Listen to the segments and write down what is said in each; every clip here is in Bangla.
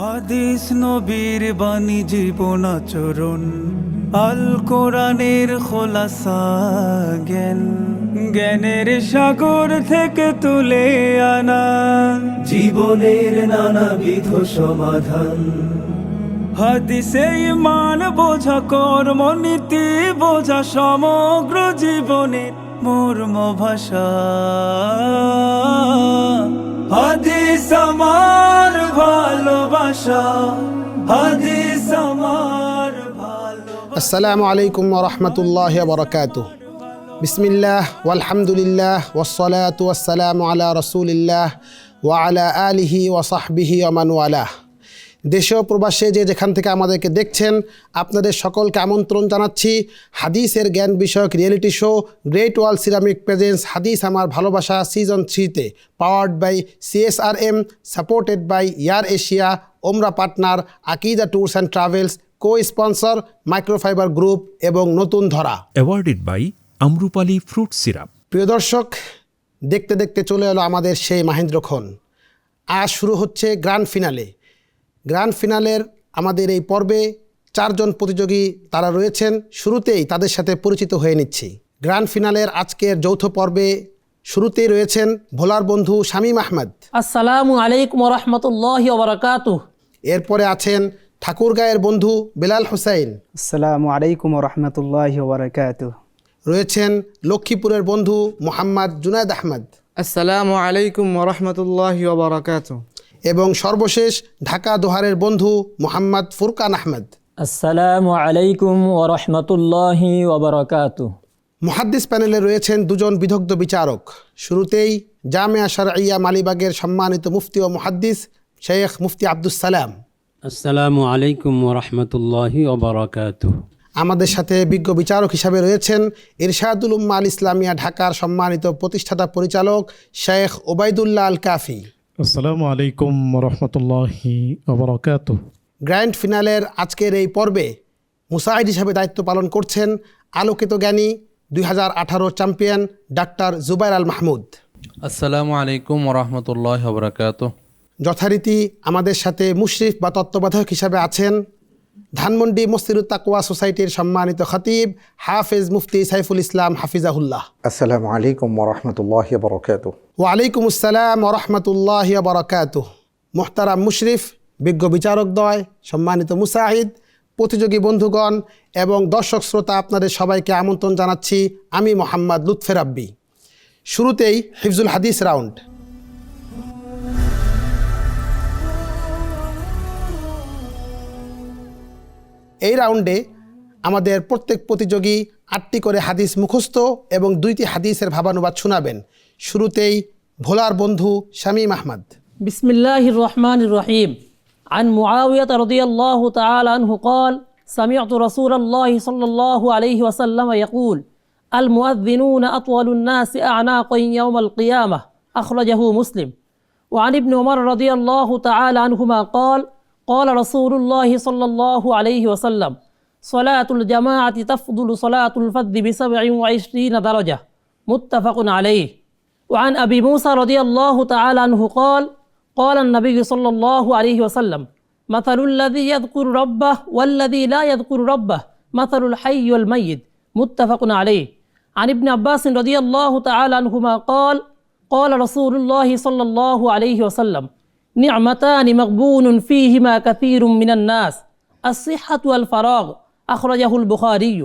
হাদিস নবীর বাণী জীবন আচরণ, আল কোরআনের খোলাসা জ্ঞান, জ্ঞানের সাগর থেকে তুলে আনা জীবনের নানাবিধ সমাধান। হাদিসে ঈমান বোঝা, কর্ম নীতি বোঝা, সমগ্র জীবনের মর্ম ভাষা। হাদিস আমার ভালোবাসা, হাদিস আমার ভালোবাসা। আসসালামু আলাইকুম ওয়া রাহমাতুল্লাহি ওয়া বারাকাতুহু। বিসমিল্লাহ ওয়ালহামদুলিল্লাহ ওয়াসসালাতু ওয়াসসালামু আলা রাসূলিল্লাহ ওয়া আলা আলিহি ওয়া সাহবিহি ওয়া মান ওয়ালাহ। দেশে ও প্রবাসে যে যেখান থেকে আমাদেরকে দেখছেন, আপনাদের সকলকে আমন্ত্রণ জানাচ্ছি হাদিসের জ্ঞান বিষয়ক reality show great wall ceramic presents হাদিস আমার ভালোবাসা সিজন 3-তে, powered by CSRM, supported by Air Asia, ওমরা partner Akida tours and travels, co sponsor microfiber group এবং নতুন ধরা, awarded by Amrapali fruit syrup. প্রিয় দর্শক, দেখতে দেখতে চলে এলো আমাদের সেই মাহেন্দ্রক্ষণ। আজ শুরু হচ্ছে গ্র্যান্ড ফিনালে। গ্র্যান্ড ফিনালের আমাদের এই পর্বে 4 জন প্রতিযোগী তারা রয়েছেন। শুরুতেই তাদের সাথে পরিচিত হয়ে নিচ্ছি। গ্র্যান্ড ফিনালের আজকের যৌথ পর্বে শুরুতেই রয়েছেন ভোলার বন্ধু শামীম আহমেদ। আসসালামু আলাইকুম ওয়া রাহমাতুল্লাহি ওয়া বারাকাতুহু। এরপরে আছেন ঠাকুরগাঁয়ের বন্ধু বেলাল হোসেন। আসসালামু আলাইকুম ওয়া রাহমাতুল্লাহি ওয়া বারাকাতুহু। রয়েছেন লক্ষ্মীপুরের বন্ধু মোহাম্মদ জুনায়েদ আহমেদ। আসসালামু আলাইকুম ওয়া রাহমাতুল্লাহি ওয়া বারাকাতুহু। এবং সর্বশেষ ঢাকা দোহারের বন্ধু মোহাম্মদ ফুরকান আহমেদ। আসসালামু আলাইকুম ওয়া রাহমাতুল্লাহি ওয়া বারাকাতুহু। মুহাদ্দিস প্যানেলে রয়েছেন 2 জন বিদগ্ধ বিচারক। শুরুতেই জামিয়া শারঈয়া মালিবাগের সম্মানিত মুফতি ও মুহাদ্দিস শেখ মুফতি আব্দুস সালাম। আসসালামু আলাইকুম ওয়া রাহমাতুল্লাহি ওয়া বারাকাতুহু। আমাদের সাথে বিজ্ঞ বিচারক হিসাবে রয়েছেন ইরশাদুল উম্মাহ আল ইসলামিয়া ঢাকার সম্মানিত প্রতিষ্ঠাতা পরিচালক শেখ ওবায়দুল্লাহ আল কাফি। আসসালামু আলাইকুম ওয়া রাহমাতুল্লাহি ওয়া বারাকাতুহু। গ্র্যান্ড ফিনালের আজকের এই পর্বে মুসাইদ হিসাবে দায়িত্ব পালন করছেন আলোকিত জ্ঞানী 2018 চ্যাম্পিয়ন ডাক্তার জুবাইর আল মাহমুদ। আসসালামু আলাইকুম ওয়া রাহমাতুল্লাহি ওয়া বারাকাতুহু। যথারীতি আমাদের সাথে মুশরিফ বা তত্ত্বাবধায়ক হিসাবে আছেন ধানমন্ডি মসজিদুত তাকওয়া সোসাইটির সম্মানিত খতিব হাফেজ মুফতি সাইফুল ইসলাম হাফিজাহুল্লাহ। আসসালামু আলাইকুম ওয়া রাহমাতুল্লাহি ওয়া বারাকাতুহু। ওয়ালাইকুম আসসালাম ওয়া রাহমাতুল্লাহি ওয়া বারাকাতুহু। মুহতারাম মুশরিফ, বিজ্ঞ বিচারকদ্বয়, সম্মানিত মুসাহিদ, প্রতিযোগী বন্ধুগণ এবং দর্শক শ্রোতা, আপনাদের সবাইকে আমন্ত্রণ জানাচ্ছি আমি মোহাম্মদ লুৎফে রাব্বি। শুরুতেই হিফজুল হাদিস রাউন্ড। এই রাউন্ডে আমাদের প্রত্যেক প্রতিযোগী 8টি করে হাদিস মুখস্থ এবং 2টি হাদিসের ভাবানুবাদ শোনাবেন। শুরুতেই ভোলার বন্ধু শামীম আহমদ। বিসমিল্লাহির রহমানির রহিম। عن معاوية رضي الله تعالى عنه قال سمعت رسول الله صلى الله عليه وسلم يقول المؤذنون أطول الناس أعناقا يوم القيامة أخرجه مسلم. وعن ابن عمر رضي الله تعالى عنهما قال قال رسول الله صلى الله عليه وسلم صلاة الجماعة تفضل صلاة الفذ ب27 درجة متفق عليه. وعن أبي موسى رضي الله تعالى عنه قال قال النبي صلى الله عليه وسلم مثل الذي يذكر ربه والذي لا يذكر ربه مثل الحي والميت متفق عليه. عن ابن عباس رضي الله تعالى عنهما قال قال رسول الله صلى الله عليه وسلم نعمتان مغبون فيهما كثير من الناس الصحة والفراغ أخرجه البخاري.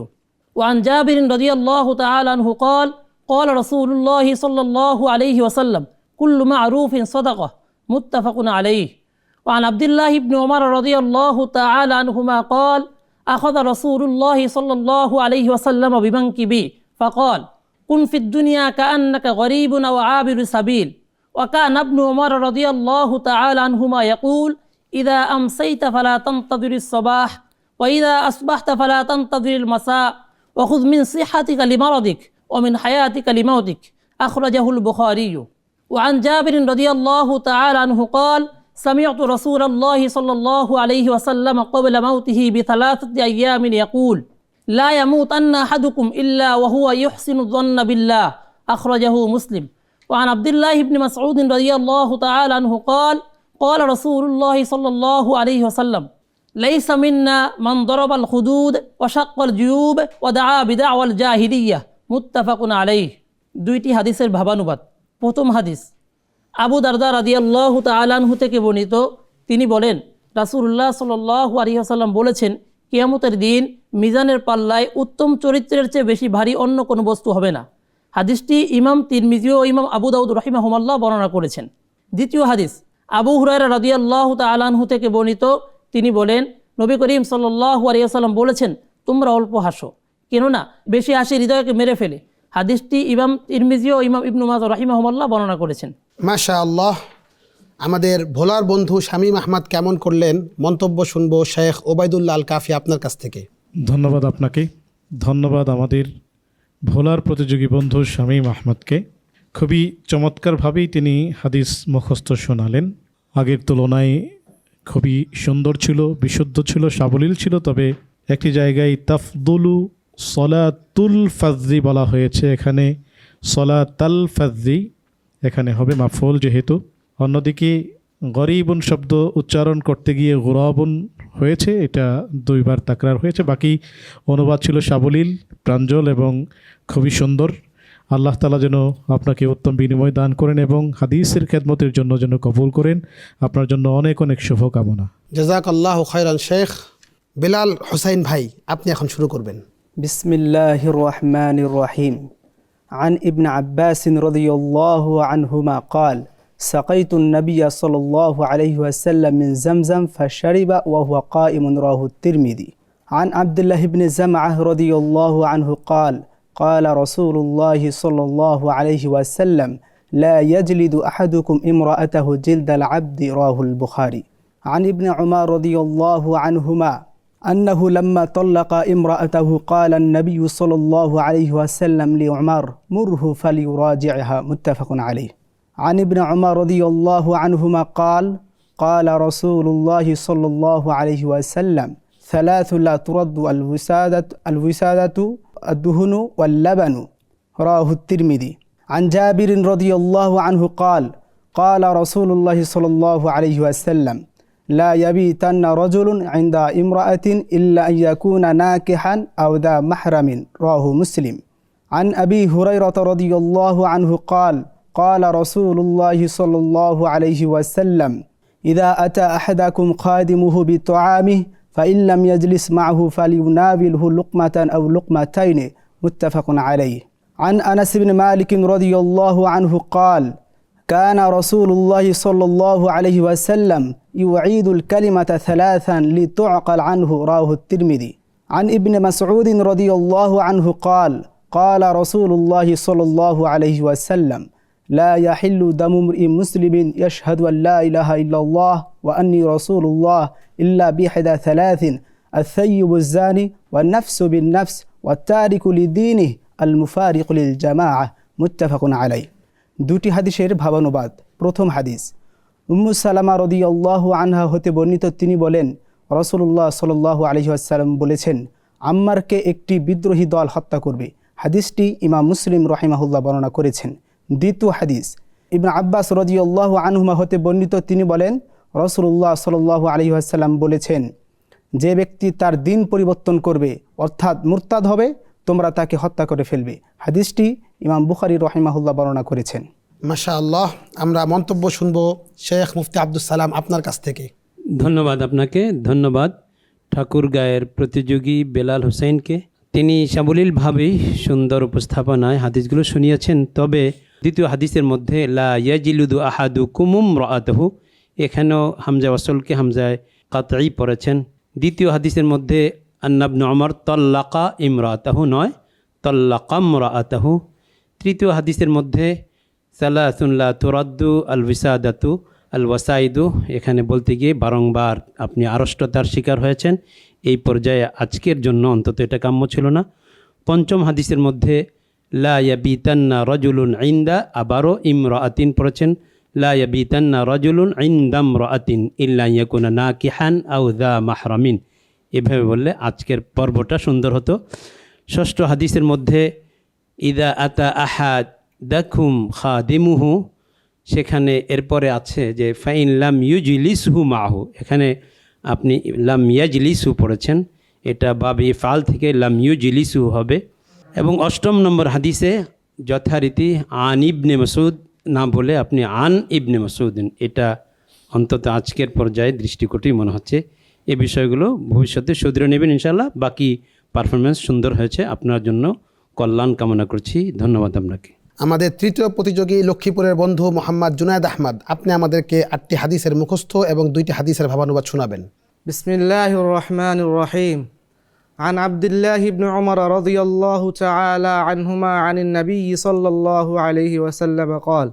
وعن جابر رضي الله تعالى عنه قال قال رسول الله صلى الله عليه وسلم كل معروف صدقة متفق عليه. وعن عبد الله بن عمر رضي الله تعالى عنهما قال أخذ رسول الله صلى الله عليه وسلم بمنكبي فقال كن في الدنيا كأنك غريب أو عابر سبيل. وكان ابن عمر رضي الله تعالى عنهما يقول إذا أمسيت فلا تنتظر الصباح وإذا أصبحت فلا تنتظر المساء وخذ من صحتك لمرضك ومن حياتك لموتك أخرجه البخاري. وعن جابر رضي الله تعالى عنه قال سمعت رسول الله صلى الله عليه وسلم قبل موته ب3 أيام يقول لا يموتن أحدكم إلا وهو يحسن الظن بالله أخرجه مسلم. وعن عبد الله بن مسعود رضي الله تعالى عنه قال قال رسول الله صلى الله عليه وسلم ليس منا من ضرب الخدود وشق الجيوب ودعا بدعوى الجاهلية متفق عليه দুইটি হাদিসের ভাবানুবাদ প্রথম হাদিস আবু দারদা রাদিয়াল্লাহু তাআলা আনহু থেকে বর্ণিত তিনি বলেন রাসূলুল্লাহ সাল্লাল্লাহু আলাইহি ওয়াসাল্লাম বলেছেন কিয়ামতের দিন মিজানের পাল্লায় উত্তম চরিত্রের চেয়ে বেশি ভারী অন্য কোনো বস্তু হবে না হাদিসটি ইমাম তিরমিজি ও ইমাম আবু দাউদ রাহিমাহুমাল্লাহ বর্ণনা করেছেন দ্বিতীয় হাদিস আবু হুরায়রা রাদিয়াল্লাহু তাআলা আনহু থেকে বর্ণিত তিনি বলেন নবী করিম সাল্লাল্লাহু আলাইহি ওয়াসাল্লাম বলেছেন তোমরা অল্প হাসো কেননা বেশি হাসি হৃদয়কে মেরে ফেলে হাদিসটি ইমাম তিরমিজি ও ইমাম ইবনু মাজাহ রাহিমাহুমাল্লাহ বর্ণনা করেছেন মাশাআল্লাহ। আমাদের ভোলার বন্ধু শামীম আহমদ কেমন করলেন মন্তব্য শুনবো শেখ ওবায়দুল্লাহ আল কাফি আপনার কাছ থেকে। ধন্যবাদ আপনাকে, ধন্যবাদ আমাদের ভোলার প্রতিযোগী বন্ধু শামীম আহমদকে। খুবই চমৎকারভাবেই তিনি হাদিস মুখস্থ শোনালেন। আগের তুলনায় খুবই সুন্দর ছিল, বিশুদ্ধ ছিল, সাবলীল ছিল। তবে একটি জায়গায় তাফদুলু সলাতুল ফাজরি বলা হয়েছে, এখানে সলাতাল ফাজরি এখানে হবে মাফউল যেহেতু। অন্যদিকে গরিবুন শব্দ উচ্চারণ করতে গিয়ে গুরাবুন হয়েছে, এটা দুইবার তাকরার হয়েছে। বাকি অনুবাদ ছিল সাবলীল, প্রাঞ্জল এবং খুবই সুন্দর। আল্লাহ তাআলা যেন আপনাকে উত্তম বিনিময় দান করেন এবং হাদিসের খেদমতের জন্য যেন কবুল করেন। আপনার জন্য অনেক অনেক শুভকামনা। জাযাকাল্লাহু খায়রান। শেখ বিলাল হোসাইন ভাই আপনি এখন শুরু করবেন। বিসমিল্লাহির রহমানির রহিম। عن ابن عباس رضي الله عنهما قال سقيت النبي صلى الله عليه وسلم من زمزم فشرب وهو قائم رواه الترمذي. عن عبد الله بن زمعة رضي الله عنه قال قال رسول الله صلى الله عليه وسلم لا يجلد أحدكم امرأته جلد العبد رواه البخاري. عن ابن عمر رضي الله عنهما أنه لما طلق امرأته قال النبي صلى الله عليه وسلم لعمر مره فليراجعها متفق عليه. عن ابن عمر رضي الله عنهما قال قال رسول الله صلى الله عليه وسلم ثلاث لا ترد الوسادة الدهن واللبن رواه الترمذي. عن جابر رضي الله عنه قال قال رسول الله صلى الله عليه وسلم لا يبيتن رجل عند امرأة إلا أن يكون ناكحا أو ذا محرم رواه مسلم. عن أبي هريرة رضي الله عنه قال قال رسول الله صلى الله عليه وسلم إذا أتى أحدكم خادمه بطعامه فإن لم يجلس معه فليناوله لقمة أو لقمتين متفق عليه. عن أنس بن مالك رضي الله عنه قال كان رسول الله صلى الله عليه وسلم يعيد الكلمة ثلاثا لتعقل عنه رواه الترمذي. عن ابن مسعود رضي الله عنه قال قال رسول الله صلى الله عليه وسلم لا يحل دم امرئ مسلم يشهد أن لا إله إلا الله وأني رسول الله إلا بإحدى ثلاث الثيب الزاني والنفس بالنفس والتارك لدينه المفارق للجماعة متفق عليه. দুটি হাদিসের ভাবানুবাদ। প্রথম হাদিস উম্মু সালামা রাদিয়াল্লাহু আনহা হতে বর্ণিত, তিনি বলেন রাসূলুল্লাহ সাল্লাল্লাহু আলাইহি ওয়াসাল্লাম বলেছেন আম্মারকে একটি বিদ্রোহী দল হত্যা করবে। হাদিসটি ইমাম মুসলিম রাহিমাহুল্লাহ বর্ণনা করেছেন। দ্বিতীয় হাদিস ইবনে আব্বাস রাদিয়াল্লাহু আনহুমা হতে বর্ণিত, তিনি বলেন রাসূলুল্লাহ সাল্লাল্লাহু আলাইহি ওয়াসাল্লাম বলেছেন যে ব্যক্তি তার দিন পরিবর্তন করবে অর্থাৎ মুরতাদ হবে তোমরা তাকে হত্যা করে ফেলবে। হাদিসটি ইমাম বুখারী রাহিমাহুল্লাহ বর্ণনা করেছেন। মাশাআল্লাহ। আমরা মন্তব্য শুনবো শেখ মুফতি আব্দুস সালাম আপনার কাছ থেকে। ধন্যবাদ আপনাকে, ধন্যবাদ ঠাকুরগাঁয়ের প্রতিযোগী বেলাল হোসেনকে। তিনি সাবলীলভাবেই সুন্দর উপস্থাপনায় হাদিসগুলো শুনিয়েছেন। তবে দ্বিতীয় হাদিসের মধ্যে লা ইয়াজিলুদু আহাদুকুম ইমরাআতাহু, এখানেও হামজা ওয়াসলকে হামজায় কাতঈ পড়েছেন। দ্বিতীয় হাদিসের মধ্যে আন্না ইবনে উমর তাল্লাকা ইমরাআতাহু নয় তাল্লাকা ইমরাআতাহু। তৃতীয় হাদিসের মধ্যে সালাসুন লা তুরাদ্দু আল ওয়াসাদাতু আল ওয়াসাইদু, এখানে বলতে গিয়ে বারংবার আপনি আড়ষ্টতার শিকার হয়েছেন। এই পর্যায়ে আজকের জন্য অন্তত এটা কাম্য ছিল না। পঞ্চম হাদিসের মধ্যে লা ইয়াবিতান্না রাজুলুন ইনদা, আবারও ইমরাআতিন পড়েছেন লা ইয়াবিতান্না রাজুলুন ইনদা ইমরাআতিন ইল্লা ইয়াকুনা নাকিহান আও যা মাহরামিন। এভাবে বললে আজকের পর্বটা সুন্দর হতো। ষষ্ঠ হাদিসের মধ্যে ইদা আতা আহাদাকুম খাদিমুহু সেখানে এরপরে আছে যে ফাইন লাম ইউজলিসহু মাহু, এখানে আপনি লাম ইয়াজলিসু পড়েছেন, এটা বাবে ফাল থেকে লাম ইউজলিসু হবে। এবং 8 নম্বর হাদিসে যথারীতি আন ইবনে মাসউদ না বলে আপনি আন ইবনে মাসউদিন, এটা অন্তত আজকের পর্যায়ে দৃষ্টিকটি মনে হচ্ছে। এই বিষয়গুলো ভবিষ্যতে শুধরে নেবেন ইনশাআল্লাহ। বাকি পারফরমেন্স সুন্দর হয়েছে, আপনার জন্য কল্যাণ কামনা করছি। ধন্যবাদ আপনাকে। আমাদের তৃতীয় প্রতিযোগী লক্ষ্মীপুরের বন্ধু মোহাম্মদ জুনায়েদ আহমদ, আপনি আমাদেরকে 8টি হাদিসের মুখস্থ এবং 2টি হাদিসের ভাবানুবাদ শোনাবেন। বিসমিল্লাহির রহমানির রহিম। عن عبد الله بن عمر رضي الله تعالى عنهما عن النبي صلى الله عليه وسلم قال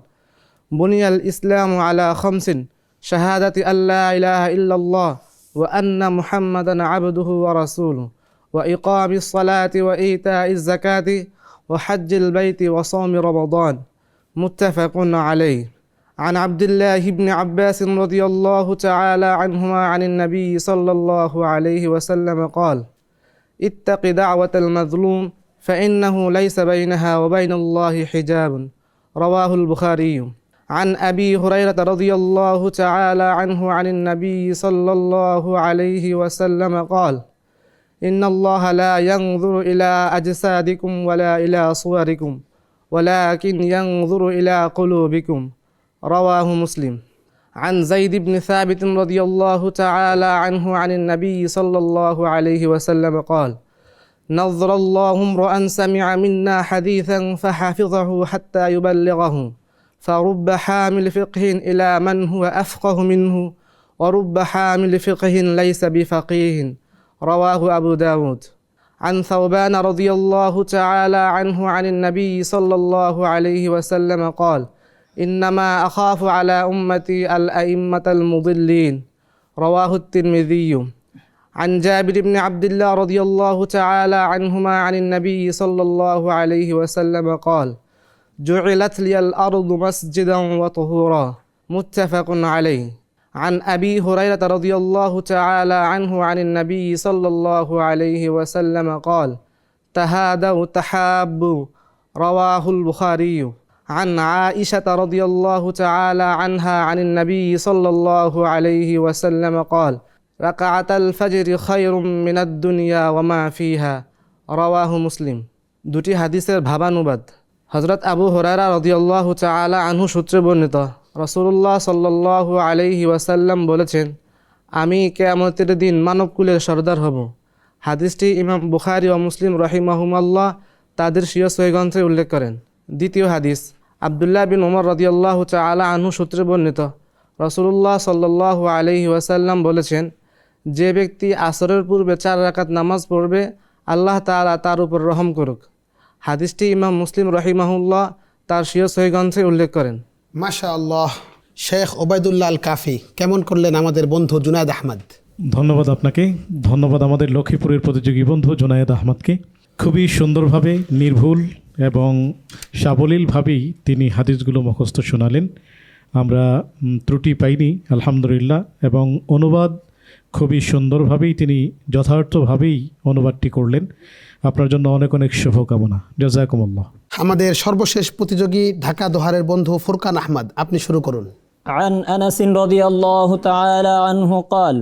بني الإسلام على 5: شهادة أن لا إله إلا الله وأن محمدا عبده ورسوله وإقام الصلاة وإيتاء الزكاة وحج البيت وصوم رمضان، متفق عليه. عن عبد الله بن عباس رضي الله تعالى عنهما عن النبي صلى الله عليه وسلم قال اتق دعوة المظلوم فإنه ليس بينها وبين الله حجاب، رواه البخاري. عن أبي هريرة رضي الله تعالى عنه عن النبي صلى الله عليه وسلم قال إن الله لا ينظر إلى أجسادكم ولا إلى صوركم ولكن ينظر إلى قلوبكم، رواه مسلم. عن زيد بن ثابت رضي الله تعالى عنه عن النبي صلى الله عليه وسلم قال نظر الله امرأ سمع منا حديثا فحفظه حتى يبلغه، فرب حامل فقه إلى من هو أفقه منه ورب حامل فقه ليس بفقيه، رواه أبو داود. عن ثوبان رضي الله تعالى عنه عن النبي صلى الله عليه وسلم قال إنما أخاف على أمتي الأئمة المضلين، رواه الترمذي. عن جابر بن عبد الله رضي الله تعالى عنهما عن النبي صلى الله عليه وسلم قال جعلت لي الأرض مسجدا وطهورا، متفق عليه. عن أبي هريرة رضي الله تعالى عنه عن النبي صلى الله عليه وسلم قال تهادوا تحابوا، رواه البخاري. عن عائشة رضي الله تعالى عنها عن النبي صلى الله عليه وسلم قال ركعة الفجر خير من الدنيا وما فيها، رواه مسلم. 2টি হাদিসের ভাবানুবাদ। হযরত আবু হুরায়রা রাদিয়াল্লাহু তাআলা আনহু সূত্রে বর্ণিত, রাসূলুল্লাহ সাল্লাল্লাহু আলাইহি ওয়াসাল্লাম বলেছেন, আমি কিয়ামতের দিন মানবকুলের সর্দার হব। হাদিসটি ইমাম বুখারী ও মুসলিম রাহিমাহুমাল্লাহ তাদের স্বীয় সহিহ গ্রন্থে উল্লেখ করেন। দ্বিতীয় হাদিস আব্দুল্লাহ বিন ওমর রাদিয়াল্লাহু তাআলা আনহু সূত্রে বর্ণিত, রাসূলুল্লাহ সাল্লাল্লাহু আলাইহি ওয়াসাল্লাম বলেছেন, যে ব্যক্তি আসরের পূর্বে 4 রাকাত নামাজ পড়বে আল্লাহ তাআলা তার উপর রহম করুক। হাদিসটি ইমাম মুসলিম রাহিমাহুল্লাহ তার স্বীয় সহিহ গ্রন্থে উল্লেখ করেন। মাশাআল্লাহ। শেখ ওবায়দুল্লাহ আল কাফি, কেমন করলেন আমাদের বন্ধু জুনায়েদ আহমদ? ধন্যবাদ আপনাকে, ধন্যবাদ আমাদের লক্ষ্মীপুরের প্রতিযোগী বন্ধু জুনায়েদ আহমদকে। খুবই সুন্দরভাবে, নির্ভুল এবং সাবলীলভাবেই তিনি হাদিসগুলো মুখস্থ শোনালেন। আমরা ত্রুটি পাইনি আলহামদুলিল্লাহ, এবং অনুবাদ খুবই সুন্দরভাবেই তিনি যথার্থভাবেই অনুবাদটি করলেন। আপনার জন্য অনেক অনেক শুভকামনা। জাযাকুমুল্লাহ। আমাদের সর্বশেষ প্রতিযোগী ঢাকা দোহারের বন্ধু ফুরকান আহমদ, আপনি শুরু করুন। عن أنس رضي الله تعالى عنه قال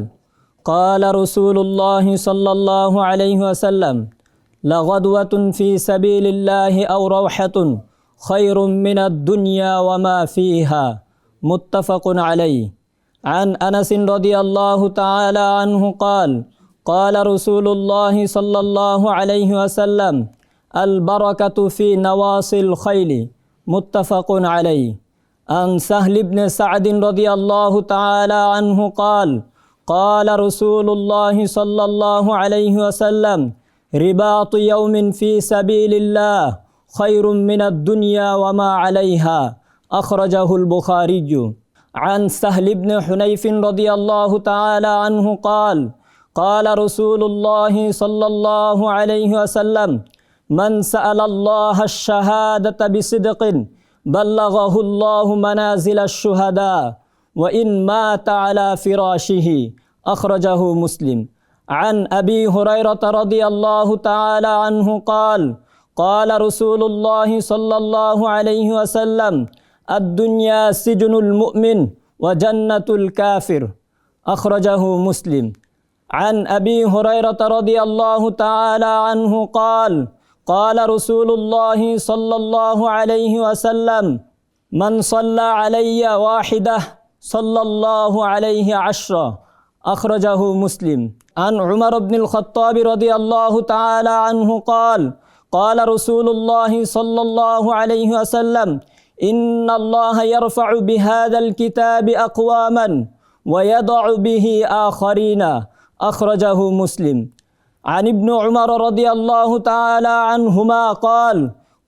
قال رسول الله صلى الله عليه وسلم لغدوة في سبيل الله أو روحة خير من الدنيا وما فيها، متفق عليه. عن أنس رضي الله تعالى عنه قال قال رسول الله صلى الله عليه وسلم البركة في نواصي الخيل، متفق عليه. عن سهل بن سعد رضي الله تعالى عنه قال قال رسول الله صلى الله عليه وسلم رباط يوم في سبيل الله خير من الدنيا وما عليها، أخرجه البخاري. عن سهل بن حنيف رضي الله تعالى عنه قال قال رسول الله صلى الله عليه وسلم من سأل الله الشهادة بصدق بلغه الله منازل الشهداء وإن مات على فراشه، أخرجه مسلم. عن أبي هريرة رضي الله تعالى عنه قال قال رسول الله صلى الله عليه وسلم الدنيا سجن المؤمن وجنة الكافر أخرجه مسلم. عن أبي هريرة رضي الله تعالى عنه قال قال رسول الله صلى الله عليه وسلم من صلى علي واحدة صلى الله عليه عشرة أخرجه مسلم. عن عمر بن الخطاب رضي الله تعالى عنه قال قال رسول الله صلى الله عليه وسلم إن الله يرفع بهذا الكتاب أقواما ويضع به آخرين أخرجه مسلم. عن ابن عمر رضي الله تعالى عنهما قال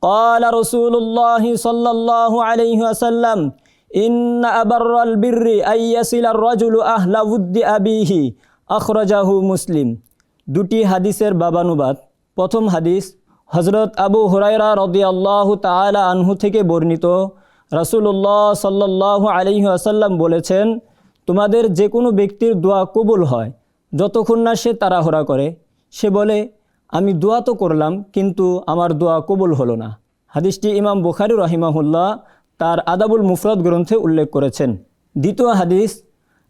قال رسول الله صلى الله عليه وسلم إن أبر البر أن يصل الرجل أهل ود أبيه أخرجه مسلم. দুটি হাদিসের বাবানুবাদ। প্রথম হাদিস হযরত আবু হুরায়রা রাদিয়াল্লাহু তাআলা আনহু থেকে বর্ণিত, রাসূলুল্লাহ সাল্লাল্লাহু আলাইহি ওয়াসাল্লাম বলেছেন, তোমাদের যে কোনো ব্যক্তির দোয়া কবুল হয় যতক্ষণ না সে তাড়াহুড়া করে। সে বলে আমি দোয়া তো করলাম কিন্তু আমার দোয়া কবুল হলো না। হাদিসটি ইমাম বুখারী রাহিমাহুল্লাহ তার আদাবুল মুফরাদ গ্রন্থে উল্লেখ করেছেন। দ্বিতীয় হাদিস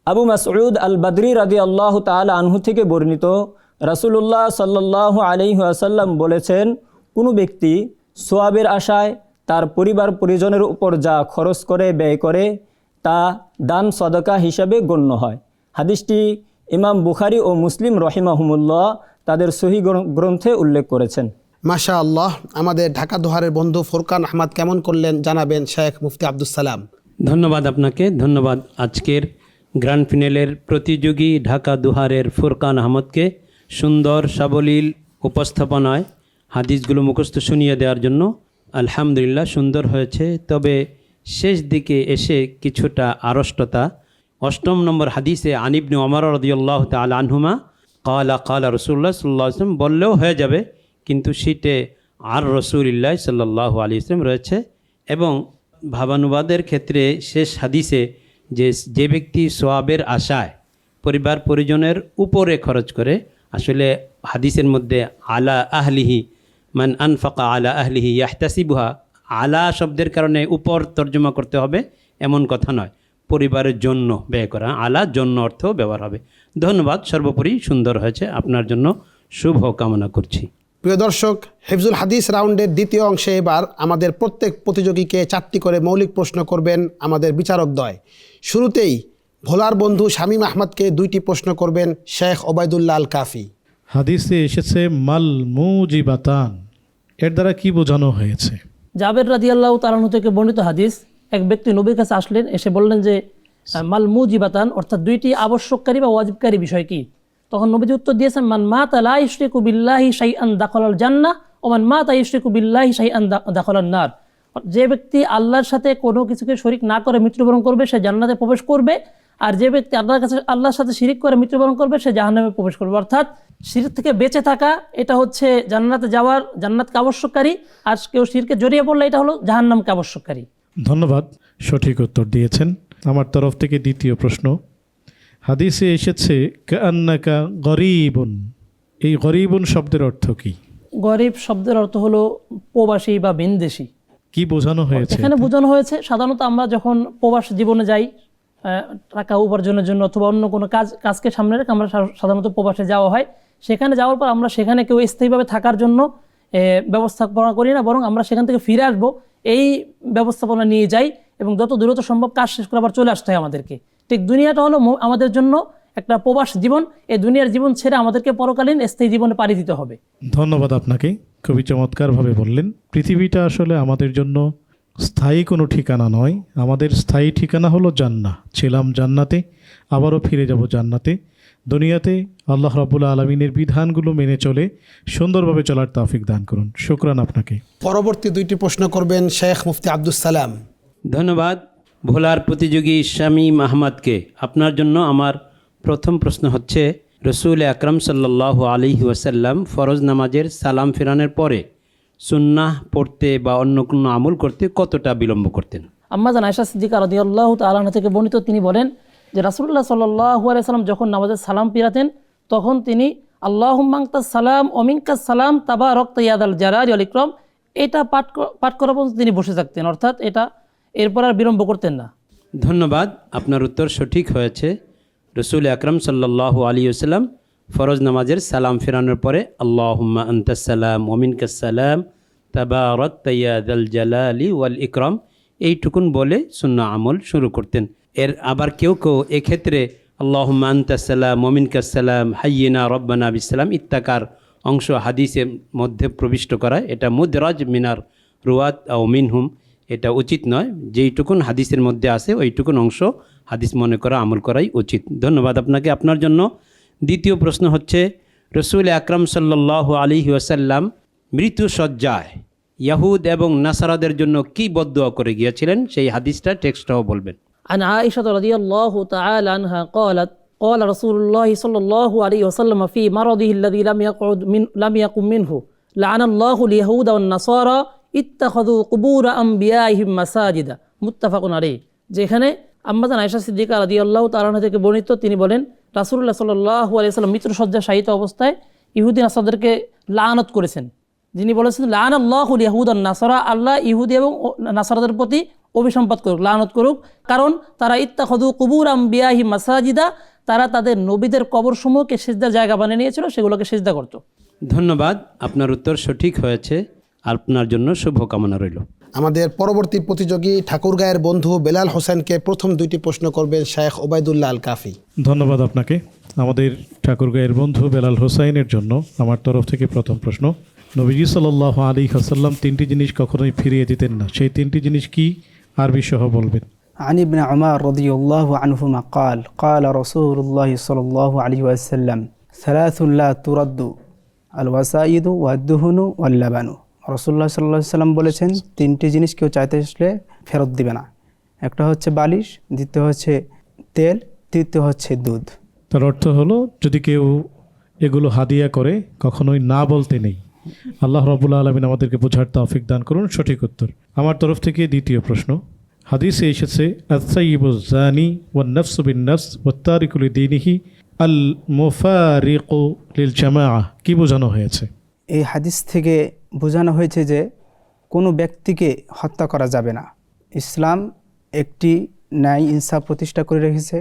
আবু মাসউদ আল বদরি রাদিয়াল্লাহু তাআলা আনহু থেকে বর্ণিত, রাসূলুল্লাহ সাল্লাল্লাহু আলাইহি ওয়াসাল্লাম বলেছেন, কোনো ব্যক্তি সোয়াবের আশায় তার পরিবার পরিজনের উপর যা খরচ করে ব্যয় করে তা দান সদকা হিসাবে গণ্য হয়। হাদিসটি ইমাম বুখারী ও মুসলিম রহিমাহুমুল্লাহ তাদের সহিহ গ্রন্থে উল্লেখ করেছেন। মাশা আল্লাহ। আমাদের ঢাকা দোহারের বন্ধু ফুরকান আহমদ কেমন করলেন জানাবেন শেখ মুফতি আব্দুস সালাম। ধন্যবাদ আপনাকে, ধন্যবাদ আজকের গ্র্যান্ড ফিনালের প্রতিযোগী ঢাকা দুহারের ফুরকান আহমদকে সুন্দর সাবলীল উপস্থাপনায় হাদিসগুলো মুখস্থ শুনিয়ে দেওয়ার জন্য। আলহামদুলিল্লাহ সুন্দর হয়েছে, তবে শেষ দিকে এসে কিছুটা আড়ষ্টতা। 8 নম্বর হাদিসে আন ইবনে ওমর রাদিয়াল্লাহু তাআলা আনহুমা ক্বালা ক্বালা রাসূলুল্লাহ সাল্লাল্লাহু আলাইহি ওয়াসাল্লাম বললেও হয়ে যাবে, কিন্তু শীতে আর রাসূলুল্লাহ সাল্লাল্লাহু আলাইহি ওয়াসাল্লাম রয়েছে। এবং ভাবানুবাদের ক্ষেত্রে শেষ হাদিসে যে ব্যক্তি সোয়াবের আশায় পরিবার পরিজনের উপরে খরচ করে, আসলে হাদিসের মধ্যে আলা আহলিহি মান আনফাকা আলা আহলিহি ইয়াহতাসিবুহা, আলা শব্দের কারণে উপর তর্জমা করতে হবে এমন কথা নয়, পরিবারের জন্য ব্যয় করা, আলা জন্য অর্থ ব্যবহার হবে। ধন্যবাদ, সর্বোপরি সুন্দর হয়েছে, আপনার জন্য শুভ কামনা করছি। প্রিয় দর্শক, হিফজুল হাদিস রাউন্ডের দ্বিতীয় অংশে এবার আমাদের প্রত্যেক প্রতিযোগীকে 4টি করে মৌলিক প্রশ্ন করবেন আমাদের বিচারকদ্বয়। শুরুতেই ভোলার বন্ধু শামীম আহমদকে 2টি প্রশ্ন করবেন শেখ ওবায়দুল্লাহ আল কাফি। হাদিসে এসেছে মাল মুজিবাতান, এর দ্বারা কি বোঝানো হয়েছে? জাবের রাদিয়াল্লাহু তাআলা আনহু থেকে বর্ণিত হাদিস, এক ব্যক্তি নবীর কাছে আসলেন, এসে বললেন যে মাল মুজিবাতান অর্থাৎ 2টি আবশ্যককারী বা ওয়াজিবকারী বিষয় কি? তখন নবীজি উত্তর দিয়েছেন, মান মাতা লা ইশরিকু বিল্লাহি শাইআন দাখালাল জান্নাহ ওয়া মান মাতা ইশরিকু বিল্লাহি শাইআন দাখালান নার। যে ব্যক্তি আল্লাহর সাথে কোনো কিছুকে শরীক না করে মৃত্যুবরণ করবে সে জান্নাতে প্রবেশ করবে, আর যে ব্যক্তি আল্লাহর সাথে শিরিক করে মৃত্যুবরণ করবে সে জাহান্নামে প্রবেশ করবে। অর্থাৎ শিরক থেকে বেঁচে থাকা এটা হচ্ছে জান্নাতে যাওয়ার, জান্নাতকে আবশ্যককারী, আর কেউ শিরকে জড়িয়ে পড়লে এটা হলো জাহান্নামকে আবশ্যককারী। ধন্যবাদ, সঠিক উত্তর দিয়েছেন। আমার তরফ থেকে দ্বিতীয় প্রশ্ন, হাদিসে এসেছে কান্নাকা গরিবুন, এই গরিবুন শব্দের অর্থ কি? গরিব শব্দের অর্থ হলো প্রবাসী বা ভিনদেশী। কি বোঝানো হয়েছে এখানে? বোঝানো হয়েছে সাধারণত আমরা যখন প্রবাস জীবনে যাই টাকা উপার্জনের জন্য অথবা অন্য কোনো কাজকে সামনে রেখে আমরা সাধারণত প্রবাসে যাওয়া হয়। সেখানে যাওয়ার পর আমরা সেখানে কেউ স্থায়ীভাবে থাকার জন্য ব্যবস্থাপনা করি না, বরং আমরা সেখান থেকে ফিরে আসবো এই ব্যবস্থাপনা নিয়ে যাই এবং যত দ্রুত সম্ভব কাজ শেষ করে আবার চলে আসতে হয় আমাদেরকে। ঠিক দুনিয়াটা হলো আমাদের জন্য একটা প্রবাস জীবন, এই দুনিয়ার জীবন ছেড়ে আমাদেরকে পরকালীন স্থায়ী জীবনে পাড়ি দিতে হবে। ধন্যবাদ আপনাকে, খুবই চমৎকারভাবে বললেন। পৃথিবীটা আসলে আমাদের জন্য স্থায়ী কোনো ঠিকানা নয়, আমাদের স্থায়ী ঠিকানা হলো জান্নাহ। ছিলাম জান্নাতে, আবারও ফিরে যাব জান্নাতে। দুনিয়াতে আল্লাহ রাব্বুল আলামিনের বিধানগুলো মেনে চলে সুন্দরভাবে চলার তৌফিক দান করুন। শুকরান আপনাকে। পরবর্তী 2টি প্রশ্ন করবেন শেখ মুফতি আব্দুস সালাম। ধন্যবাদ ভোলার প্রতিযোগী শামীম আহমদকে। আপনার জন্য আমার প্রথম প্রশ্ন হচ্ছে, রসুল আকরাম সাল্লাল্লাহু আলাইহি ওয়াসাল্লাম ফরজ নামাজের সালাম ফেরানোর পরে সুন্নাহ পড়তে বা অন্য কোনো আমল করতে কতটা বিলম্ব করতেন? আম্মা জান আয়েশা সিদ্দিকা রাদিয়াল্লাহু তাআলা আনহা থেকে বর্ণিত, তিনি বলেন যে রাসূলুল্লাহ সাল্লাল্লাহু আলাইহি ওয়াসাল্লাম যখন নামাজের সালাম ফিরাতেন তখন তিনি আল্লাহুম্মা আনতাস সালাম ওয়া মিনকাস সালাম তাবারাকতা ইয়া যাল জালালি ওয়াল ইকরাম এটা পাঠ করা পর্যন্ত তিনি বসে থাকতেন। অর্থাৎ এটা এরপর আর বিলম্ব করতেন না। ধন্যবাদ, আপনার উত্তর সঠিক হয়েছে। রসুল আকরম সাল্লাল্লাহু আলাইহি ওয়াসাল্লাম ফরজ নামাজের সালাম ফেরানোর পরে আল্লাহুম্মা আনতাস সালাম ওয়া মিনকাস সালাম তাবারাকতা ইয়া যাল জালালি ওয়াল ইকরাম এইটুকুন বলে সুন্নাহ আমল শুরু করতেন। এর আবার কেউ কেউ এক্ষেত্রে আল্লাহুম্মা আনতাস সালাম ওয়া মিনকাস সালাম হাইয়িনা রব্বানা বিসসালাম ইত্যাকার অংশ হাদিসের মধ্যে প্রবিষ্ট করা, এটা মুদরাজ মিনার রুয়াত আও মিনহুম, এটা উচিত নয়। যেইটুকুন হাদিসের মধ্যে আছে ওইটুকুন অংশ হাদিস মনে করা আমল করাই উচিত। ধন্যবাদ আপনাকে। আপনার জন্য দ্বিতীয় প্রশ্ন হচ্ছে, রসুল আকরম সাল্লাল্লাহু আলাইহি ওয়াসাল্লাম মৃত্যু সজ্জায় ইয়াহুদ এবং নাসারাদের জন্য কি বদদুয়া করে গিয়েছিলেন, সেই হাদিসটা টেক্সটটাও বলবেন। عن عائشة رضي الله تعالى عنها قالت قال رسول الله صلى الله عليه وسلم في مرضه الذي لم يقم منه لعن الله اليهود والنصارى اتخذوا قبور أنبيائهم مساجدا متفق عليه। যেখানে আম্মাজান আয়েশা সিদ্দিকা রাদিয়াল্লাহু তাআলা আনহা থেকে বর্ণিত, তিনি বলেন রাসূলুল্লাহ সাল্লাল্লাহু আলাইহি ওয়াসাল্লাম মৃত্যুশয্যায় শায়িত অবস্থায় ইহুদি নাসারাদেরকে লানত করেছেন। যিনি বলেছেন লানাল্লাহুল ইয়াহুদ ওয়ান নাসারা, আল্লাহ ইহুদি এবং নাসারাদের প্রতি অভিসম্পাত করুক, লানত করুক, কারণ তারা ইত্তাখাযু কুবুর আম্বিয়াহিম মাসাজিদা, তারা তাদের নবীদের কবরসমূহকে সিজদার জায়গা বানিয়ে নিয়েছিল, সেগুলোকে সিজদা করত। ধন্যবাদ, আপনার উত্তর সঠিক হয়েছে, আপনার জন্য শুভকামনা রইল। আমাদের পরবর্তী প্রতিযোগী ঠাকুরগাঁয়ের বন্ধু বেলাল হোসেনকে প্রথম দুইটি প্রশ্ন করবেন শেখ ওবায়দুল্লাহ আল কাফি। ধন্যবাদ আপনাকে। আমাদের ঠাকুরগাঁয়ের বন্ধু বেলাল হোসাইনের জন্য আমার তরফ থেকে প্রথম প্রশ্ন। নবীজি সাল্লাল্লাহু আলাইহি ওয়াসাল্লাম তিনটি জিনিস কখনোই ফিরিয়ে দিতেন না, সেই তিনটি জিনিস কি আরবি সহ বলবেন। عن ابن عمر رضي الله عنهما قال قال رسول الله صلى الله عليه وسلم ثلاث لا ترد الوسائد والدهن واللبن। রাসূলুল্লাহ সাল্লাল্লাহু আলাইহি ওয়াসাল্লাম বলেছেন তিনটি জিনিস কেউ চাইতে আসলে ফেরত দিবে না। একটা হচ্ছে বালিশ, দ্বিতীয় হচ্ছে তেল, তৃতীয় হচ্ছে দুধ। তার অর্থ হলো যদি কেউ এগুলো হাদিয়া করে কখনোই না বলতে নেই। আল্লাহ রাব্বুল আলামিন আমাদেরকে বোঝার তৌফিক দান করুন। সঠিক উত্তর। আমার তরফ থেকে দ্বিতীয় প্রশ্ন। হাদিসে এসেছে আস-সাইয়্যিবুজ জানি ওয়ান নাফসু বিন নাফস ওয়াত তারিকু লিদীনিহি আল মুফারিকু লিল জামাআহ, কি বোঝানো হয়েছে? এই হাদিস থেকে বোঝানো হয়েছে যে কোনো ব্যক্তিকে হত্যা করা যাবে না। ইসলাম একটি ন্যায় ইনসাফ প্রতিষ্ঠা করে রেখেছে,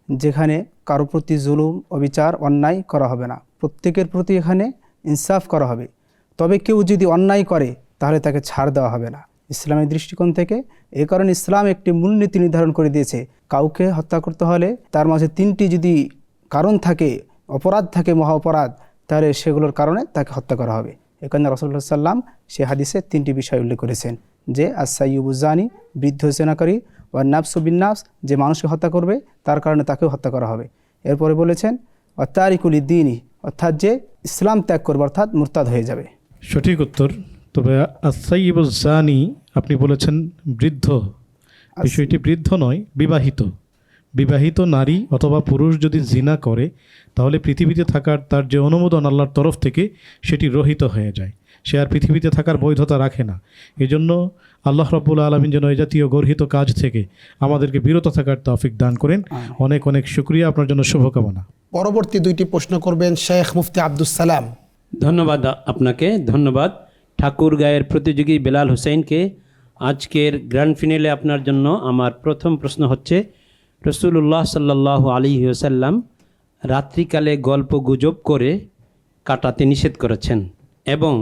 যেখানে কারো প্রতি জুলুম অবিচার অন্যায় করা হবে না, প্রত্যেকের প্রতি এখানে ইনসাফ করা হবে। তবে কেউ যদি অন্যায় করে তাহলে তাকে ছাড় দেওয়া হবে না ইসলামের দৃষ্টিকোণ থেকে। এই কারণে ইসলাম একটি মূলনীতি নির্ধারণ করে দিয়েছে, কাউকে হত্যা করতে হলে তার মাঝে তিনটি যদি কারণ থাকে, অপরাধ থাকে, মহা অপরাধ, তাহলে সেগুলোর কারণে তাকে হত্যা করা হবে। এখানে রাসূলুল্লাহ সাল্লাম সে হাদিসে তিনটি বিষয় উল্লেখ করেছেন, যে আস-সাইয়্যিবুজ জানি, বৃদ্ধ জেনাকারী, ওয়ান নাফসু বিন নাফস, যে মানুষকে হত্যা করবে তার কারণে তাকেও হত্যা করা হবে। এরপরে বলেছেন ওয়া তারিকু লিদ্দীনি, অর্থাৎ যে ইসলাম ত্যাগ করবে অর্থাৎ মুরতাদ হয়ে যাবে। সঠিক উত্তর। তবে আস-সাইয়্যিবুজ জানি আপনি বলেছেন বৃদ্ধ, বিষয়টি বৃদ্ধ নয়, বিবাহিত। বিবাহিত নারী অথবা পুরুষ যদি জিনা করে তাহলে পৃথিবীতে থাকার তার যে অনুমোদন আল্লাহর তরফ থেকে সেটি রহিত হয়ে যায়, সে আর পৃথিবীতে থাকার বৈধতা রাখে না। এজন্য আল্লাহ রাব্বুল আলামিন যেন এই জাতীয় গর্হিত কাজ থেকে আমাদেরকে বিরত থাকার তৌফিক দান করেন। অনেক অনেক শুকরিয়া, আপনার জন্য শুভকামনা। পরবর্তী দুইটি প্রশ্ন করবেন শেখ মুফতি আব্দুস সালাম। ধন্যবাদ আপনাকে। ধন্যবাদ ঠাকুরগাঁয়ের প্রতিযোগী বেলাল হোসেনকে। আজকের গ্র্যান্ড ফিনালে আপনার জন্য আমার প্রথম প্রশ্ন হচ্ছে, রাসূলুল্লাহ সাল্লাল্লাহু আলাইহি ওয়াসাল্লাম রাত্রিকালে গল্প গুজব করে কাটাতে নিষেধ করেছেন এবং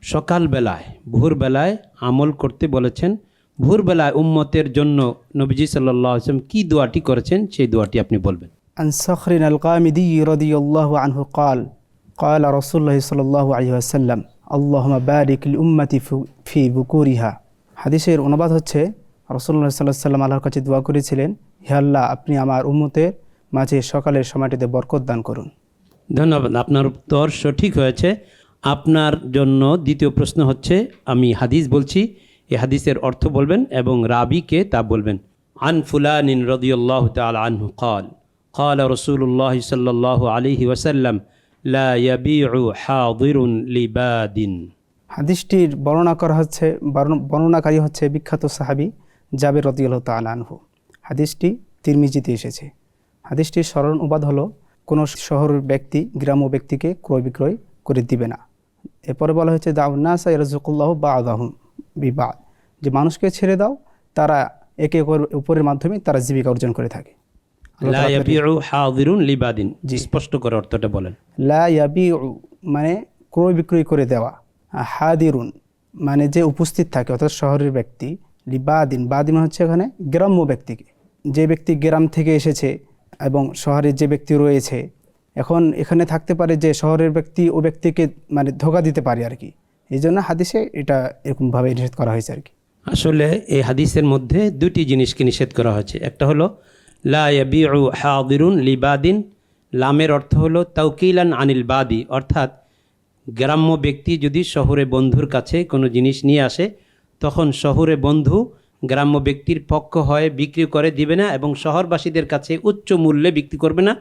সকালবেলায় ভোরবেলায় আমল করতে বলেছেন। ভোরবেলায় উম্মতের জন্য নবীজি সাল্লাল্লাহু আলাইহি ওয়াসাল্লাম কি দোয়াটি করেছেন সেই দোয়াটি আপনি বলবেন। আন সখরিন আল কামিদি রাদিয়াল্লাহু আনহু قال قال رسول الله صلى الله عليه وسلم اللهم بارك لأمتي في بكورها। হাদিসের অনুবাদ হচ্ছে রাসূলুল্লাহ সাল্লাল্লাহু আলাইহি ওয়াসাল্লাম আল্লাহর কাছে দোয়া করেছিলেন, হে আল্লাহ, আপনি আমার উম্মতের মাঝে সকালের সময়টিতে বরকত দান করুন। ধন্যবাদ, আপনার উত্তর সঠিক হয়েছে। আপনার জন্য দ্বিতীয় প্রশ্ন হচ্ছে, আমি হাদিস বলছি, এই হাদিসের অর্থ বলবেন এবং রাবিকে তা বলবেন। আন ফুলানিন রাদিয়াল্লাহু তাআলা আনহু قال قال رسول الله صلى الله عليه وسلم لا يبيع حاضر لباد। হাদিসটির বর্ণনাকারী হচ্ছে বিখ্যাত সাহাবী জাবের রাদিয়াল্লাহু তাআলা আনহু। হাদিসটি তিরমিজিতে এসেছে। হাদিসটির সরল অনুবাদ হলো, কোনো শহরের ব্যক্তি গ্রাম্য ব্যক্তিকে ক্রয় বিক্রয় করে দিবে না। এরপরে বলা হয়েছে দাউন নাসা ইয়ারযুকুল্লাহু বা'দাহুম বিবাদ, যে মানুষকে ছেড়ে দাও, তারা একে উপরের মাধ্যমে তারা জীবিকা অর্জন করে থাকে। লা ইয়াবিউ হাদিরুন লিবাদিন, স্পষ্ট করে অর্থটা বলেন। লা ইয়াবিউ মানে ক্রয় বিক্রয় করে দেওয়া, হাদিরুন মানে যে উপস্থিত থাকে অর্থাৎ শহরের ব্যক্তি, লিবাদিন বাদিন হচ্ছে এখানে গ্রাম্য ব্যক্তিকে, যে ব্যক্তি গ্রাম থেকে এসেছে এবং শহরের যে ব্যক্তি রয়েছে, এখন এখানে থাকতে পারে যে শহরের ব্যক্তি ও ব্যক্তিকে মানে ধোঁকা দিতে পারে আর কি, এই জন্য হাদিসে এটা এরকমভাবে নিষেধ করা হয়েছে আর কি। আসলে এই হাদিসের মধ্যে দুটি জিনিসকে নিষেধ করা হয়েছে। একটা হলো লা ইয়াবিউ হাদিরুন লিবাদিন, লামের অর্থ হলো তাওকিলান আনিল বাদি, অর্থাৎ গ্রাম্য ব্যক্তি যদি শহরে বন্ধুর কাছে কোনো জিনিস নিয়ে আসে, তখন শহরে বন্ধু গ্রাম্য ব্যক্তির পক্ষ হয়ে বিক্রি করে দিবে না এবং শহরবাসীদের কাছে উচ্চ মূল্যে বিক্রি করবে না,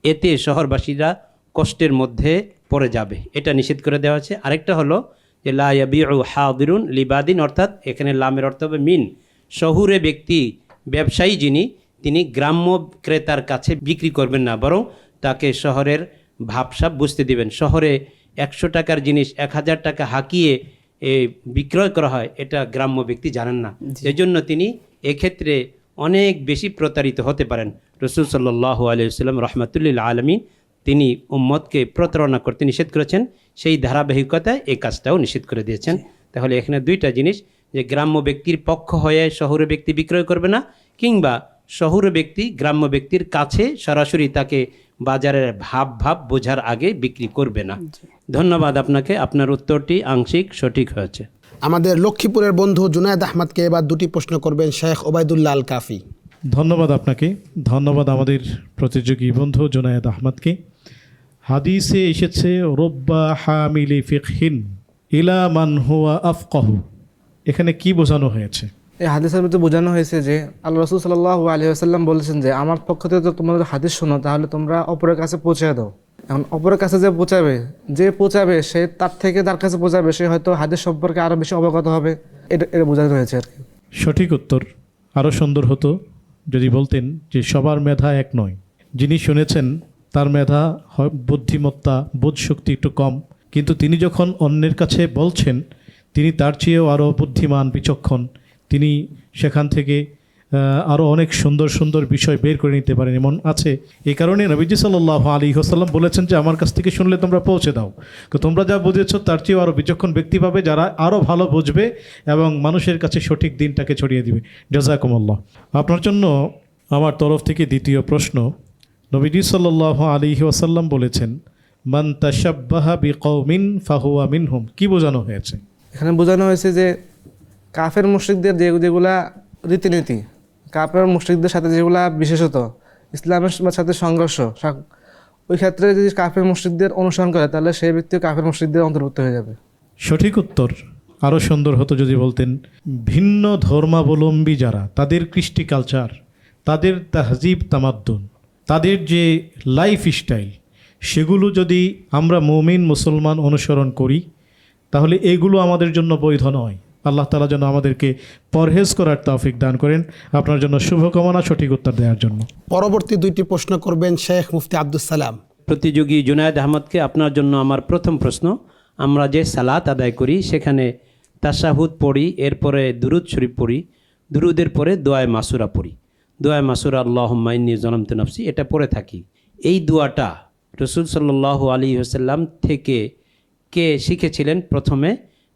এতে শহরবাসীরা কষ্টের মধ্যে পড়ে যাবে, এটা নিষেধ করে দেওয়া হয়েছে। আরেকটা হলো যে লা ইয়াবিউ হাদিরুন লিবাদিন, অর্থাৎ এখানে লামের অর্থ হবে মিন, শহুরে ব্যক্তি ব্যবসায়ী যিনি, তিনি গ্রাম্য ক্রেতার কাছে বিক্রি করবেন না, বরং তাকে শহরের ভাবসাব বুঝতে দিবেন। শহরে 100 টাকার জিনিস 1000 টাকা হাঁকিয়ে বিক্রয় করা হয়, এটা গ্রাম্য ব্যক্তি জানেন না, এই জন্য তিনি এক্ষেত্রে অনেক বেশি প্রতারিত হতে পারেন। রাসূল সাল্লাল্লাহু আলাইহি ওয়াসাল্লাম রাহমাতুল্লিল আলামিন তিনি উম্মতকে প্রতারণা করতে নিষেধ করেছেন, সেই ধারাবাহিকতায় এই কাজটাও নিষেধ করে দিয়েছেন। তাহলে এখানে দুইটা জিনিস, যে গ্রাম্য ব্যক্তির পক্ষ হয়ে শহুরে ব্যক্তি বিক্রয় করবে না, কিংবা শহুরে ব্যক্তি গ্রাম্য ব্যক্তির কাছে সরাসরি তাকে বাজারের ভাব বোঝার আগে বিক্রি করবে না। ধন্যবাদ আপনাকে, আপনার উত্তরটি আংশিক সঠিক হয়েছে। আমাদের লক্ষ্মীপুরের বন্ধু জুনায়েদ আহমদকে এবার দুটি প্রশ্ন করবেন শেখ ওবায়দুল্লাহ আল কাফি। ধন্যবাদ আপনাকে, ধন্যবাদ আমাদের প্রতিযোগী বন্ধু জুনায়েদ আহমদকে। হাদিসে এসেছে রব্বা হামিলি ফিকহিন ইলা মান হুয়া আফকাহু, এখানে কি বোঝানো হয়েছে? এই হাদিসের মধ্যে বোঝানো হয়েছে যে আল্লাহ রাসূল সাল্লাল্লাহু আলাইহি ওয়াসাল্লাম বলেছেন যে আমার পক্ষ থেকে তো তোমাদের হাদিস শোনো, তাহলে তোমরা অপরের কাছে পৌঁছে দাও। এখন অপরের কাছে যে পৌঁছাবে সে তার কাছে পৌঁছাবে, সে হয়তো হাদিস সম্পর্কে আরও বেশি অবগত হবে, এটা বোঝানো হয়েছে আর কি। সঠিক উত্তর। আরও সুন্দর হতো যদি বলতেন যে সবার মেধা এক নয়, যিনি শুনেছেন তার মেধা বুদ্ধিমত্তা বোধশক্তি একটু কম, কিন্তু তিনি যখন অন্যের কাছে বলছেন তিনি তার চেয়েও আরও বুদ্ধিমান বিচক্ষণ, তিনি সেখান থেকে আরও অনেক সুন্দর সুন্দর বিষয় বের করে নিতে পারেন, এমন আছে। এই কারণে নবীজি সাল্লাল্লাহু আলাইহি ওয়াসাল্লাম বলেছেন যে আমার কাছ থেকে শুনলে তোমরা পৌঁছে দাও, তো তোমরা যা বুঝেছ তার চেয়েও আরও বিচক্ষণ ব্যক্তি পাবে যারা আরও ভালো বুঝবে এবং মানুষের কাছে সঠিক দিনটাকে ছড়িয়ে দিবে। জাযাকুমুল্লাহ। আপনার জন্য আমার তরফ থেকে দ্বিতীয় প্রশ্ন। নবীজি সাল্লাল্লাহু আলাইহি ওয়াসাল্লাম বলেছেন মান তাশাব্বাহা বিকওমিন ফাহুয়া মিনহুম, কি বোঝানো হয়েছে? এখানে বোঝানো হয়েছে যে কাফের মুশরিকদের যেগুলা রীতিনীতি, কাফের মুশরিকদের সাথে যেগুলা বিশেষত ইসলামের সাথে সংঘর্ষ, ওই ক্ষেত্রে যদি কাফের মুশরিকদের অনুসরণ করে তাহলে সেই ব্যক্তি কাফের মুশরিকদের অন্তর্ভুক্ত হয়ে যাবে। সঠিক উত্তর। আরও সুন্দর হতো যদি বলতেন ভিন্ন ধর্মাবলম্বী যারা, তাদের কৃষ্টি কালচার, তাদের তাহজিব তামাদ্দুন, তাদের যে লাইফ স্টাইল, সেগুলো যদি আমরা মুমিন মুসলমান অনুসরণ করি তাহলে এগুলো আমাদের জন্য বৈধ নয়। আল্লাহ তাআলা যেন আমাদেরকে পরহেজ করার তৌফিক দান করেন। আপনার জন্য শুভকামনা সঠিক উত্তর দেওয়ার জন্য। পরবর্তী দুইটি প্রশ্ন করবেন শেখ মুফতি আব্দুস সালাম। প্রতিযোগী জুনায়েদ আহমদকে আপনার জন্য আমার প্রথম প্রশ্ন, আমরা যে সালাত আদায় করি সেখানে তাশাহুদ পড়ি, এরপরে দুরুদ শরীফ পড়ি, দুরুদের পরে দোয়ায়ে মাসুরা পড়ি, দোয়ায়ে মাসুরা আল্লাহুম্মা ইন্নী যালামতু নাফসি, এটা পড়ে থাকি। এই দোয়াটা রাসূল সাল্লাল্লাহু আলাইহি ওয়াসাল্লাম থেকে কে শিখেছিলেন প্রথমে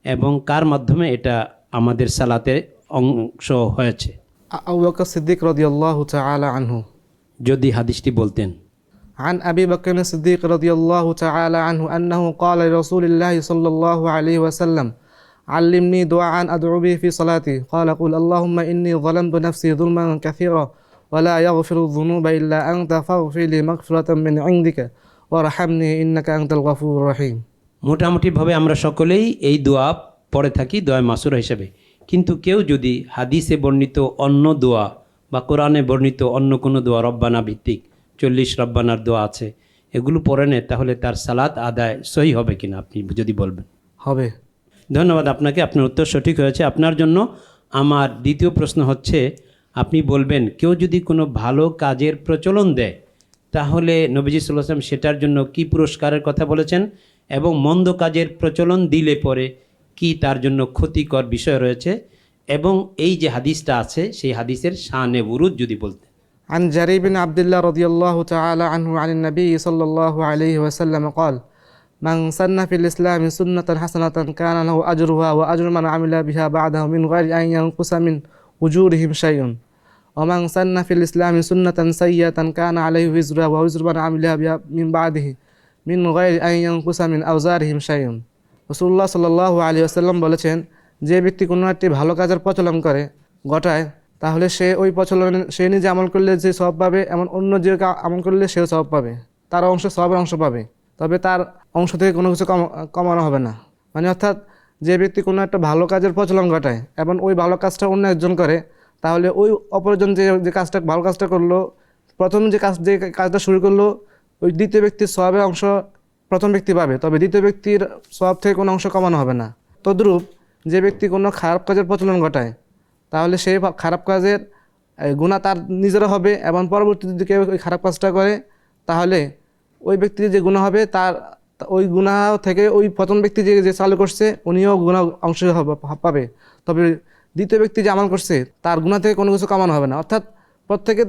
এবং কার মাধ্যমে এটা আমাদের সালাতে অংশ হয়েছে? আবু বকর সিদ্দিক রাদিয়াল্লাহু তাআলা আনহু। যদি হাদিসটি বলতেন। عن أبي بكر الصديق رضي الله تعالى عنه أنه قال لرسول الله صلى الله عليه وسلم علمني دعاء أدعو به في صلاتي قال قل اللهم إني ظلمت نفسي ظلما كثيرا ولا يغفر الذنوب إلا أنت فاغفر لي مغفرة من عندك وارحمني إنك أنت الغفور الرحيم। মোটামুটিভাবে আমরা সকলেই এই দোয়া পড়ে থাকি দোয়ায়ে মাসুরা হিসেবে, কিন্তু কেউ যদি হাদিসে বর্ণিত অন্য দোয়া বা কোরআনে বর্ণিত অন্য কোনো দোয়া, রব্বানা ভিত্তিক 40 রব্বানার দোয়া আছে, এগুলো পড়ে নেয় তাহলে তার সালাত আদায় সহি হবে কিনা আপনি যদি বলবেন। হবে। ধন্যবাদ আপনাকে, আপনার উত্তর সঠিক হয়েছে। আপনার জন্য আমার দ্বিতীয় প্রশ্ন হচ্ছে, আপনি বলবেন কেউ যদি কোনো ভালো কাজের প্রচলন দেয় তাহলে নবীজি সাল্লাল্লাহু আলাইহি ওয়াসাল্লাম সেটার জন্য কি পুরস্কারের কথা বলেছেন, এবং মন্দ কাজের প্রচলন দিলে পরে কি তার জন্য ক্ষতিকর বিষয় রয়েছে, এবং এই যে হাদিসটা আছে সেই হাদিসের শানে বুরুদ যদি বলতেন। عن جرير بن عبد الله رضي الله تعالى عنه عن النبي صلى الله عليه وسلم قال من سن في الإسلام سنة حسنة كان له أجرها وأجر من عمل بها بعده من غير أن ينقص من أجورهم شيء ومن سن في الإسلام سنة سيئة كان عليه وزرها ووزر من عمل بها من بعده من غير أن ينقص من أوزارهم شيء। রাসূলুল্লাহ সাল্লাল্লাহু আলাইহি ওয়াসাল্লাম বলেছেন, যে ব্যক্তি কোনো একটি ভালো কাজের প্রচলন করে ঘটায়, তাহলে সে ওই প্রচলনে সে নিজে আমল করলে যে সওয়াব পাবে, এমন অন্য যে আমল করলে সেও সওয়াব পাবে, তার অংশ সওয়াবের অংশ পাবে, তবে তার অংশ থেকে কোনো কিছু কমানো হবে না। মানে অর্থাৎ যে ব্যক্তি কোনো একটা ভালো কাজের প্রচলন ঘটায় এবং ওই ভালো কাজটা অন্য একজন করে, তাহলে ওই অপরজন যে কাজটা ভালো কাজটা করলো, প্রথম যে কাজটা শুরু করলো, ওই দ্বিতীয় ব্যক্তির সওয়াবের অংশ প্রথম ব্যক্তি পাবে, তবে দ্বিতীয় ব্যক্তির সওয়াব থেকে কোনো অংশ কমানো হবে না। তদ্রূপ যে ব্যক্তি কোনো খারাপ কাজের প্রচলন ঘটায়, তাহলে সেই খারাপ কাজের গুনাহ তার নিজেরও হবে এবং পরবর্তীতে যদি কেউ ওই খারাপ কাজটা করে, তাহলে ওই ব্যক্তির যে গুনাহ হবে তার ওই গুনাহ থেকে ওই প্রথম ব্যক্তি যে চালু করছে উনিও গুনাহ অংশ পাবে, তবে দ্বিতীয় ব্যক্তি যে আমল করছে তার গুনাহ থেকে কোনো কিছু কমানো হবে না। অর্থাৎ প্রত্যেকে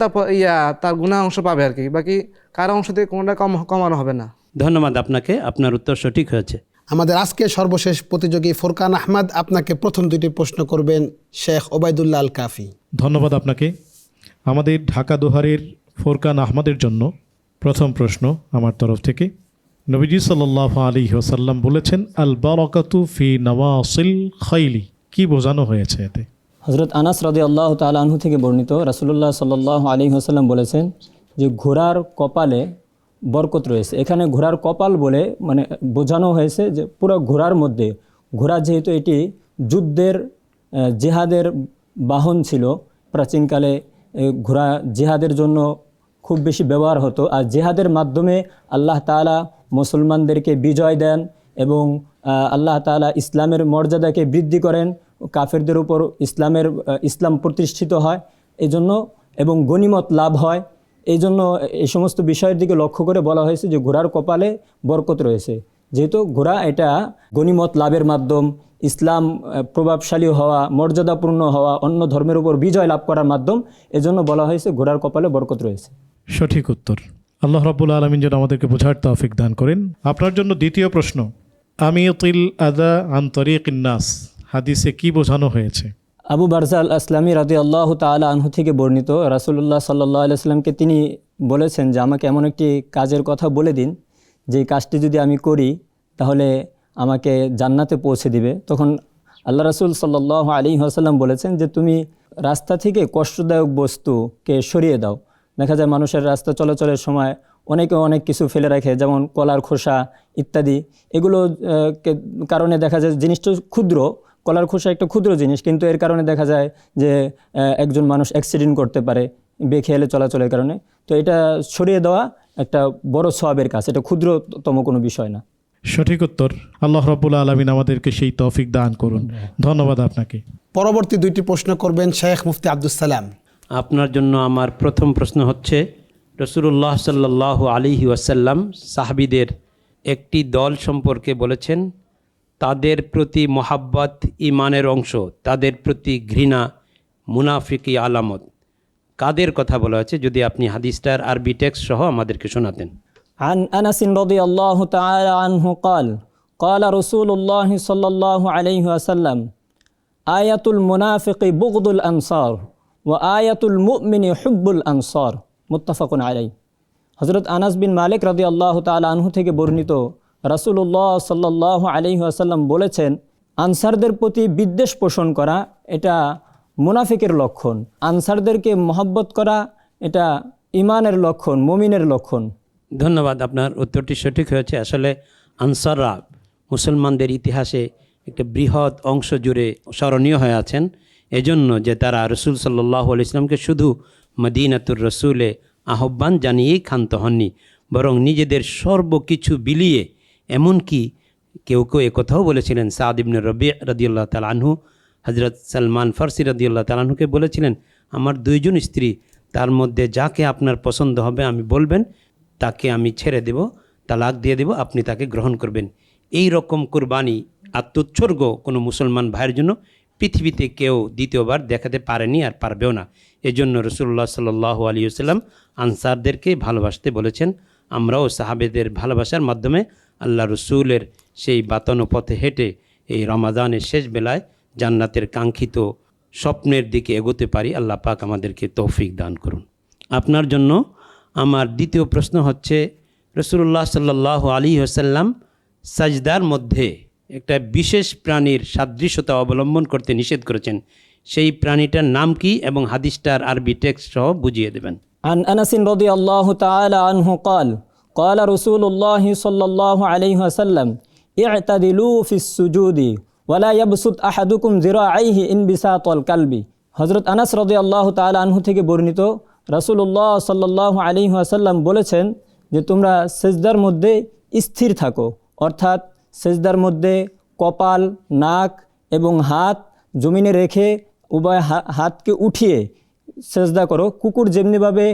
তার গুনাহ অংশ পাবে আর কি, বাকি কারো অংশ থেকে কোনোটা কমানো হবে না। ধন্যবাদ আপনাকে, আপনার উত্তর সঠিক হয়েছে। আমাদের আজকের সর্বশেষ প্রতিযোগী ফুরকান আহমদ আপনাকে প্রথম দুটি প্রশ্ন করবেন শেখ ওবায়দুল্লাহ আল কাফি। ধন্যবাদ আপনাকে। আমাদের ঢাকা দোহারের ফুরকান আহমদের জন্য প্রথম প্রশ্ন আমার তরফ থেকে। নবীজি সাল্লাল্লাহু আলাইহি ওয়াসাল্লাম বলেছেন, আল বারাকাতু ফি নওয়াসিল খাইলি, কি বোঝানো হয়েছে এতে? হযরত আনাস রাদিয়াল্লাহু তাআলা আনহু থেকে বর্ণিত, রাসূলুল্লাহ সাল্লাল্লাহু আলাইহি ওয়াসাল্লাম বলেছেন যে ঘোড়ার কপালে বরকত রয়েছে। এখানে ঘোড়ার কপাল বলে মানে বোঝানো হয়েছে যে পুরো ঘোড়ার মধ্যে, ঘোড়া যেহেতু এটি যুদ্ধের জিহাদের বাহন ছিল, প্রাচীনকালে ঘোড়া জিহাদের জন্য খুব বেশি ব্যবহার হতো, আর জিহাদের মাধ্যমে আল্লাহ তাআলা মুসলমানদেরকে বিজয় দেন এবং আল্লাহ তাআলা ইসলামের মর্যাদাকে বৃদ্ধি করেন, কাফেরদের উপর ইসলাম প্রতিষ্ঠিত হয় এই জন্য, এবং গনিমত লাভ হয়। এই জন্য এই সমস্ত বিষয়ের দিকে লক্ষ্য করে বলা হয়েছে যে ঘোড়ার কপালে বরকত রয়েছে। যেহেতু ঘোড়া এটা গনিমত লাভের মাধ্যম, ইসলাম প্রভাবশালী হওয়া, মর্যাদাপূর্ণ হওয়া, অন্য ধর্মের উপর বিজয় লাভ করার মাধ্যম, এজন্য বলা হয়েছে ঘোড়ার কপালে বরকত রয়েছে। সঠিক উত্তর। আল্লাহ রাব্বুল আলামিন যেন আমাদেরকে বোঝার তৌফিক দান করেন। আপনার জন্য দ্বিতীয় প্রশ্ন, আমিয়াতুল আযা আন তরিকিন নাস, হাদিসে কি বোঝানো হয়েছে? আবু বারজা আল আসলামী রাদিয়াল্লাহু তাআলা আনহু থেকে বর্ণিত, রাসূলুল্লাহ সাল্লাল্লাহু আলাইহি ওয়াসাল্লামকে তিনি বলেছেন যে আমাকে এমন একটি কাজের কথা বলে দিন, যে কাজটি যদি আমি করি তাহলে আমাকে জান্নাতে পৌঁছে দিবে। তখন আল্লাহ রাসূল সাল্লাল্লাহু আলাইহি ওয়াসাল্লাম বলেছেন যে তুমি রাস্তা থেকে কষ্টদায়ক বস্তুকে সরিয়ে দাও। দেখা যায় মানুষের রাস্তা চলাচলের সময় অনেকে অনেক কিছু ফেলে রাখে, যেমন কলার খোসা ইত্যাদি। এগুলো কারণে দেখা যায় জিনিসটা ক্ষুদ্র, কলার খোসা একটা ক্ষুদ্র জিনিস, কিন্তু এর কারণে দেখা যায় যে একজন মানুষ অ্যাক্সিডেন্ট করতে পারে বেখেয়ালে চলাচলের কারণে। তো এটা সরিয়ে দেওয়া একটা বড় সওয়াবের কাজ, এটা ক্ষুদ্রতম কোনো বিষয় না। সঠিক উত্তর। আল্লাহ রাব্বুল আলামিন আমাদেরকে সেই তৌফিক দান করুন। ধন্যবাদ আপনাকে। পরবর্তী দুইটি প্রশ্ন করবেন শেখ মুফতি আব্দুস সালাম। আপনার জন্য আমার প্রথম প্রশ্ন হচ্ছে, রাসূলুল্লাহ সাল্লাল্লাহু আলাইহি ওয়াসাল্লাম সাহাবীদের একটি দল সম্পর্কে বলেছেন, তাদের প্রতি মহাব্বত ঈমানের অংশ, তাদের প্রতি ঘৃণা মুনাফিকি আলামত। কাদের কথা বলা হয়েছে? যদি আপনি হাদিসটার আরবি টেক্সট সহ আমাদেরকে শোনাতেন। عن أنس رضي الله تعالى عنه قال قال رسول الله صلى الله عليه وسلم آية المنافق بغض الأنصار وآية المؤمن حب الأنصار متفق عليه। হযরত আনাস বিন মালিক রাদিয়াল্লাহু তাআলা আনহু থেকে বর্ণিত, রাসূলুল্লাহ সাল্লাল্লাহু আলাইহি ওয়াসাল্লাম বলেছেন, আনসারদের প্রতি বিদ্বেষ পোষণ করা এটা মুনাফিকের লক্ষণ, আনসারদেরকে মহব্বত করা এটা ঈমানের লক্ষণ, মুমিনের লক্ষণ। ধন্যবাদ, আপনার উত্তরটি সঠিক হয়েছে। আসলে আনসাররা মুসলমানদের ইতিহাসে একটা বৃহৎ অংশ জুড়ে স্মরণীয় হয়ে আছেন, এজন্য যে তারা রসুল সাল্লাল্লাহু আলাইহি ওয়াসাল্লামকে শুধু মদিনাতুর রসুলে আহ্বান জানিয়েই ক্ষান্ত হননি, বরং নিজেদের সর্বকিছু বিলিয়ে, এমনকি কেউ কেউ একথাও বলেছিলেন, সাদ ইবনে রবি রাদিয়াল্লাহু তাআলা আনহু হযরত সালমান ফারসি রাদিয়াল্লাহু তাআলা আনহুকে বলেছিলেন, আমার দুইজন স্ত্রী, তার মধ্যে যাকে আপনার পছন্দ হবে আমি বলবেন, তাকে আমি ছেড়ে দেব, তালাক দিয়ে দেব, আপনি তাকে গ্রহণ করবেন। এই রকম কুরবানি, আত্মোৎসর্গ কোনো মুসলমান ভাইয়ের জন্য পৃথিবীতে কেউ দ্বিতীয়বার দেখাতে পারেনি আর পারবেও না। এজন্য রাসূলুল্লাহ সাল্লাল্লাহু আলাইহি ওয়াসাল্লাম আনসারদেরকে ভালোবাসতে বলেছেন। আমরাও সাহাবেদের ভালোবাসার মাধ্যমে আল্লাহ রসুলের সেই বাতানো পথে হেঁটে এই রমাদানের শেষ বেলায় জান্নাতের কাঙ্ক্ষিত স্বপ্নের দিকে এগোতে পারি। আল্লাহ পাক আমাদেরকে তৌফিক দান করুন। আপনার জন্য আমার দ্বিতীয় প্রশ্ন হচ্ছে, রাসূলুল্লাহ সাল্লাল্লাহু আলাইহি ওয়াসাল্লাম সাজদার মধ্যে একটা বিশেষ প্রাণীর সাদৃশ্যতা অবলম্বন করতে নিষেধ করেছেন। সেই প্রাণীটার নাম কি এবং হাদিসটার আরবি টেক্সট সহ বুঝিয়ে দেবেন। عن أنس رضي الله تعالى عنه قال قال رسول الله صلى الله عليه وسلم اعتدلوا في السجود ولا يبسط أحدكم ذراعيه انبساط الكلب। হযরত আনাস রাদিয়াল্লাহু তাআলা আনহু থেকে বর্ণিত, রাসূলুল্লাহ সাল্লাল্লাহু আলাইহি ওয়াসাল্লাম বলেছেন যে তোমরা সিজদার মধ্যে স্থির থাকো, অর্থাৎ সিজদার মধ্যে কপাল, নাক এবং হাত জমিনে রেখে উভয় হাতকে উঠিয়ে সেজদা করো। কুকুর যেমনিভাবে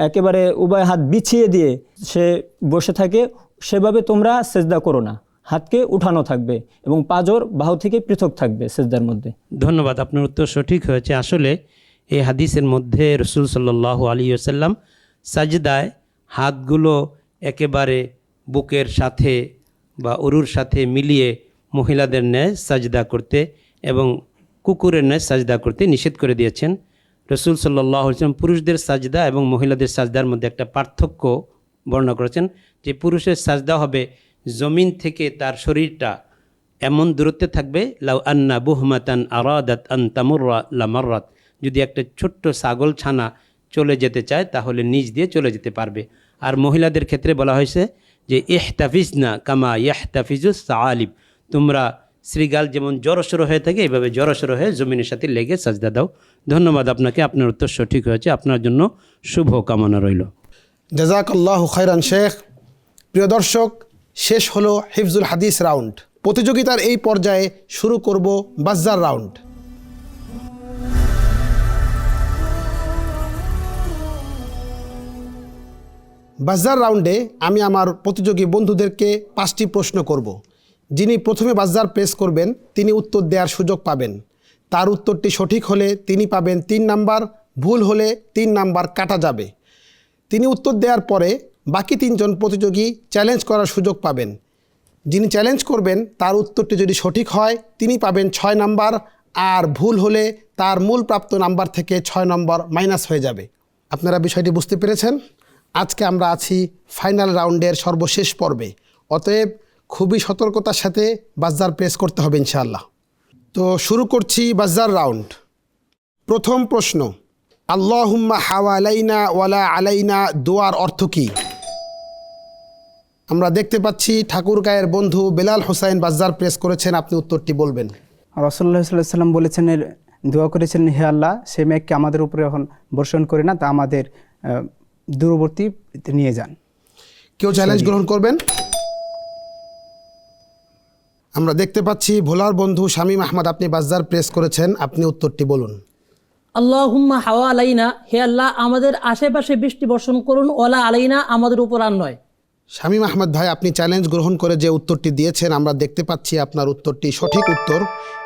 একেবারে উভয় হাত বিছিয়ে দিয়ে সে বসে থাকে, সেভাবে তোমরা সেজদা করো না, হাতকে উঠানো থাকবে এবং পাজর বাহু থেকে পৃথক থাকবে সেজদার মধ্যে। ধন্যবাদ, আপনার উত্তর সঠিক হয়েছে। আসলে এই হাদিসের মধ্যে রাসূল সাল্লাল্লাহু আলাইহি ওয়াসাল্লাম সাজদায় হাতগুলো একেবারে বুকের সাথে বা উরুর সাথে মিলিয়ে মহিলাদের ন্যায় সাজদা করতে এবং কুকুরের ন্যায় সাজদা করতে নিষেধ করে দিয়েছেন। রাসূল সাল্লাল্লাহু আলাইহি ওয়াসাল্লাম পুরুষদের সাজদা এবং মহিলাদের সাজদার মধ্যে একটা পার্থক্য বর্ণনা করেছেন, যে পুরুষের সাজদা হবে জমিন থেকে তার শরীরটা এমন দূরত্বে থাকবে, লাউ আন্না বুহমাতান আরাদাত আন তামুররা লামাররাত, যদি একটা ছোট্ট ছাগল ছানা চলে যেতে চায় তাহলে নিচ দিয়ে চলে যেতে পারবে। আর মহিলাদের ক্ষেত্রে বলা হয়েছে যে ইহতাফিজনা কামা ইয়াহতাফিজুস সাআলিব, তোমরা শ্রীগাল যেমন জড়সড় হয়ে থাকে এভাবে জড়সড় হয়ে জমিনের সাথে লেগে সাজদা দাও। ধন্যবাদ আপনাকে, আপনার উত্তর সঠিক হয়েছে। আপনার জন্য শুভ কামনা রইল। জাযাকাল্লাহু খাইরান শেখ। প্রিয় দর্শক, শেষ হলো হিফজুল হাদিস রাউন্ড। প্রতিযোগিতার এই পর্যায়ে শুরু করব বাজ্জার রাউন্ড। বাজ্জার রাউন্ডে আমি আমার প্রতিযোগী বন্ধুদেরকে 5টি প্রশ্ন করব। যিনি প্রথমে বাজ্জার প্রেস করবেন তিনি উত্তর দেওয়ার সুযোগ পাবেন। তার উত্তরটি সঠিক হলে তিনি পাবেন 3 নাম্বার, ভুল হলে 3 নাম্বার কাটা যাবে। তিনি উত্তর দেওয়ার পরে বাকি 3 জন প্রতিযোগী চ্যালেঞ্জ করার সুযোগ পাবেন। যিনি চ্যালেঞ্জ করবেন তার উত্তরটি যদি সঠিক হয় তিনি পাবেন 6 নাম্বার, আর ভুল হলে তার মূল প্রাপ্ত নাম্বার থেকে 6 নম্বর মাইনাস হয়ে যাবে। আপনারা বিষয়টি বুঝতে পেরেছেন? আজকে আমরা আছি ফাইনাল রাউন্ডের সর্বশেষ পর্বে, অতএব খুবই সতর্কতার সাথে বাজ্জার প্রেস করতে হবে ইনশাআল্লাহ। তো শুরু করছি বাজ্জার রাউন্ড। প্রথম প্রশ্ন, আল্লাহুম্মা হাওয়ালাইনা ওয়ালা আলাইনা দোয়ার অর্থ কী? আমরা দেখতে পাচ্ছি ঠাকুরগাঁয়ের বন্ধু বেলাল হোসাইন বাজ্জার প্রেস করেছেন, আপনি উত্তরটি বলবেন। রাসূলুল্লাহ সাল্লাল্লাহু আলাইহি ওয়াসাল্লাম বলেছেন, দোয়া করেছেন, হে আল্লাহ সে মেঘকে আমাদের উপরে এখন বর্ষণ করে না, তা আমাদের দূরবর্তী নিয়ে যান। কেউ চ্যালেঞ্জ গ্রহণ করবেন? আমরা দেখতে পাচ্ছি ভোলার বন্ধু শামীম আহমদ, আপনি বাজ্জার প্রেস করেছেন, আপনি উত্তরটি বলুন। আল্লাহুম্মা হাওয়া আলাইনা, হে আল্লাহ আমাদের আশেপাশে বৃষ্টি বর্ষণ করুন, ওয়ালা আলাইনা আমাদের উপর আর নয়। শামীম আহমদ ভাই, আপনি চ্যালেঞ্জ গ্রহণ করে যে উত্তরটি দিয়েছেন আমরা দেখতে পাচ্ছি আপনার উত্তরটি সঠিক উত্তর।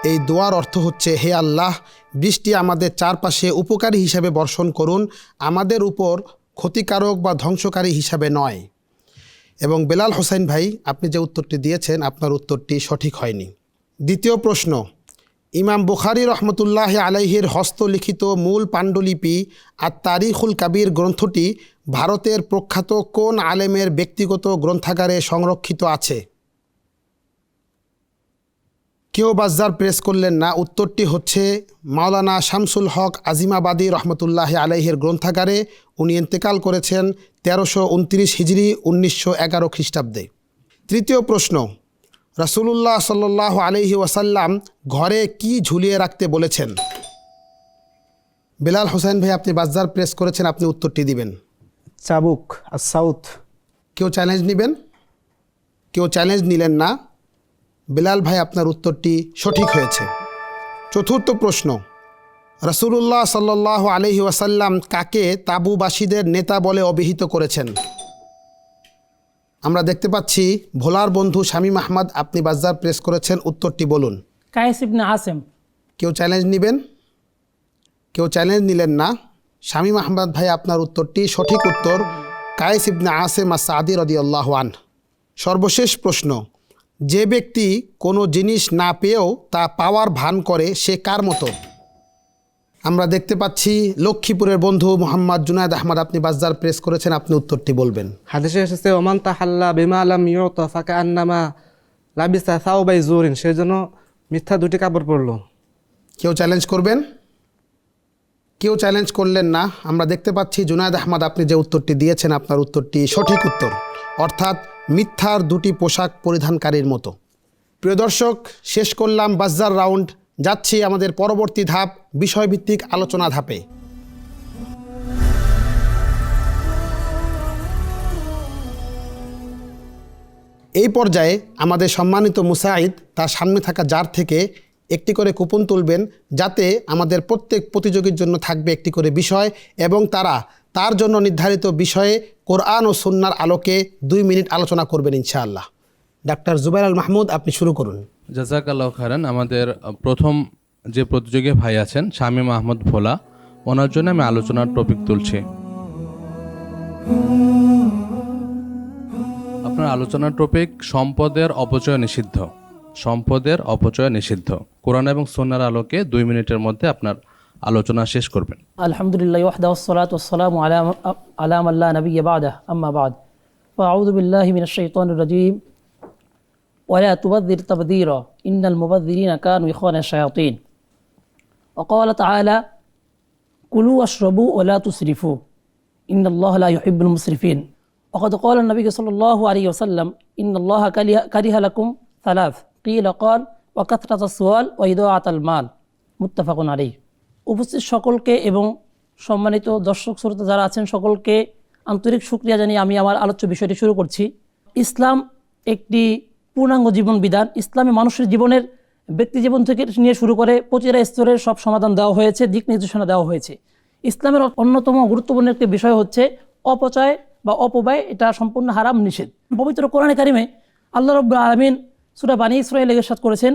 এই দোয়ার অর্থ হচ্ছে, হে আল্লাহ বৃষ্টি আমাদের চারপাশে উপকারী হিসাবে বর্ষণ করুন, আমাদের উপর ক্ষতিকারক বা ধ্বংসকারী হিসাবে নয়। এবং বেলাল হোসেন ভাই, আপনি যে উত্তরটি দিয়েছেন আপনার উত্তরটি সঠিক হয়নি। দ্বিতীয় প্রশ্ন, ইমাম বুখারী রহমতুল্লাহ আলাইহির হস্তলিখিত মূল পাণ্ডুলিপি আর তারিখুল কাবির গ্রন্থটি ভারতের প্রখ্যাত কোন আলেমের ব্যক্তিগত গ্রন্থাগারে সংরক্ষিত আছে? কেউ বাজ্জার প্রেস করলেন না, উত্তরটি হচ্ছে মাওলানা শামসুল হক আজিমাবাদী রহমতুল্লাহ আলাইহির গ্রন্থাগারে। উনি ইন্তেকাল করেছেন 1329 হিজরি 1911 খ্রিস্টাব্দে। তৃতীয় প্রশ্ন, রাসূলুল্লাহ সাল্লাল্লাহু আলাইহি ওয়াসাল্লাম ঘরে কি ঝুলিয়ে রাখতে বলেছেন? বেলাল হোসেন ভাই, আপনি বাজ্জার প্রেস করেছেন, আপনি উত্তরটি দিবেন। চাবুক আর সাউথ। কেউ চ্যালেঞ্জ নেবেন? কেউ চ্যালেঞ্জ নিলেন না। বেলাল ভাই, আপনার উত্তরটি সঠিক হয়েছে। চতুর্থ প্রশ্ন, রাসূলুল্লাহ সাল্লাল্লাহু আলাইহি ওয়াসাল্লাম কাকে তাবুবাসীদের নেতা বলে অভিহিত করেছেন? আমরা দেখতে পাচ্ছি ভোলার বন্ধু শামীম আহমদ, আপনি বাজ্জার প্রেস করেছেন, উত্তরটি বলুন। কায়েস ইবনে আসেম। কেউ চ্যালেঞ্জ নেবেন? কেউ চ্যালেঞ্জ নিলেন না। শামীম আহমদ ভাই, আপনার উত্তরটি সঠিক উত্তর। কায়েস ইবনে আসিম আস-সাদি রাদিয়াল্লাহু আনহু। সর্বশেষ প্রশ্ন, যে ব্যক্তি কোনো জিনিস না পেয়েও তা পাওয়ার ভান করে সে কার মতো? আমরা দেখতে পাচ্ছি লক্ষ্মীপুরের বন্ধু মোহাম্মদ জুনায়েদ আহমদ, আপনি বাজার প্রেস করেছেন, আপনি উত্তরটি বলবেন। হাদিসে এসেছে ওমান তাহাল্লা বিমা লাম ইউতা ফাকান্নামা লাবিসা সাওবাই জুরিন, সেই জন্য মিথ্যা দুটি কাপড় পরলো। কেউ চ্যালেঞ্জ করবেন? কেউ চ্যালেঞ্জ করলেন না। আমরা দেখতে পাচ্ছি জুনায়েদ আহমদ, আপনি যে উত্তরটি দিয়েছেন আপনার উত্তরটি সঠিক উত্তর, অর্থাৎ মিথ্যার দুটি পোশাক পরিধানকারীর মতো। প্রিয় দর্শক, শেষ করলাম বাজার রাউন্ড, যাচ্ছি আমাদের পরবর্তী ধাপ বিষয়ভিত্তিক আলোচনা ধাপে। এই পর্যায়ে আমাদের সম্মানিত মুসাইদ তার সামনে থাকা জার থেকে একটি করে কুপন তুলবেন, যাতে আমাদের প্রত্যেক প্রতিযোগীর জন্য থাকবে একটি করে বিষয় এবং তারা তার জন্য নির্ধারিত বিষয়ে কোরআন ও সুন্নাহর আলোকে 2 মিনিট আলোচনা করবেন ইনশাআল্লাহ। ডাক্তার জুবাইর আল মাহমুদ, আপনি শুরু করুন। জাযাকাল্লাহু খাইরান। আমাদের প্রথম যে প্রতিযোগী ভাই আছেন শামীম আহমদ ভোলা, ওনার জন্য আমি আলোচনার টপিক তুলছি। আপনার আলোচনার টপিক সম্পদের অপচয় নিষিদ্ধ। সম্পদের অপচয় নিষিদ্ধ। কোরআন এবং সুন্নাহর আলোকে 2 মিনিটের মধ্যে আপনার আলোচনা শেষ করবেন। আলহামদুলিল্লাহ ওয়াহদাহু ওয়াসসালাতু ওয়াসসালামু আলা মান লা নাবিয়্যা বা'দাহু, আম্মা বা'দ। ফাআউযু বিল্লাহি মিনাশ শাইতানির রাজীম। ওয়ালা তুবাযযির তাবযীরা ইন্নাল মুবাযযিরিনা কানু ইখওয়ানাশ শায়াতিন। وقال تعالى كلوا واشربوا ولا تسرفوا إن الله لا يحب المسرفين وقد قال النبي صلى الله عليه وسلم إن الله كره لكم 3 قيل قال وكثرة السؤال وإضاعة المال মুত্তাফাক আলাইহ। উপস্থিত সকলকে এবং সম্মানিত দর্শক শ্রোতা যারা আছেন সকলকে আন্তরিক শুকরিয়া জানিয়ে আমি আমার আলোচ্য বিষয়টি শুরু করছি। ইসলাম একটি পূর্ণাঙ্গ জীবন বিধান। ইসলামে মানুষের জীবনের ব্যক্তি জীবন থেকে নিয়ে শুরু করে প্রতিটা স্তরের সব সমাধান দেওয়া হয়েছে, দিক নির্দেশনা দেওয়া হয়েছে। ইসলামের অন্যতম গুরুত্বপূর্ণ একটি বিষয় হচ্ছে অপচয় বা অপব্যয়, এটা সম্পূর্ণ হারাম, নিষেধ। পবিত্র কোরআনে কারিমে আল্লাহ রাব্বুল আলামিন সূরা বানী ইসরাঈলে ইরশাদ করেছেন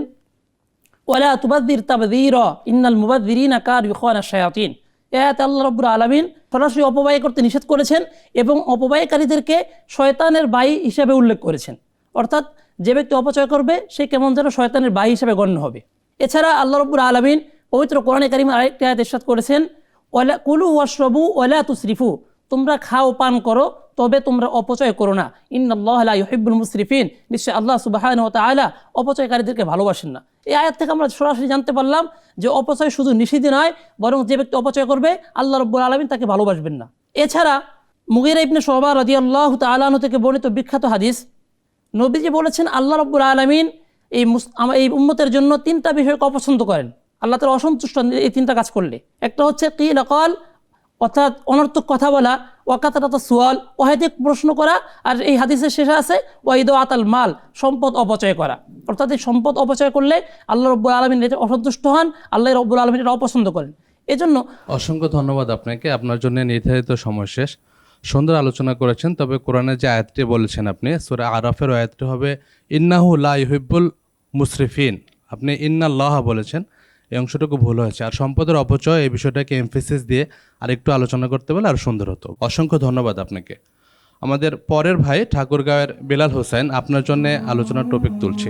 ওয়ালা তুবাযযির তাবযীরা ইন্নাল মুবাযযিরিনা কানু ইখওয়ানাশ শায়াতিন। এই আয়াতে আল্লাহ রাব্বুল আলামিন সরাসরি অপব্যয় করতে নিষেধ করেছেন এবং অপব্যয়কারীদেরকে শয়তানের ভাই হিসেবে উল্লেখ করেছেন। অর্থাৎ যে ব্যক্তি অপচয় করবে সে কেমন যেন শয়তানের ভাই হিসেবে গণ্য হবে। এছাড়া আল্লাহ রাব্বুল আলামিন পবিত্র কোরআনে কারিমে আরেকটি আয়াতে ইরশাদ করেছেন ওয়ালা কুলু ওয়াশরাবু ওয়ালা তুসরিফু, তোমরা খাও পান করো তবে তোমরা অপচয় করো না। ইন্নাল্লাহা লা ইউহিব্বুল মুসরিফিন, নিশ্চয় আল্লাহ সুবহানাহু ওয়া তাআলা অপচয়কারীদেরকে ভালোবাসেন না। এই আয়াত থেকে আমরা সরাসরি জানতে পারলাম যে অপচয় শুধু নিষিদ্ধ নয়, বরং যে ব্যক্তি অপচয় করবে আল্লাহ রাব্বুল আলামিন তাকে ভালোবাসবেন না। এছাড়া মুগীরা ইবনে শুবা রাদিয়াল্লাহু তাআলা আনহু থেকে বর্ণিত বিখ্যাত হাদিস, নবীজি বলেছেন আল্লাহ রাব্বুল আলামিন এই উম্মতের জন্য 3টা বিষয়কে অপছন্দ করেন। আল্লাহ তাআলা অসন্তুষ্ট এই 3টা কাজ করলে। একটা হচ্ছে কিল কাল, অর্থাৎ অনর্থক কথা বলা, ওয়াকাতারাত সুয়াল, অহেতুক প্রশ্ন করা, আর এই হাদিসের শেষে আছে ওয়াইদাআতাল মাল, সম্পদ অপচয় করা। অর্থাৎ এই সম্পদ অপচয় করলে আল্লাহ রাব্বুল আলামিন এটা অসন্তুষ্ট হন, আল্লাহ রাব্বুল আলামিন এটা অপছন্দ করেন। এজন্য অসংখ্য ধন্যবাদ আপনাকে। আপনার জন্য নির্ধারিত সময় শেষ। সুন্দর আলোচনা করেছেন। তবে কোরআনের যে আয়াতটি বলেছেন আপনি, সূরা আরাফের আয়াতটি হবে ইন্নাহু লা ইউহিব্বুল মুসরিফিন। আপনি ইন্নাল্লাহ বলেছেন, এই অংশটুকু ভুল হয়েছে। আর সম্পদের অপচয় এই বিষয়টাকে এমফেসিস দিয়ে আরেকটু আলোচনা করতে পারলে আর সুন্দর হতো। অসংখ্য ধন্যবাদ আপনাকে। আমাদের পরের ভাই ঠাকুরগাঁওয়ের বেলাল হোসেন, আপনার জন্য আলোচনার টপিক তুলছি।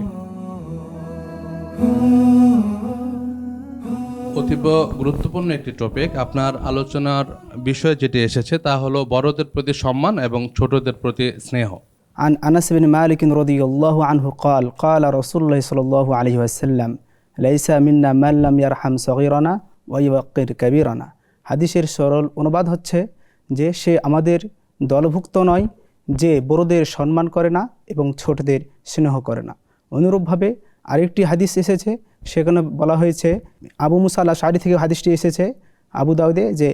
অতীব গুরুত্বপূর্ণ একটি টপিক। আপনার আলোচনার বিষয় যেটি এসেছে তা হলো বড়দের প্রতি সম্মান এবং ছোটদের প্রতি স্নেহ। عن أنس بن مالك رضي الله عنه قال قال رسول الله صلى الله عليه وسلم ليس منا من لم يرحم صغيرنا ويوقر كبيرنا। হাদিসের সরল অনুবাদ হচ্ছে যে সে আমাদের দলভুক্ত নয় যে বড়দের সম্মান করে না এবং ছোটদের স্নেহ করে না। অনুরূপভাবে আরেকটি হাদিস এসেছে, সেখানে বলা হয়েছে আবু মুসা আল-আশআরী থেকে হাদিসটি এসেছে আবু দাউদে, যে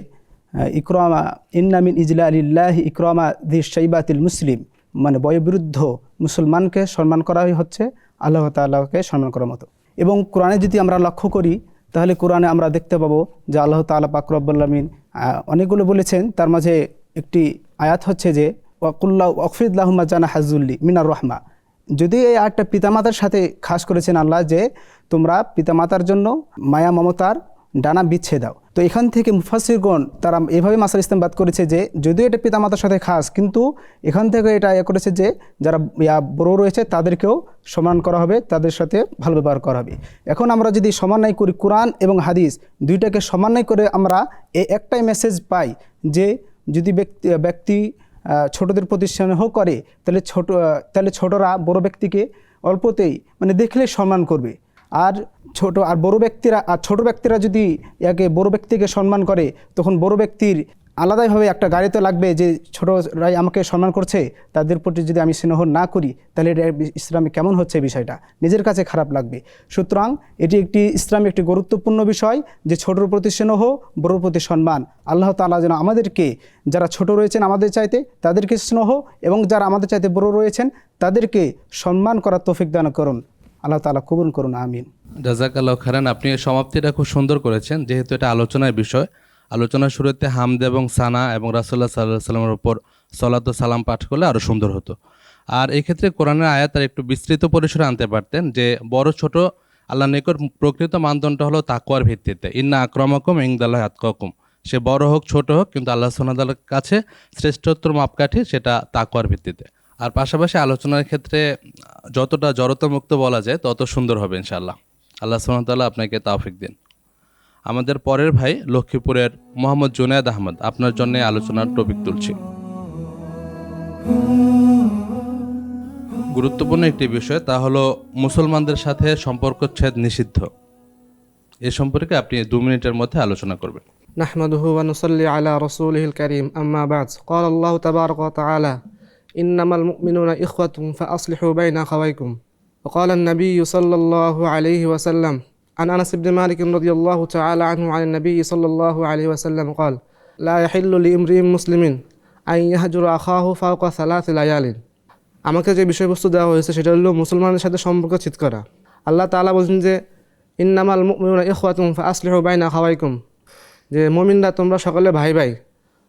ইকরামা ইন্না মিন ইজলালিল্লাহি ইকরামা যি শাইবাতিল মুসলিম, মানে বয়োবৃদ্ধ মুসলমানকে সম্মান করাই হচ্ছে আল্লাহ তাআলাকে সম্মান করার মতো। এবং কোরআনে যদি আমরা লক্ষ্য করি তাহলে কোরআনে আমরা দেখতে পাবো যে আল্লাহ তাআলা পাক রব্বুল আলামিন অনেকগুলো বলেছেন। তার মাঝে একটি আয়াত হচ্ছে যে ওয়াকুল্লাহু ওয়াকফিদ লাহুম জানাহা যুল্লি মিনার রাহমা, যদি এই আয়াতটা পিতামাতার সাথে খাস করেছেন আল্লাহ, যে তোমরা পিতামাতার জন্য মায়া মমতার ডানা বিছিয়ে দাও। তো এখান থেকে মুফাসসিরগণ তারা এভাবে মাসাল ইস্তেমবাদ করেছে যে যদিও এটা পিতামাতার সাথে খাস, কিন্তু এখান থেকে এটা করেছে যে যারা বড় রয়েছে তাদেরকেও সমান করা হবে, তাদের সাথে ভালো ব্যবহার করা হবে। এখন আমরা যদি সমন্বয় করি কোরআন এবং হাদিস দুইটাকে সমন্বয় করে, আমরা এই একটাই মেসেজ পাই যে যদি ব্যক্তি ছোটদের প্রতি স্নেহ করে তাহলে ছোটরা বড় ব্যক্তিকে অল্পতেই মানে দেখলে সম্মান করবে। আর ছোট ব্যক্তিরা যদি একে বড় ব্যক্তিকে সম্মান করে, তখন বড় ব্যক্তির আলাদাভাবে একটা গাড়িতে লাগবে যে ছোটরাই আমাকে সম্মান করছে, তাদের প্রতি যদি আমি স্নেহ না করি তাহলে এটা ইসলামে কেমন হচ্ছে বিষয়টা নিজের কাছে খারাপ লাগবে। সুতরাং এটি ইসলামে একটি গুরুত্বপূর্ণ বিষয় যে ছোটর প্রতি স্নেহ, বড়র প্রতি সম্মান। আল্লাহ তাআলা যেন আমাদেরকে, যারা ছোট রয়েছেন আমাদের চাইতে, তাদেরকে স্নেহ, এবং যারা আমাদের চাইতে বড় রয়েছেন তাদেরকে সম্মান করার তৌফিক দান করুন। আল্লাহ তাআলা কবুল করুন, আমিন। জাযাকাল্লাহু খাইরান। আপনি এই সমাপ্তিটা খুব সুন্দর করেছেন, যেহেতু এটা আলোচনার বিষয়। আলোচনার শুরুতে হামদ এবং সানা এবং রাসূলুল্লাহ সাল্লাল্লাহু আলাইহি ওয়াসাল্লামের উপর সালাত ও সালাম পাঠ করলে আরও সুন্দর হতো। আর এই ক্ষেত্রে কোরআনের আয়াত আর একটু বিস্তৃত পরিসরে আনতে পারতেন, যে বড় ছোট আল্লাহর নিকট প্রকৃত মানদণ্ড হলো তাকওয়ার ভিত্তিতে। ইন্না আকরামাকুম ইনদাল্লাহি আতকাকুম। সে বড় হোক ছোট হোক, কিন্তু আল্লাহ সুবহানাহু ওয়া তাআলার কাছে শ্রেষ্ঠত্বর মাপকাঠি সেটা তাকওয়ার ভিত্তিতে। আর পাশাপাশি আলোচনার ক্ষেত্রে যতটা জড়তামুক্ত বলা যায় তত সুন্দর হবে ইনশাআল্লাহ। আল্লাহ সুবহানাহু ওয়া তাআলা আপনাকে তৌফিক দিন। আমাদের পরের ভাই লক্ষ্মীপুরের মোহাম্মদ জুনায়েদ আহমদ, আপনার জন্য আলোচনার টপিক তুলছি। গুরুত্বপূর্ণ একটি বিষয়, তা হলো মুসলমানদের সাথে সম্পর্কচ্ছেদ নিষিদ্ধ। এ সম্পর্কে আপনি 2 মিনিটের মধ্যে আলোচনা করবেন। নাহমাদুহু ওয়া নুসাল্লি আলা রাসূলিহিল কারীম, আম্মা বা'দ। ক্বালা আল্লাহু তাবারাকা ওয়া তাআলা ইন্নামাল মুমিনুনা ইখওয়াতুন ফাআসলিহু বাইনা আখাওয়াইকুম। ওয়া ক্বালা আন-নাবিয়্যু সাল্লাল্লাহু আলাইহি ওয়া সাল্লাম عن أنس بن مالك رضي الله تعالى عنه عن النبي صلى الله عليه وسلم قال لا يحل لامرئ مسلم أن يهجر أخاه فوق 3 ليال। আমাকে যে বিষয়বস্তু দেওয়া হয়েছে সেটা হলো মুসলমানের সাথে সম্পর্ক ছিদ করা। আল্লাহ তাআলা বলেন যে ইন্নামাল মুমিনুনা ইখওয়াতুন ফাআসলিহু বাইনা আখাওয়াইকুম, যে মুমিনরা তোমরা সকলে ভাই ভাই,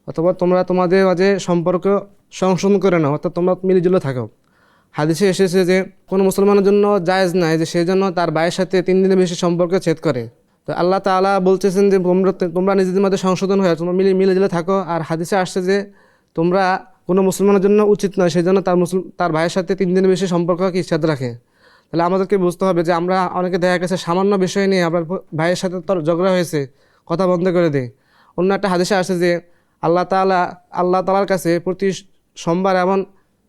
অথবা তোমরা তোমাদের মাঝে সম্পর্ক সংশোধন করে নাও, অর্থাৎ তোমরা মিলিজুলে থাকো। হাদিসে এসেছে যে কোনো মুসলমানের জন্য জায়েজ নাই যে সে জন্য তার ভাইয়ের সাথে 3 দিনের বেশি সম্পর্ক ছেদ করে। তো আল্লাহ তাআলা বলতেছেন যে তোমরা নিজেদের মধ্যে সংশোধন হয়ে তোমরা মিলেজুলে থাকো। আর হাদিসে আসছে যে তোমরা কোনো মুসলমানের জন্য উচিত নয় সেই জন্য তার ভাইয়ের সাথে 3 দিনের বেশি সম্পর্ক ছেদ রাখে। তাহলে আমাদেরকে বুঝতে হবে যে আমরা অনেকে দেখা গেছে সামান্য বিষয় নিয়ে আবার ভাইয়ের সাথে তোর ঝগড়া হয়েছে কথা বন্ধ করে দেয়। অন্য একটা হাদিসে আসছে যে আল্লাহ তাআলার কাছে প্রতি সোমবার এবং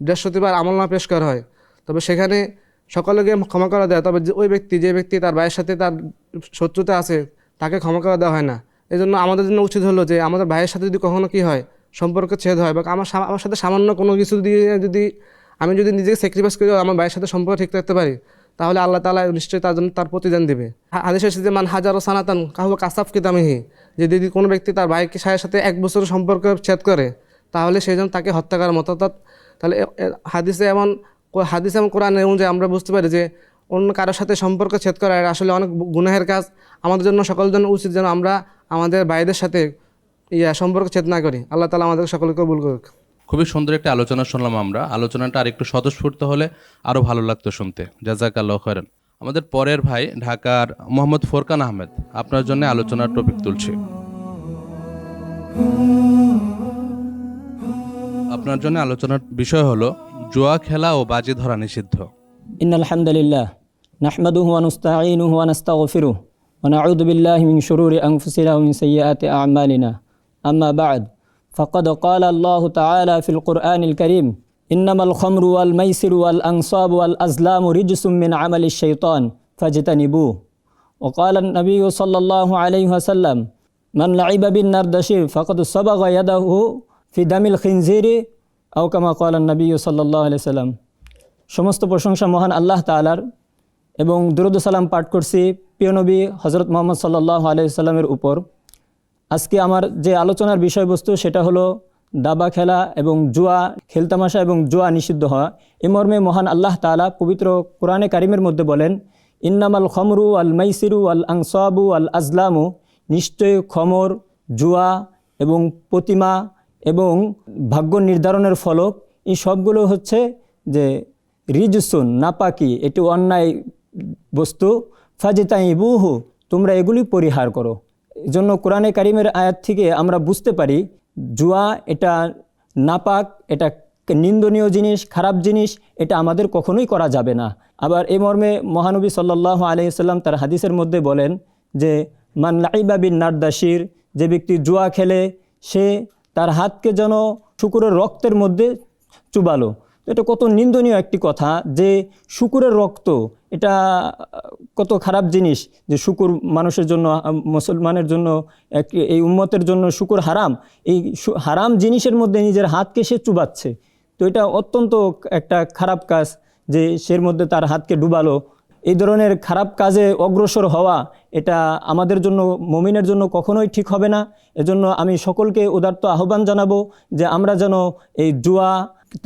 বৃহস্পতিবার আমলনামা পেশ করা হয়, তবে সেখানে সকলকে ক্ষমা করা দেয়, তবে যে ব্যক্তি তার ভাইয়ের সাথে তার শত্রুতা আছে তাকে ক্ষমা করা দেওয়া হয় না। এই জন্য আমাদের জন্য উচিত হলো যে আমাদের ভাইয়ের সাথে যদি কখনো কী হয় সম্পর্ক ছেদ হয়, বা আমার সাথে সামান্য কোনো কিছু দিয়ে আমি যদি নিজেকে স্যাক্রিফাইস করে আমার ভাইয়ের সাথে সম্পর্ক ঠিক রাখতে পারি, তাহলে আল্লাহ তাআলা নিশ্চয়ই তার জন্য তার প্রতিদান দেবে। হাদিসে এসেছে যে মান হাজার সানাতান কাহুয়া কাসাফ কিতামিহি, যে যদি কোনো ব্যক্তি তার ভাইয়ের সাথে 1 বছর সম্পর্ক ছেদ করে তাহলে সেই জন্য তাকে হত্যা করার মতো। তাহলে হাদিসে এমন কোরআন অনুযায়ী আমরা বুঝতে পারি যে অন্য কারোর সাথে সম্পর্ক ছেদ করা আসলে অনেক গুনাহের কাজ। আমাদের জন্য সকলের জন্য উচিত যেন আমরা আমাদের ভাইদের সাথে সম্পর্ক ছেদ না করি। আল্লাহ তাআলা আমাদের সকলকে কবুল করুক। খুবই সুন্দর একটা আলোচনা শুনলাম আমরা। আলোচনাটা আরেকটু স্বতঃস্ফূর্ত হলে আরও ভালো লাগতো শুনতে। জাযাকাল্লাহু খাইরান। আমাদের পরের ভাই ঢাকার মোহাম্মদ ফোরকান আহমেদ, আপনার জন্য আলোচনার টপিক তুলছি। আপনার জন্য আলোচনার বিষয় হলো জুয়া খেলা ও বাজি ধরা নিষিদ্ধ। ইন্নাল হামদুলিল্লাহ নাহমাদুহু ওয়া নাস্তাঈনুহু ওয়া নাস্তাগফিরুহু ওয়া নাউযু বিল্লাহি মিন শুরুরি আনফুসিনা ওয়া মিন সাইয়্যাতি আ'মালিনা। আম্মা বা'দ, ফাকাদ ক্বালা আল্লাহু তাআলা ফিল কুরআনিল কারীম ইন্নামাল খামরু ওয়াল মাইসিরু ওয়াল আনসাবু ওয়াল আজলামু রিজসুম মিন আমালিশ শাইতান ফাজতানিবুহু। ওয়া ক্বালা আন-নাবিয়্যু সাল্লাল্লাহু আলাইহি ওয়াসাল্লাম মান লা'iবা বিন নারদাশি ফাকাদ সাবাগা ইয়াদাহু ফি দামিল খিনজিরি আও কামা ক্বালা আন-নাবিয়্যু সাল্লাল্লাহু আলাইহি ওয়াসাল্লাম। সমস্ত প্রশংসা মহান আল্লাহ তাআলার, এবং দুরূদ ও সালাম পাঠ করছি প্রিয় নবী হযরত মুহাম্মদ সাল্লাল্লাহু আলাইহি ওয়াসাল্লামের উপর। আজকে আমার যে আলোচনার বিষয়বস্তু সেটা হলো দাবা খেলা এবং জুয়া, খেলতামাশা এবং জুয়া নিষিদ্ধ হওয়া। এ মর্মে মহান আল্লাহ তাআলা পবিত্র কোরআনে কারিমের মধ্যে বলেন ইন্নামাল খামরু আল মাইসিরু আল আনসাবু আল আজলামু, নিশ্চয়ই খমর, জুয়া এবং প্রতিমা এবং ভাগ্য নির্ধারণের ফলক, এই সবগুলো হচ্ছে যে রিজসুন নাপাকি, এটি অন্যায় বস্তু, ফাজতাইবুহু তোমরা এগুলি পরিহার করো। এজন্য কোরআনে কারিমের আয়াত থেকে আমরা বুঝতে পারি জুয়া এটা নাপাক, এটা নিন্দনীয় জিনিস, খারাপ জিনিস, এটা আমাদের কখনোই করা যাবে না। আবার এই মর্মে মহানবী সাল্লাল্লাহু আলাইহি সাল্লাম তার হাদিসের মধ্যে বলেন যে মান লাইবা বিন নারদাশির, যে ব্যক্তি জুয়া খেলে সে তার হাতকে যেন শুকুরের রক্তের মধ্যে চুবালো। এটা কত নিন্দনীয় একটি কথা যে শুকুরের রক্ত, এটা কত খারাপ জিনিস যে শুকুর মানুষের জন্য, মুসলমানের জন্য, এই উম্মতের জন্য শুকুর হারাম। এই হারাম জিনিসের মধ্যে নিজের হাতকে সে চুবাচ্ছে, তো এটা অত্যন্ত একটা খারাপ কাজ যে সের মধ্যে তার হাতকে ডুবালো। এই ধরনের খারাপ কাজে অগ্রসর হওয়া এটা আমাদের জন্য, মুমিনের জন্য কখনোই ঠিক হবে না। এজন্য আমি সকলকে উদাত্ত আহ্বান জানাবো যে আমরা যেন এই জুয়া,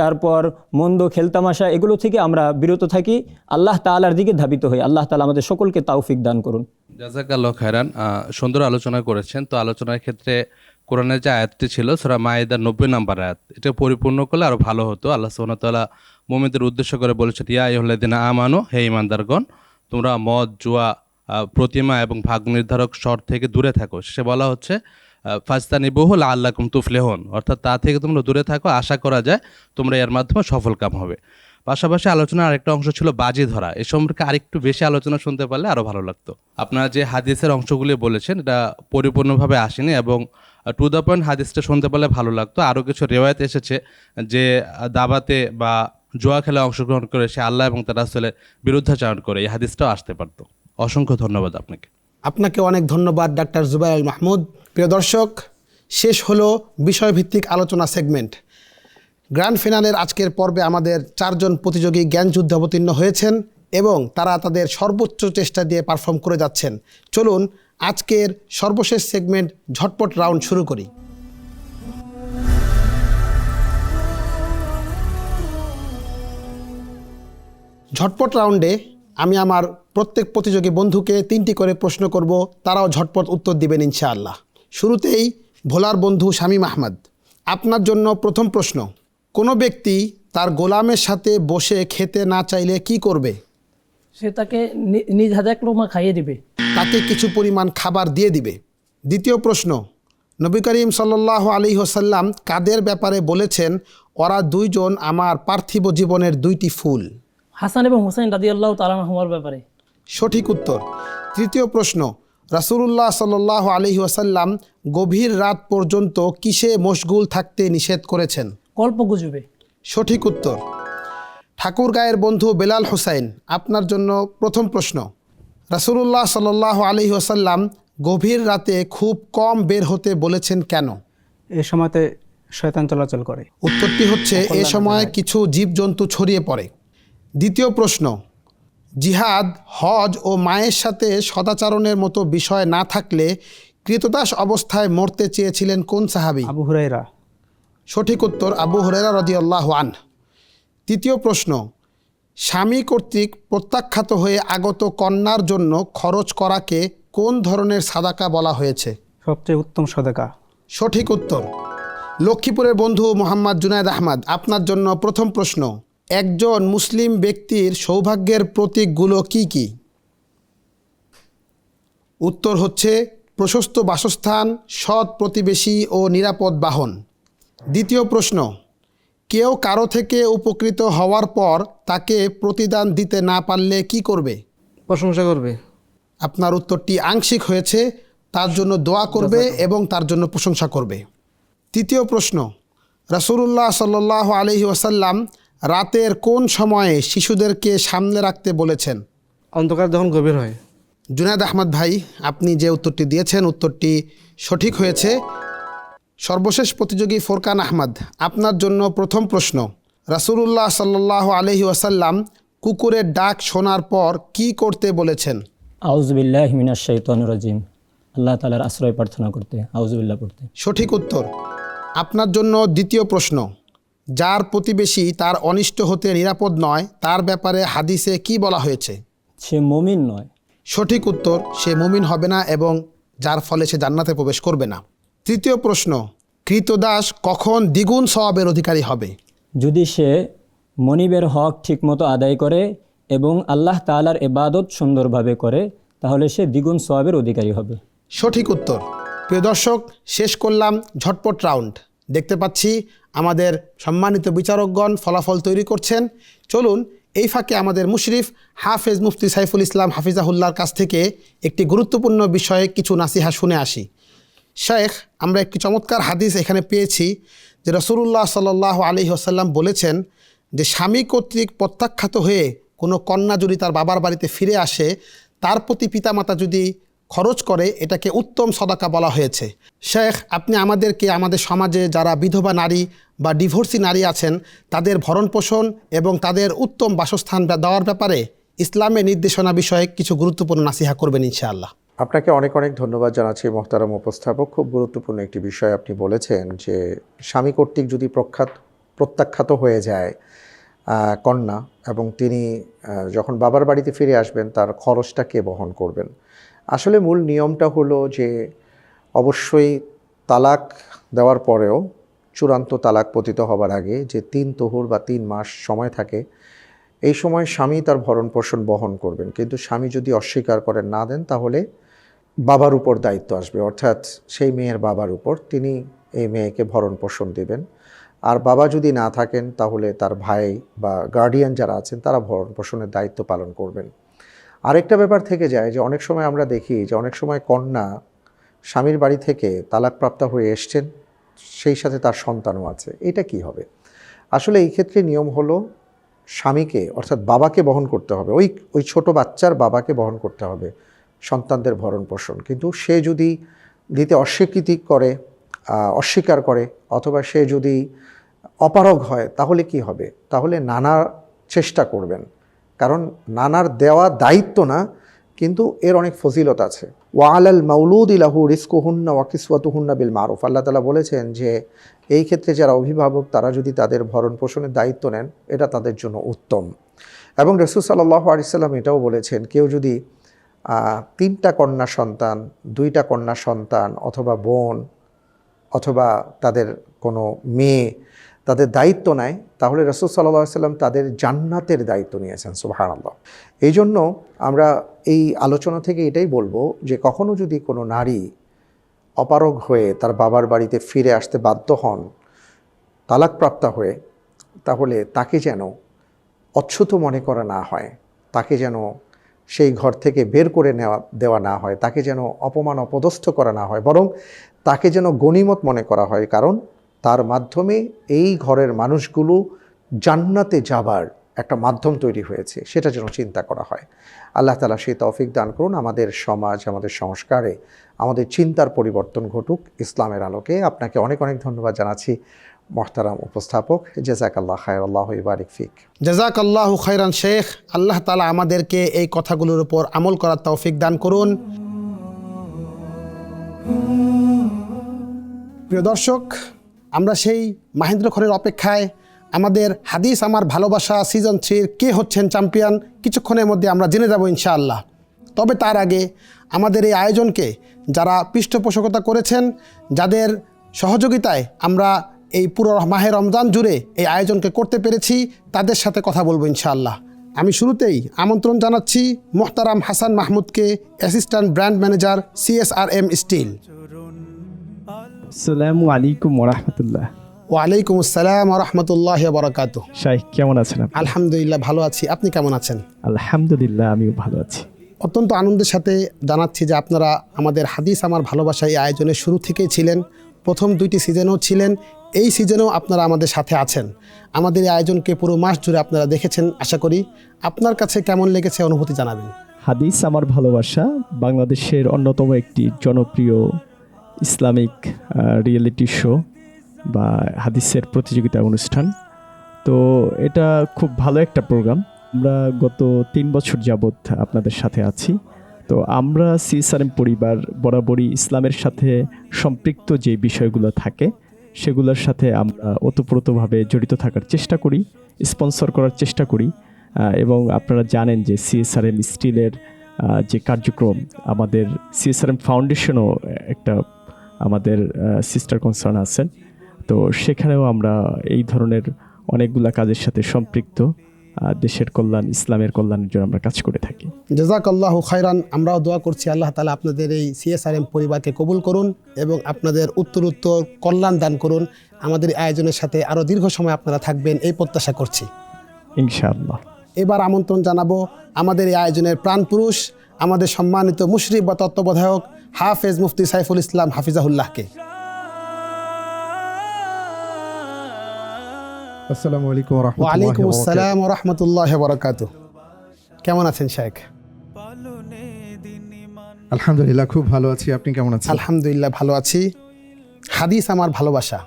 তারপর মন্দ খেলতামাশা এগুলো থেকে আমরা বিরত থাকি, আল্লাহ তাআলার দিকে ধাবিত হই। আল্লাহ তাআলা আমাদের সকলকে তৌফিক দান করুন। জাযাকাল্লাহ খায়রান। সুন্দর আলোচনা করেছেন। তো আলোচনার ক্ষেত্রে কোরআনের যে আয়াতটি ছিল সূরা মাইদার 90 নম্বর আয়াত, এটা পরিপূর্ণ করলে আরও ভালো হতো। আল্লাহ সুবহানাহু ওয়া তাআলা মুমিনদের উদ্দেশ্য করে বলেছেন, ইয়া আইয়ুহাল্লাযীনা আমানু, হে ঈমানদারগণ তোমরা মদ, জুয়া, প্রতিমা এবং ভাগ নির্ধারক শর্ত থেকে দূরে থাকো। সে বলা হচ্ছে ফাজতানিবুহু লাআল্লাকুম তুফলিহুন, অর্থাৎ তা থেকে তোমরা দূরে থাকো, আশা করা যায় তোমরা এর মাধ্যমে সফলকাম হবে। পাশাপাশি আলোচনার আরেকটা অংশ ছিল বাজি ধরা। এ সম্পর্কে আরেকটু বেশি আলোচনা শুনতে পারলে আরও ভালো লাগতো। আপনারা যে হাদিসের অংশগুলি বলেছেন এটা পরিপূর্ণভাবে আসেনি এবং টু দ্য পয়েন্ট হাদিসটা শুনতে পারলে ভালো লাগতো। আরও কিছু রেওয়ায়েত এসেছে যে দাবাতে বা জুয়া খেলা অংশগ্রহণ করে সে আল্লাহ এবং তার রাসূলের বিরুদ্ধাচরণ করে, এই হাদিসটাও আসতে পারতো। অসংখ্য ধন্যবাদ আপনাকে। আপনাকে অনেক ধন্যবাদ ডাক্তার জুবায়ের আল মাহমুদ। প্রিয় দর্শক, শেষ হলো বিষয়ভিত্তিক আলোচনা সেগমেন্ট। গ্র্যান্ড ফিনালের আজকের পর্বে আমাদের 4 জন প্রতিযোগী জ্ঞানযুদ্ধে অবতীর্ণ হয়েছেন এবং তারা তাদের সর্বোচ্চ চেষ্টা দিয়ে পারফর্ম করে যাচ্ছেন। চলুন আজকের সর্বশেষ সেগমেন্ট ঝটপট রাউন্ড শুরু করি। ঝটপট রাউন্ডে আমি আমার প্রত্যেক প্রতিযোগী বন্ধুকে 3টি করে প্রশ্ন করব, তারাও ঝটপট উত্তর দিবেন ইনশাআল্লাহ। শুরুতেই ভোলার বন্ধু শামীম আহমদ, আপনার জন্য প্রথম প্রশ্ন। কোনো ব্যক্তি তার গোলামের সাথে বসে খেতে না চাইলে কি করবে? সে তাকে নিজ হাতে এক লোকমা খাইয়ে দিবে, তাকে কিছু পরিমাণ খাবার দিয়ে দিবে। দ্বিতীয় প্রশ্ন, নবী করিম সাল্লাল্লাহু আলাইহি ওয়াসাল্লাম কাদের ব্যাপারে বলেছেন ওরা 2 জন আমার পার্থিব জীবনের 2টি ফুল? হাসান এবং হুসাইন রাদিয়াল্লাহু তাআলা আনহুমার ব্যাপারে। সঠিক উত্তর। তৃতীয় প্রশ্ন, রাসূলুল্লাহ সাল্লাল্লাহু আলাইহি ওয়াসাল্লাম গভীর রাত পর্যন্ত কিসে মশগুল থাকতে নিষেধ করেছেন? গল্পগুজবে। সঠিক উত্তর। ঠাকুরগাঁয়ের বন্ধু বেলাল হোসাইন, আপনার জন্য প্রথম প্রশ্ন। রাসূলুল্লাহ সাল্লাল্লাহু আলাইহি ওয়াসাল্লাম গভীর রাতে খুব কম বের হতে বলেছেন কেন? এ সময়তে শয়তান চলাচল করে। উত্তরটি হচ্ছে এ সময় কিছু জীবজন্তু ছড়িয়ে পড়ে। দ্বিতীয় প্রশ্ন, জিহাদ, হজ ও মায়ের সাথে সদাচরণের মতো বিষয় না থাকলে কৃতদাস অবস্থায় মরতে চেয়েছিলেন কোন সাহাবী? আবু হুরায়রা। সঠিক উত্তর, আবু হুরায়রা রাদিয়াল্লাহু আনহু। তৃতীয় প্রশ্ন, স্বামী কর্তৃক প্রত্যাখ্যাত হয়ে আগত কন্যার জন্য খরচ করাকে কোন ধরনের সাদাকা বলা হয়েছে? সবচেয়ে উত্তম সাদাকা। সঠিক উত্তর। লক্ষ্মীপুরের বন্ধু মোহাম্মদ জুনায়েদ আহমদ, আপনার জন্য প্রথম প্রশ্ন। একজন মুসলিম ব্যক্তির সৌভাগ্যের প্রতীকগুলো কি কি? উত্তর হচ্ছে প্রশস্ত বাসস্থান, সৎ প্রতিবেশী ও নিরাপদ বাহন। দ্বিতীয় প্রশ্ন, কেউ কারো থেকে উপকৃত হওয়ার পর তাকে প্রতিদান দিতে না পারলে কি করবে? প্রশংসা করবে। আপনার উত্তরটি আংশিক হয়েছে, তার জন্য দোয়া করবে এবং তার জন্য প্রশংসা করবে। তৃতীয় প্রশ্ন, রাসূলুল্লাহ সাল্লাল্লাহু আলাইহি ওয়াসাল্লাম রাতের কোন সময়ে শিশুদেরকে সামনে রাখতে বলেছেন? অন্ধকার যখন গভীর হয়। জুনায়েদ আহমদ ভাই, আপনি যে উত্তরটি দিয়েছেন উত্তরটি সঠিক হয়েছে। সর্বশেষ প্রতিযোগী ফোরকান আহমদ, আপনার জন্য প্রথম প্রশ্ন। রাসূলুল্লাহ সাল্লাল্লাহু আলাইহি ওয়াসাল্লাম কুকুরের ডাক শোনার পর কি করতে বলেছেন? আউযুবিল্লাহি মিনাশ শাইতানির রাজিম, আল্লাহ তাআলার আশ্রয় প্রার্থনা করতে, আউযুবিল্লাহ পড়তে। সঠিক উত্তর। আপনার জন্য দ্বিতীয় প্রশ্ন। যার প্রতিবেশী তার অনিষ্ট হতে নিরাপদ নয় তার ব্যাপারে হাদিসে কি বলা হয়েছে? সে মুমিন নয়। সঠিক উত্তর, সে মুমিন হবে না এবং যার ফলে সে জান্নাতে প্রবেশ করবে না। তৃতীয় প্রশ্ন, কৃতদাস কখন দ্বিগুণ সওয়াবের অধিকারী হবে? যদি সে মনিবের হক ঠিকমতো আদায় করে এবং আল্লাহ তাআলার ইবাদত সুন্দরভাবে করে, তাহলে সে দ্বিগুণ সওয়াবের অধিকারী হবে। সঠিক উত্তর। প্রিয় দর্শক, শেষ করলাম ঝটপট রাউন্ড। দেখতে পাচ্ছি আমাদের সম্মানিত বিচারকগণ ফলাফল তৈরি করছেন। চলুন এই ফাঁকে আমাদের মুশরিফ হাফেজ মুফতি সাইফুল ইসলাম হাফিজাহুল্লাহর কাছ থেকে একটি গুরুত্বপূর্ণ বিষয়ে কিছু নাসিহা শুনে আসি। শেখ, আমরা একটি চমৎকার হাদিস এখানে পেয়েছি যে রাসূলুল্লাহ সাল্লাল্লাহু আলাইহি ওয়াসাল্লাম বলেছেন যে স্বামী কর্তৃক প্রত্যাখ্যাত হয়ে কোনো কন্যা যদি তার বাবার বাড়িতে ফিরে আসে, তার প্রতি পিতামাতা যদি খরচ করে, এটাকে উত্তম সদাকা বলা হয়েছে। শেখ, আপনি আমাদেরকে আমাদের সমাজে যারা বিধবা নারী বা ডিভোর্সি নারী আছেন তাদের ভরণ পোষণ এবং তাদের উত্তম বাসস্থান দেওয়ার ব্যাপারে ইসলামের নির্দেশনা বিষয়ে কিছু গুরুত্বপূর্ণ নাসিহা করবেন ইনশাআল্লাহ। আপনাকে অনেক অনেক ধন্যবাদ জানাচ্ছি মোহতারাম উপস্থাপক। খুব গুরুত্বপূর্ণ একটি বিষয় আপনি বলেছেন যে স্বামী কর্তৃক যদি প্রত্যাখ্যাত হয়ে যায় কন্যা এবং তিনি যখন বাবার বাড়িতে ফিরে আসবেন তার খরচটা কে বহন করবেন। আসলে মূল নিয়মটা হলো যে অবশ্যই তালাক দেওয়ার পরেও চূড়ান্ত তালাক পতিত হবার আগে যে 3 তহুর বা 3 মাস সময় থাকে, এই সময় স্বামী তার ভরণ পোষণ বহন করবেন। কিন্তু স্বামী যদি অস্বীকার করেন, না দেন, তাহলে বাবার উপর দায়িত্ব আসবে, অর্থাৎ সেই মেয়ের বাবার উপর। তিনি এই মেয়েকে ভরণ পোষণ দেবেন। আর বাবা যদি না থাকেন তাহলে তার ভাই বা গার্ডিয়ান যারা আছেন তারা ভরণ পোষণের দায়িত্ব পালন করবেন। আরেকটা ব্যাপার থেকে যায় যে অনেক সময় আমরা দেখি যে অনেক সময় কন্যা স্বামীর বাড়ি থেকে তালাকপ্রাপ্ত হয়ে এসছেন, সেই সাথে তার সন্তানও আছে। এটা কি হবে? আসলে এই ক্ষেত্রে নিয়ম হলো স্বামীকে অর্থাৎ বাবাকে বহন করতে হবে, ওই ছোট বাচ্চার বাবাকে বহন করতে হবে সন্তানদের ভরণ পোষণ। কিন্তু সে যদি দিতে অস্বীকার করে অথবা সে যদি অপারগ হয়, তাহলে কি হবে? তাহলে নানা চেষ্টা করবেন, কারণ নানার দেওয়া দায়িত্ব না, কিন্তু এর অনেক ফজিলত আছে। ওয়ালাল মাউলুদি লাহু রিজকুহুন্না ওয়া কিসওয়াতুহুন্না বিল মারুফ। আল্লাহ তাআলা বলেছেন যে এই ক্ষেত্রে যারা অভিভাবক তারা যদি তাদের ভরণ পোষণের দায়িত্ব নেন, এটা তাদের জন্য উত্তম। এবং রাসূল সাল্লাল্লাহু আলাইহি সাল্লাম এটাও বলেছেন, কেউ যদি 3টা কন্যা সন্তান, 2টা কন্যা সন্তান অথবা বোন অথবা তাদের কোনো মেয়ে তাদের দায়িত্ব নেয়, তাহলে রাসূল সাল্লাল্লাহু আলাইহি সাল্লাম তাদের জান্নাতের দায়িত্ব নিয়েছেন। সুবহানাল্লাহ। এই জন্য আমরা এই আলোচনা থেকে এটাই বলবো যে কখনো যদি কোনো নারী অপারগ হয়ে তার বাবার বাড়িতে ফিরে আসতে বাধ্য হন তালাকপ্রাপ্তা হয়ে, তাহলে তাকে যেন অচ্যুত মনে করা না হয়, তাকে যেন সেই ঘর থেকে বের করে দেওয়া না হয়, তাকে যেন অপমান অপদস্থ করা না হয়, বরং তাকে যেন গনিমত মনে করা হয়, কারণ তার মাধ্যমে এই ঘরের মানুষগুলো জান্নাতে যাবার একটা মাধ্যম তৈরি হয়েছে, সেটা যেন চিন্তা করা হয়। আল্লাহ তাআলা সেই তৌফিক দান করুন। আমাদের সমাজ, আমাদের সংস্কারে আমাদের চিন্তার পরিবর্তন ঘটুক ইসলামের আলোকে। আপনাকে অনেক অনেক ধন্যবাদ জানাচ্ছি মোহতারাম উপস্থাপক। জাযাকাল্লাহ খায়র, আল্লাহু ইবারিক ফিক। জাযাকাল্লাহু খায়রান শেখ। আল্লাহ তাআলা আমাদেরকে এই কথাগুলোর উপর আমল করার তৌফিক দান করুন। প্রিয় দর্শক, আমরা সেই মাহেন্দ্র খরের অপেক্ষায় আমাদের হাদিস আমার ভালোবাসা সিজন 3-র কে হচ্ছেন চ্যাম্পিয়ন কিছুক্ষণের মধ্যে আমরা জেনে যাব ইনশাআল্লাহ। তবে তার আগে আমাদের এই আয়োজনকে যারা পৃষ্ঠপোষকতা করেছেন, যাদের সহযোগিতায় আমরা এই পুরো মাহে রমজান জুড়ে এই আয়োজনকে করতে পেরেছি, তাদের সাথে কথা বলবো ইনশাআল্লাহ। আমি শুরুতেই আমন্ত্রণ জানাচ্ছি মোহতারাম হাসান মাহমুদকে, assistant brand manager CSRM steel. আসসালামু আলাইকুম ওয়া রাহমাতুল্লাহ। ওয়ালাইকুম আসসালাম ওয়া রাহমাতুল্লাহি ওয়া বারাকাতুহু। শাইখ, কেমন আছেন আপনি? আলহামদুলিল্লাহ ভালো আছি, আপনি কেমন আছেন? আলহামদুলিল্লাহ, আমিও ভালো আছি। অত্যন্ত আনন্দের সাথে জানাচ্ছি যে আপনারা আমাদের হাদিস আমার ভালোবাসা এই আয়োজনের শুরু থেকেই ছিলেন, প্রথম 2টি সিজনেও ছিলেন, এই সিজনেও আপনারা আমাদের সাথে আছেন। আমাদের এই আয়োজনকে পুরো মাস জুড়ে আপনারা দেখেছেন। আশা করি আপনার কাছে কেমন লেগেছে অনুভূতি জানাবেন। হাদিস আমার ভালোবাসা বাংলাদেশের অন্যতম একটি জনপ্রিয় ইসলামিক রিয়েলিটি শো বা হাদিসের প্রতিযোগিতা অনুষ্ঠান। তো এটা খুব ভালো একটা প্রোগ্রাম। আমরা গত 3 বছর যাবৎ আপনাদের সাথে আছি। তো আমরা CSRM পরিবার বরাবরই ইসলামের সাথে সম্পৃক্ত যে বিষয়গুলো থাকে সেগুলোর সাথে আমরা ওতপ্রোতভাবে জড়িত থাকার চেষ্টা করি, স্পন্সর করার চেষ্টা করি। এবং আপনারা জানেন যে CSRM স্টিলের যে কার্যক্রম, আমাদের CSRM ফাউন্ডেশনও একটা আমাদের সিস্টার কনসার্ন আছেন। তো সেখানেও আমরা এই ধরনের অনেকগুলা কাজের সাথে সম্পৃক্ত। দেশের কল্যাণ, ইসলামের কল্যাণের জন্য আমরা কাজ করে থাকি। জাযাকাল্লাহু খায়রান। আমরাও দোয়া করছি আল্লাহ তাআলা আপনাদের এই CSRM পরিবারকে কবুল করুন এবং আপনাদের উত্তরোত্তর কল্যাণ দান করুন। আমাদের এই আয়োজনের সাথে আরও দীর্ঘ সময় আপনারা থাকবেন এই প্রত্যাশা করছি ইনশাআল্লাহ। এবার আমন্ত্রণ জানাবো আমাদের এই আয়োজনের প্রাণপুরুষ, আমাদের সম্মানিত মুশরিফ বা তত্ত্বাবধায়ক হাফেজ মুফতি সাইফুল ইসলাম হাফিজাহুল্লাহকে। আসসালামু আলাইকুম ওয়া ওয়ালাইকুম রাহমাতুল্লাহি ওয়া আসসালাম ওয়া রাহমাতুল্লাহি ওয়া বারাকাতুহু। কেমন আছেন শেখ? আলহামদুলিল্লাহ, খুব ভালো আছি। আপনি কেমন আছেন? আলহামদুলিল্লাহ ভালো আছি। হাদিস আমার ভালোবাসা,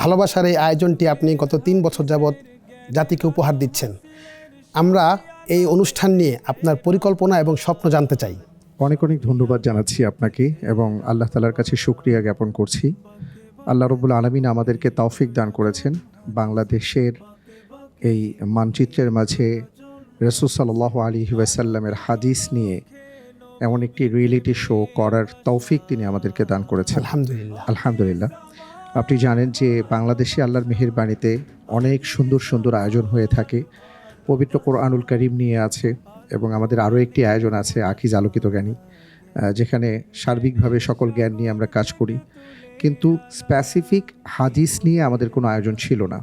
ভালোবাসার এই আয়োজনটি আপনি গত 3 বছর যাবৎ জাতিকে উপহার দিচ্ছেন। আমরা এই অনুষ্ঠান নিয়ে আপনার পরিকল্পনা এবং স্বপ্ন জানতে চাই। অনেক অনেক ধন্যবাদ জানাচ্ছি আপনাকে এবং আল্লাহ তাআলার কাছে শুকরিয়া জ্ঞাপন করছি। আল্লাহ রাব্বুল আলামিন আমাদেরকে তৌফিক দান করেছেন বাংলাদেশের এই মানচিত্রের মাঝে রাসূল সাল্লাল্লাহু আলাইহি ওয়াসাল্লামের হাদিস নিয়ে এমন একটি রিয়েলিটি শো করার তৌফিক তিনি আমাদেরকে দান করেছেন। আলহামদুলিল্লাহ। আলহামদুলিল্লাহ। আপনি জানেন যে বাংলাদেশে আল্লাহর মেহেরবানিতে অনেক সুন্দর সুন্দর আয়োজন হয়ে থাকে। পবিত্র কোরআনুল কারীম নিয়ে আছে এবং আমাদের আরও একটি আয়োজন আছে আকিজ আলোকিত জ্ঞানী, যেখানে সার্বিকভাবে সকল জ্ঞান নিয়ে আমরা কাজ করি, কিন্তু স্পেসিফিক হাদিস নিয়ে আমাদের কোনো আয়োজন ছিল না।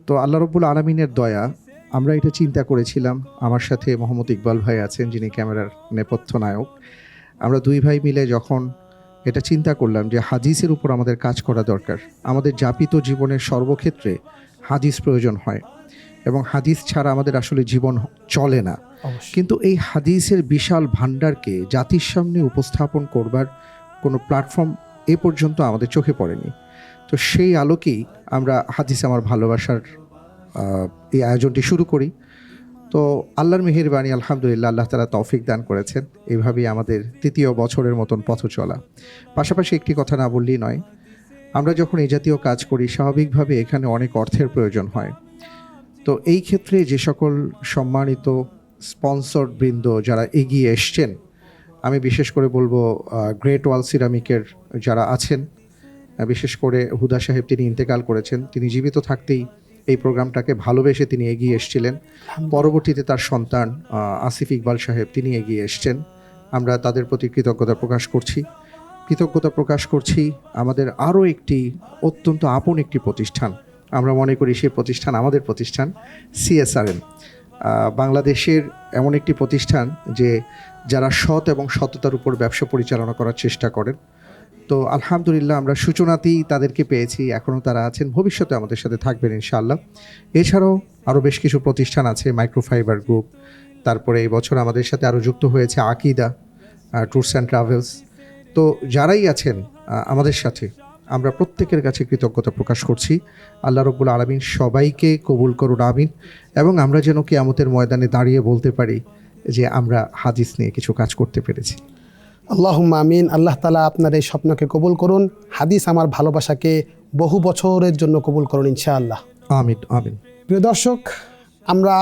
তো আল্লাহ রাব্বুল আলামিনের দয়া, আমরা এটা চিন্তা করেছিলাম, আমার সাথে মোহাম্মদ ইকবাল ভাই আছেন যিনি ক্যামেরার নেপথ্য নায়ক। আমরা দুই ভাই মিলে যখন এটা চিন্তা করলাম যে হাদিসের উপর আমাদের কাজ করা দরকার, আমাদের যাপিত জীবনের সর্বক্ষেত্রে হাদিস প্রয়োজন হয় এবং হাদিস ছাড়া আমাদের আসলে জীবন চলে না। কিন্তু এই হাদিসের বিশাল ভাণ্ডারকে জাতির সামনে উপস্থাপন করবার কোনো প্ল্যাটফর্ম এ পর্যন্ত আমাদের চোখে পড়েনি। তো সেই আলোকেই আমরা হাদিস আমার ভালোবাসার এই আয়োজনটি শুরু করি। তো আল্লাহর মেহেরবানি, আলহামদুলিল্লাহ, আল্লাহ তাআলা তৌফিক দান করেছেন। এইভাবেই আমাদের 3য় বছরের মতন পথ চলা। পাশাপাশি একটি কথা না বললেই নয়, আমরা যখন এই জাতীয় কাজ করি স্বাভাবিকভাবে এখানে অনেক অর্থের প্রয়োজন হয়। তো এই ক্ষেত্রে যে সকল সম্মানিত স্পন্সর বৃন্দ যারা এগিয়ে এসছেন, আমি বিশেষ করে বলবো গ্রেট ওয়াল সিরামিকের যারা আছেন, বিশেষ করে হুদা সাহেব, তিনি ইন্তেকাল করেছেন। তিনি জীবিত থাকতেই এই প্রোগ্রামটাকে ভালোবেসে তিনি এগিয়ে এসেছিলেন। পরবর্তীতে তার সন্তান আসিফ ইকবাল সাহেব তিনি এগিয়ে এসছেন। আমরা তাদের প্রতি কৃতজ্ঞতা প্রকাশ করছি। আমাদের আরও একটি অত্যন্ত আপন একটি প্রতিষ্ঠান, আমরা মনে করি সেই প্রতিষ্ঠান আমাদের প্রতিষ্ঠান CSRM, বাংলাদেশের এমন একটি প্রতিষ্ঠান যে যারা সৎ এবং সততার উপর ব্যবসা পরিচালনা করার চেষ্টা করেন। তো আলহামদুলিল্লাহ, আমরা সূচনাতেই তাদেরকে পেয়েছি, এখনও তারা আছেন, ভবিষ্যতে আমাদের সাথে থাকবেন ইনশাআল্লাহ। এছাড়াও আরও বেশ কিছু প্রতিষ্ঠান আছে, মাইক্রোফাইবার গ্রুপ, তারপরে এই বছর আমাদের সাথে আরও যুক্ত হয়েছে আকিদা ট্যুরস অ্যান্ড ট্রাভেলস। তো যারাই আছেন আমাদের সাথে, আমরা প্রত্যেকের কাছে কৃতজ্ঞতা প্রকাশ করছি। আল্লাহ রাব্বুল আলামিন সবাইকে কবুল করুন, আমিন। এবং আমরা যেন কিয়ামতের ময়দানে দাঁড়িয়ে বলতে পারি যে আমরা হাদিস নিয়ে কিছু কাজ করতে পেরেছি। আল্লাহুম্মা আমিন। আল্লাহ তাআলা আপনার এই স্বপ্নকে কবুল করুন, হাদিস আমার ভালোবাসাকে বহু বছরের জন্য কবুল করুন ইনশাআল্লাহ। আমিন আমিন। প্রিয় দর্শক, আমরা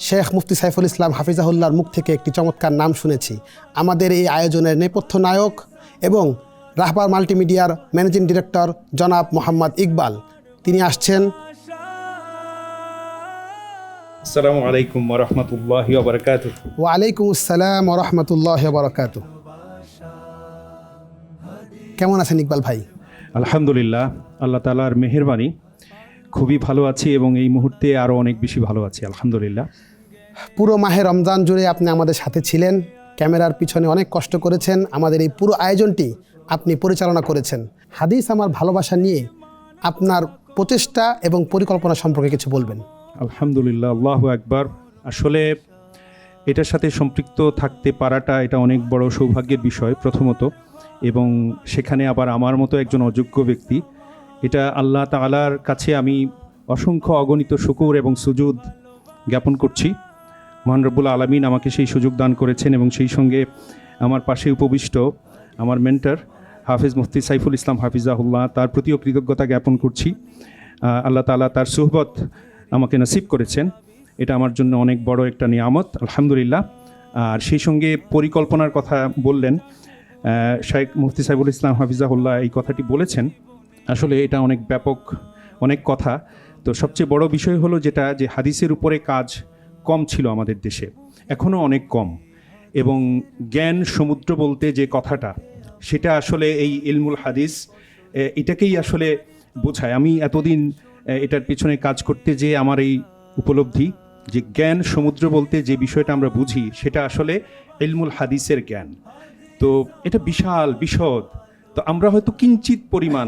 শেখ মুফতি সাইফুল ইসলাম হাফিজাহুল্লাহর মুখ থেকে একটি চমৎকার নাম শুনেছি। আমাদের এই আয়োজনের নেপথ্য নায়ক এবং রাহবার মাল্টিমিডিয়ার ম্যানেজিং ডিরেক্টর জনাব মোহাম্মদ ইকবাল, তিনি আসছেন। আসসালামু আলাইকুম ওয়া রাহমাতুল্লাহি ওয়া বারাকাতুহু। ওয়া আলাইকুম আসসালাম ওয়া রাহমাতুল্লাহি ওয়া বারাকাতুহু। কেমন আছেন ইকবাল ভাই? আলহামদুলিল্লাহ, আল্লাহ তাআলার মেহেরবানি খুবই ভালো আছি এবং এই মুহূর্তে আরও অনেক বেশি ভালো আছি আলহামদুলিল্লাহ। পুরো মাহে রমজান জুড়ে আপনি আমাদের সাথে ছিলেন, ক্যামেরার পিছনে অনেক কষ্ট করেছেন, আমাদের এই পুরো আয়োজনটি আপনি পরিচালনা করেছেন। হাদিস আমার ভালোবাসা নিয়ে আপনার প্রচেষ্টা এবং পরিকল্পনা সম্পর্কে কিছু বলবেন। আলহামদুলিল্লাহ, আল্লাহু আকবার। আসলে এটার সাথে সম্পৃক্ত থাকতে পারাটা এটা অনেক বড় সৌভাগ্যের বিষয় প্রথমত, এবং সেখানে আবার আমার মতো একজন অযোগ্য ব্যক্তি, এটা আল্লাহ তাআলার কাছে আমি অসংখ্য অগণিত শুকর এবং সুজুদ জ্ঞাপন করছি। মহান রব্বুল আলামিন আমাকে সেই সুযোগ দান করেছেন এবং সেই সঙ্গে আমার পাশে উপবিষ্ট আমার মেন্টর হাফেজ মুফতি সাইফুল ইসলাম হাফিজাহুল্লাহ, তার প্রতিও কৃতজ্ঞতা জ্ঞাপন করছি। আল্লাহ তাআলা তার সুহবত আমাকে নসিব করেছেন, এটা আমার জন্য অনেক বড় একটা নিয়ামত আলহামদুলিল্লাহ। আর সেই সঙ্গে পরিকল্পনার কথা বললেন শেখ মুফতি সাইফুল ইসলাম হাফিজাহুল্লাহ, এই কথাটি বলেছেন, আসলে এটা অনেক ব্যাপক অনেক কথা। তো সবচেয়ে বড় বিষয় হলো যেটা, যে হাদিসের উপরে কাজ কম ছিল আমাদের দেশে, এখনও অনেক কম। এবং জ্ঞান সমুদ্র বলতে যে কথাটা, সেটা আসলে এই ইলমুল হাদিস এটাকেই আসলে বোঝায়। আমি এতদিন এটার পিছনে কাজ করতে যে আমার এই উপলব্ধি যে জ্ঞান সমুদ্র বলতে যে বিষয়টা আমরা বুঝি, সেটা আসলে ইলমুল হাদিসের জ্ঞান। তো এটা বিশাল বিশদ। তো আমরা হয়তো কিঞ্চিত পরিমাণ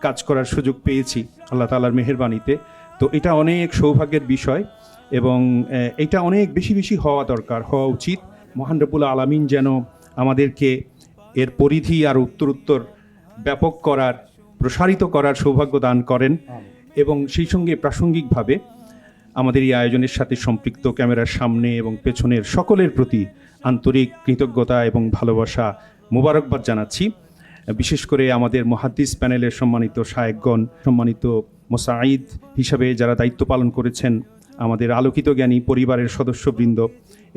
কাজ করার সুযোগ পেয়েছি আল্লাহ তাআলার মেহেরবানিতে। তো এটা অনেক সৌভাগ্যের বিষয় এবং এটা অনেক বেশি বেশি হওয়া দরকার, হওয়া উচিত। মহান রব্বুল আলামিন যেন আমাদেরকে এর পরিধি আর উত্তর ব্যাপক করার, প্রসারিত করার সৌভাগ্য দান করেন। এবং সেই সঙ্গে প্রাসঙ্গিকভাবে আমাদের এই আয়োজনের সাথে সম্পৃক্ত ক্যামেরার সামনে এবং পেছনের সকলের প্রতি আন্তরিক কৃতজ্ঞতা এবং ভালোবাসা, মোবারকবাদ জানাচ্ছি। বিশেষ করে আমাদের মুহাদ্দিস প্যানেলের সম্মানিত শায়েখগণ, সম্মানিত মোসাঈদ হিসাবে যারা দায়িত্ব পালন করেছেন, আমাদের আলোকিত জ্ঞানী পরিবারের সদস্যবৃন্দ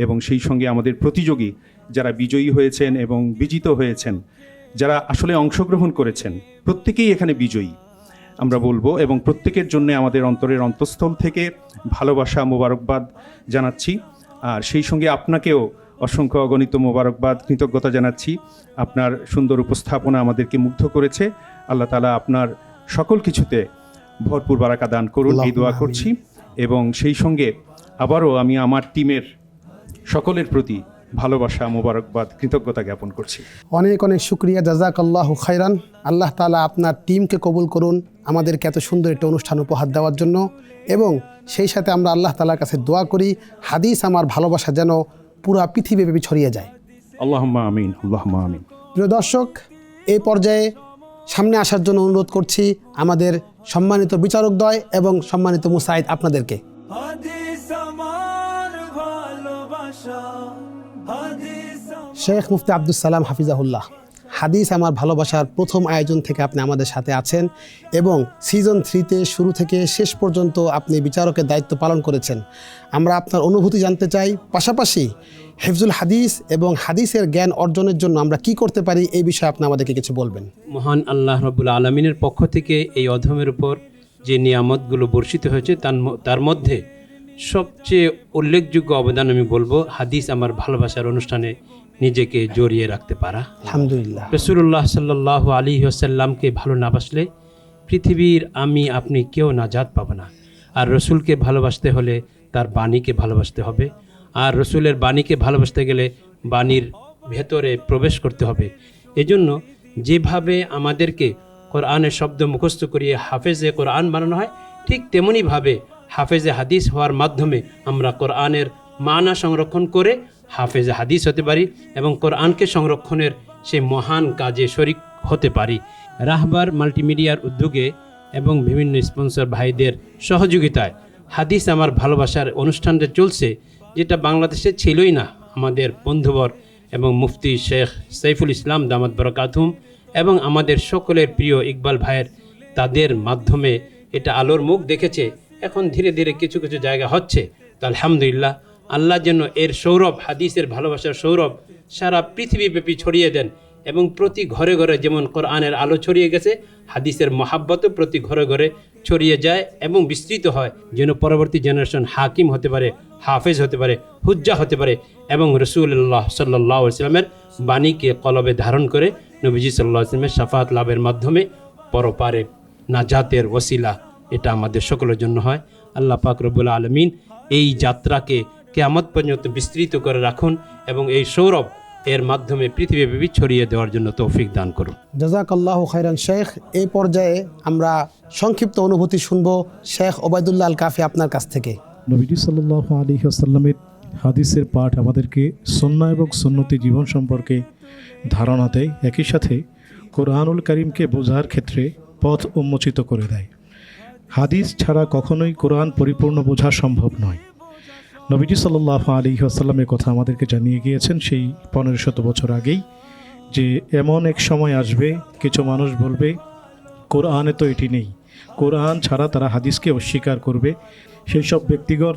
এবং সেই সঙ্গে আমাদের প্রতিযোগী যারা বিজয়ী হয়েছেন এবং বিজিত হয়েছেন, যারা আসলে অংশগ্রহণ করেছেন, প্রত্যেকেই এখানে বিজয়ী আমরা বলবো। এবং প্রত্যেকের জন্য আমাদের অন্তরের অন্তঃস্থল থেকে ভালোবাসা, মোবারকবাদ জানাচ্ছি। আর সেই সঙ্গে আপনাকেও অসংখ্য অগণিত মোবারকবাদ, কৃতজ্ঞতা জানাচ্ছি। আপনার সুন্দর উপস্থাপনা আমাদেরকে মুগ্ধ করেছে। আল্লাহ তাআলা আপনার সকল কিছুতে ভরপুর বারাকা দান করুন, এই দোয়া করছি। এবং সেই সঙ্গে আবারও আমি আমার টিমের সকলের প্রতি ভালোবাসা, মোবারকবাদ, কৃতজ্ঞতা জ্ঞাপন করছি। অনেক অনেক শুক্রিয়া, জাযাকাল্লাহু খাইরান। আল্লাহ তাআলা আপনার টিমকে কবুল করুন আমাদেরকে এত সুন্দর একটা অনুষ্ঠান উপহার দেওয়ার জন্য। এবং সেই সাথে আমরা আল্লাহ তাআলার কাছে দোয়া করি, হাদিস আমার ভালোবাসা যেন পুরা পৃথিবীব্যাপী ছড়িয়ে যায়। আল্লাহুম্মা আমিন, আল্লাহুম্মা আমিন। প্রিয় দর্শক, এই পর্যায়ে সামনে আসার জন্য অনুরোধ করছি আমাদের সম্মানিত বিচারকদ্বয় এবং সম্মানিত মুসাইদ আপনাদেরকে। শেখ মুফতি আব্দুস সালাম হাফিজাহুল্লাহ, হাদিস আমার ভালোবাসার প্রথম আয়োজন থেকে আপনি আমাদের সাথে আছেন এবং সিজন 3তে শুরু থেকে শেষ পর্যন্ত আপনি বিচারকের দায়িত্ব পালন করেছেন। আমরা আপনার অনুভূতি জানতে চাই, পাশাপাশি হিফজুল হাদিস এবং হাদিসের জ্ঞান অর্জনের জন্য আমরা কি করতে পারি, এই বিষয়ে আপনি আমাদেরকে কিছু বলবেন। মহান আল্লাহ রাব্বুল আলামিনের পক্ষ থেকে এই অধমের উপর যে নিয়ামতগুলো বর্ষিত হয়েছে তার মধ্যে সবচেয়ে উল্লেখযোগ্য অবদান আমি বলবো হাদিস আমার ভালোবাসার অনুষ্ঠানে নিজেকে জড়িয়ে রাখতে পারা। আলহামদুলিল্লাহ। রাসূলুল্লাহ সাল্লাল্লাহু আলাইহি ওয়াসাল্লামকে ভালো না বাসলে পৃথিবীর আমি আপনি কেউ নাজাত পাবো না। আর রসুলকে ভালোবাসতে হলে তার বাণীকে ভালোবাসতে হবে। আর রসুলের বাণীকে ভালোবাসতে গেলে বাণীর ভেতরে প্রবেশ করতে হবে। এজন্য যেভাবে আমাদেরকে কোরআনের শব্দ মুখস্থ করিয়ে হাফেজে কোরআন বানানো হয়, ঠিক তেমনিভাবে হাফেজে হাদিস হওয়ার মাধ্যমে আমরা কোরআনের মানা সংরক্ষণ করে হাফেজে হাদিস হতে পারি এবং কোরআনকে সংরক্ষণের সেই মহান কাজে শরিক হতে পারি। রাহবার মাল্টিমিডিয়ার উদ্যোগে এবং বিভিন্ন স্পন্সর ভাইদের সহযোগিতায় হাদিস আমার ভালোবাসার অনুষ্ঠানটা চলছে, যেটা বাংলাদেশে ছিলই না। আমাদের বন্ধুবর এবং মুফতি শেখ সাইফুল ইসলাম দামাত বরকাতুহুম এবং আমাদের সকলের প্রিয় ইকবাল ভাইয়ের, তাদের মাধ্যমে এটা আলোর মুখ দেখেছে। এখন ধীরে ধীরে কিছু কিছু জায়গা হচ্ছে। তো আলহামদুলিল্লাহ, আল্লাহ যেন এর সৌরভ, হাদিসের ভালোবাসার সৌরভ সারা পৃথিবীব্যাপী ছড়িয়ে দেন এবং প্রতি ঘরে ঘরে যেমন কোরআনের আলো ছড়িয়ে গেছে, হাদিসের মহাব্বতও প্রতি ঘরে ঘরে ছড়িয়ে যায় এবং বিস্তৃত হয়, যেন পরবর্তী জেনারেশন হাকিম হতে পারে, হাফেজ হতে পারে, হুজ্জা হতে পারে এবং রাসূলুল্লাহ সাল্লাল্লাহু আলাইহি ওয়াসাল্লামের বাণীকে কলবে ধারণ করে নবীজি সাল্লাল্লাহু আলাইহি ওয়াসাল্লামের শাফাত লাভের মাধ্যমে পরপারে নাজাতের ওসিলা এটা আমাদের সকলের জন্য হয়। আল্লাহ পাক রব্বুল আলামিন এই যাত্রাকে কিয়ামত পর্যন্ত বিস্তৃত করে রাখুন এবং এই সৌরভ এর মাধ্যমে পৃথিবীব্যাপী ছড়িয়ে দেওয়ার জন্য তৌফিক দান করুন। জাযাকাল্লাহু খাইরান শেখ। এই পর্যায়ে আমরা সংক্ষিপ্ত অনুভূতি শুনব শেখ ওবায়দুল্লাহ আল কাফি আপনার কাছ থেকে। নবীজি সাল্লাল্লাহু আলাইহি ওয়াসাল্লামের হাদিসের পাঠ আমাদেরকে সুন্নাহ এবং সুন্নতি জীবন সম্পর্কে ধারণা দেয়, একই সাথে কোরআনুল কারীমকে বোঝার ক্ষেত্রে পথ উন্মোচিত করে দেয়। হাদিস ছাড়া কখনোই কোরআন পরিপূর্ণ বোঝা সম্ভব নয়। নবীজি সাল্লাল্লাহু আলাইহি ওয়াসাল্লামের কথা আমাদেরকে জানিয়ে গিয়েছেন সেই 1500 বছর আগেই, যে এমন এক সময় আসবে কিছু মানুষ বলবে কোরআনে তো এটি নেই, কোরআন ছাড়া তারা হাদিসকে অস্বীকার করবে। সেই সব ব্যক্তিগণ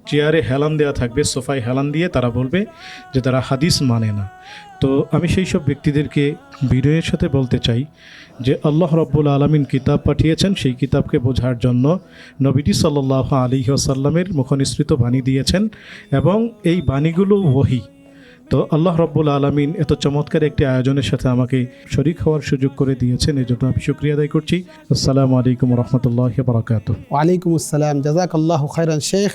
চেয়ারে হেলান দেওয়া থাকবে, সোফায় হেলান দিয়ে তারা বলবে যে তারা হাদিস মানে না। তো আমি সেই সব ব্যক্তিদেরকে বিনয়ের সাথে বলতে চাই যে আল্লাহ রব্বুল আলমিন কিতাব পাঠিয়েছেন, সেই কিতাবকে বোঝার জন্য নবীজি সাল্লাল্লাহু আলাইহি ওয়াসাল্লামের মুখনিসৃত বাণী দিয়েছেন এবং এই বাণীগুলো ওহী। তো আল্লাহ রব্বুল আলমিন এত চমৎকার একটি আয়োজনের সাথে আমাকে শরীক হওয়ার সুযোগ করে দিয়েছেন, এই জন্য আমি শুকরিয়া আদায় করছি। আসসালামু আলাইকুম রহমতুল্লাহি বারাকাতুহু। ওয়ালাইকুম আসসালাম, জাযাকাল্লাহু খায়রান শেখ।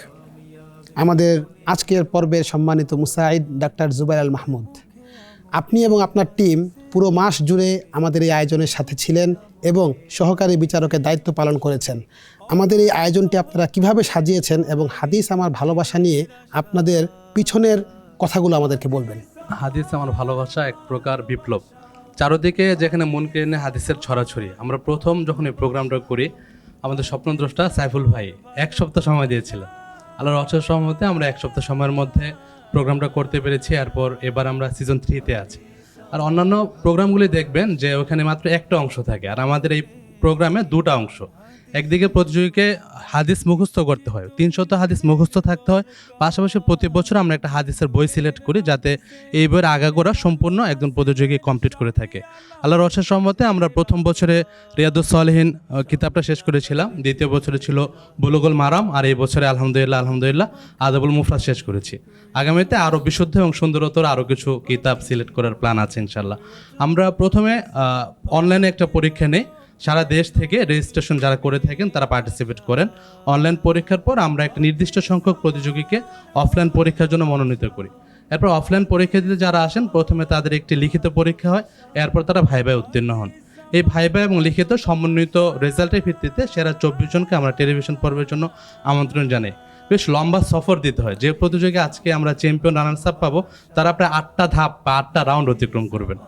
আমাদের আজকের পর্বের সম্মানিত মুসাইদ ডাক্তার জুবাইর আল মাহমুদ, আপনি এবং আপনার টিম পুরো মাস জুড়ে আমাদের এই আয়োজনের সাথে ছিলেন এবং সহকারী বিচারকের দায়িত্ব পালন করেছেন। আমাদের এই আয়োজনটি আপনারা কিভাবে সাজিয়েছেন এবং হাদিস আমার ভালোবাসা নিয়ে আপনাদের পিছনের কথাগুলো আমাদেরকে বলবেন। হাদিস আমার ভালোবাসা এক প্রকার বিপ্লব। চারদিকে যেখানে মন কেড়ে নেয় হাদিসের ছড়াছড়ি। আমরা প্রথম যখন এই প্রোগ্রামটা করি, আমাদের স্বপ্নদ্রষ্টা সাইফুল ভাই 1 সপ্তাহ সময় দিয়েছিলেন। আল্লাহর অশেষ রহমতে আমরা 1 সপ্তাহ সময়ের মধ্যে প্রোগ্রামটা করতে পেরেছি। এরপর এবার আমরা সিজন 3-তে আছি। আর অন্যান্য প্রোগ্রামগুলি দেখবেন যে ওখানে মাত্র একটা অংশ থাকে, আর আমাদের এই প্রোগ্রামে 2টা অংশ। একদিকে প্রতিযোগীকে হাদিস মুখস্থ করতে হয়, 300 হাদিস মুখস্থ থাকতে হয়। পাশাপাশি প্রতি বছর আমরা একটা হাদিসের বই সিলেক্ট করি, যাতে এই বইয়ের আগাগোড়া সম্পূর্ণ একজন প্রতিযোগী কমপ্লিট করে থাকে। আল্লাহর অশেষ রহমতে আমরা প্রথম বছরে রিয়াদুস সালেহিন কিতাবটা শেষ করেছিলাম, দ্বিতীয় বছরে ছিল বুলুগুল মারাম, আর এই বছরে আলহামদুলিল্লাহ আদাবুল মুফরাদ শেষ করেছি। আগামীতে আরও বিশুদ্ধ এবং সুন্দরতর আরও কিছু কিতাব সিলেক্ট করার প্ল্যান আছে ইনশাল্লাহ। আমরা প্রথমে অনলাইনে একটা পরীক্ষা নেই, সারা দেশ থেকে রেজিস্ট্রেশন যারা করে থাকেন তারা পার্টিসিপেট করেন। অনলাইন পরীক্ষার পর আমরা একটা নির্দিষ্ট সংখ্যক প্রতিযোগীকে অফলাইন পরীক্ষার জন্য মনোনীত করি। এরপর অফলাইন পরীক্ষা দিতে যারা আসেন, প্রথমে তাদের একটি লিখিত পরীক্ষা হয়, এরপর তারা ভাইভায় উত্তীর্ণ হন। এই ভাইভা এবং লিখিত সমন্বিত রেজাল্টের ভিত্তিতে সেরা 24 জনকে আমরা টেলিভিশন পর্বের জন্য আমন্ত্রণ জানাই। বেশ লম্বা সফর দিতে হয়। যে প্রতিযোগী আজকে আমরা চ্যাম্পিয়ন রানার্স আপ পাবো, তারা প্রায় 8টা ধাপ বা 8টা রাউন্ড অতিক্রম করবেন।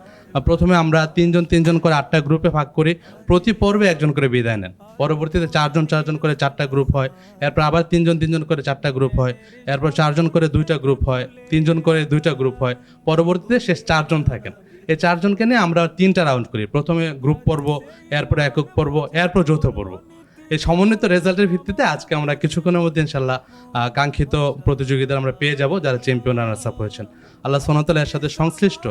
প্রথমে আমরা 3 জন করে 8টা গ্রুপে ভাগ করি, প্রতি পর্বে 1 জন করে বিদায় নেন। পরবর্তীতে 4 জন করে 4টা গ্রুপ হয়, এরপর আবার 3 জন করে 4টা গ্রুপ হয়, এরপর 4 জন করে 2টা গ্রুপ হয়, 3 জন করে 2টা গ্রুপ হয়, পরবর্তীতে শেষ 4 জন থাকেন। এই 4 জনকে নিয়ে আমরা 3টা রাউন্ড করি, প্রথমে গ্রুপ পর্ব, এরপর একক পর্ব, এরপর যৌথ পর্ব। এই সমন্বিত রেজাল্টের ভিত্তিতে আজকে আমরা কিছুক্ষণের মধ্যে ইনশাল্লাহ কাঙ্ক্ষিত প্রতিযোগীদের আমরা পেয়ে যাব, যারা চ্যাম্পিয়ন রানার্স আপ হয়েছেন। আল্লাহ সুবহানাহু ওয়া তাআলা এর সাথে সংশ্লিষ্ট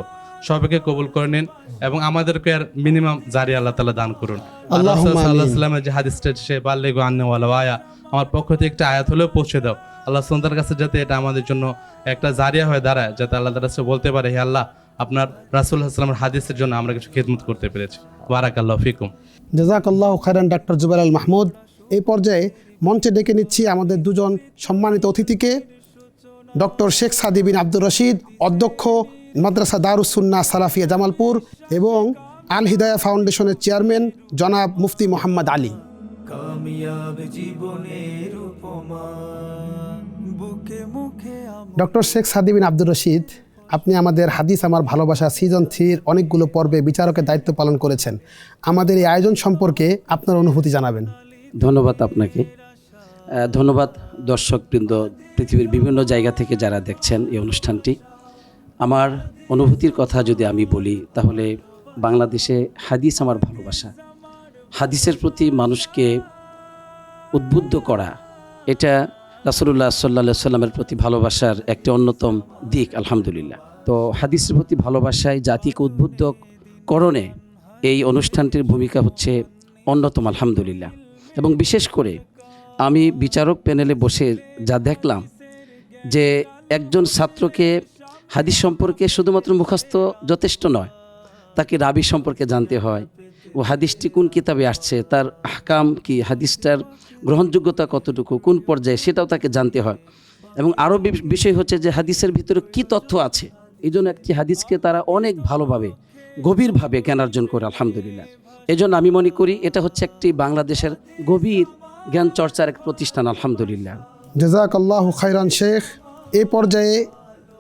সবাইকে কবুল করে নিন এবং আমাদেরকে আর মিনিমাম জারি আল্লাহ তাআলা দান করুন। আল্লাহ সাল্লাল্লাহু আলাইহি ওয়াসাল্লামের যে হাদিসটা, সে বাল্লিগু আন্নি ওয়ালাউ আয়া, আমার পক্ষ থেকে একটা আয়াত হলেও পৌঁছে দাও। আল্লাহ সুবহানাহু ওয়া তাআলার কাছে যাতে এটা আমাদের জন্য একটা জারিয়া হয়ে দাঁড়ায়, যাতে আল্লাহ তাআলা বলতে পারে, হে আল্লাহ, আপনার রাসূল সাল্লাল্লাহু আলাইহি ওয়াসাল্লামের হাদিসের জন্য আমরা কিছু খিদমত করতে পেরেছি। বারাকাল্লাহু ফিকুম। জাযাকাল্লাহু খায়রান ডাক্তার জুবাইর আল মাহমুদ। এই পর্যায়ে মঞ্চে ডেকে নিচ্ছি আমাদের 2 জন সম্মানিত অতিথিকে, ডক্টর শেখ সাদি বিন আব্দুর রশিদ, অধ্যক্ষ মাদ্রাসা দারুস সুন্নাহ সালাফিয়া জামালপুর এবং আল হিদায়া ফাউন্ডেশনের চেয়ারম্যান জনাব মুফতি মোহাম্মদ আলী। ডক্টর শেখ সাদি বিন আব্দুর রশিদ, আপনি আমাদের হাদিস আমার ভালোবাসা সিজন 3-র অনেকগুলো পর্বে বিচারকের দায়িত্ব পালন করেছেন। আমাদের এই আয়োজন সম্পর্কে আপনার অনুভূতি জানাবেন। ধন্যবাদ আপনাকে। ধন্যবাদ দর্শকবৃন্দ, পৃথিবীর বিভিন্ন জায়গা থেকে যারা দেখছেন এই অনুষ্ঠানটি। আমার অনুভূতির কথা যদি আমি বলি, তাহলে বাংলাদেশে হাদিস আমার ভালোবাসা, হাদিসের প্রতি মানুষকে উদ্বুদ্ধ করা, এটা রাসূলুল্লাহ সাল্লাল্লাহু আলাইহি সাল্লামের প্রতি ভালোবাসার একটি অন্যতম দিক। আলহামদুলিল্লাহ। তো হাদিসের প্রতি ভালোবাসায় জাতিকে উদ্বুদ্ধ করণে এই অনুষ্ঠানটির ভূমিকা হচ্ছে অন্যতম, আলহামদুলিল্লাহ। এবং বিশেষ করে আমি বিচারক প্যানেলে বসে যা দেখলাম, যে একজন ছাত্রকে হাদিস সম্পর্কে শুধুমাত্র মুখস্থ যথেষ্ট নয়, তাকে রাবি সম্পর্কে জানতে হয়, ও হাদিসটি কোন কিতাবে আসছে, তার আহকাম কি, হাদিসটার গ্রহণযোগ্যতা কতটুকু, কোন পর্যায়ে, সেটাও তাকে জানতে হয়। এবং আরও বিষয় হচ্ছে যে হাদিসের ভিতরে কি তথ্য আছে। এই জন্য একটি হাদিসকে তারা অনেক ভালোভাবে গভীরভাবে জ্ঞান অর্জন করে, আলহামদুলিল্লাহ। এই জন্য আমি মনে করি এটা হচ্ছে একটি বাংলাদেশের গভীর জ্ঞান চর্চার এক প্রতিষ্ঠান, আলহামদুলিল্লাহ। জাযাকাল্লাহু খায়রান শেখ। এই পর্যায়ে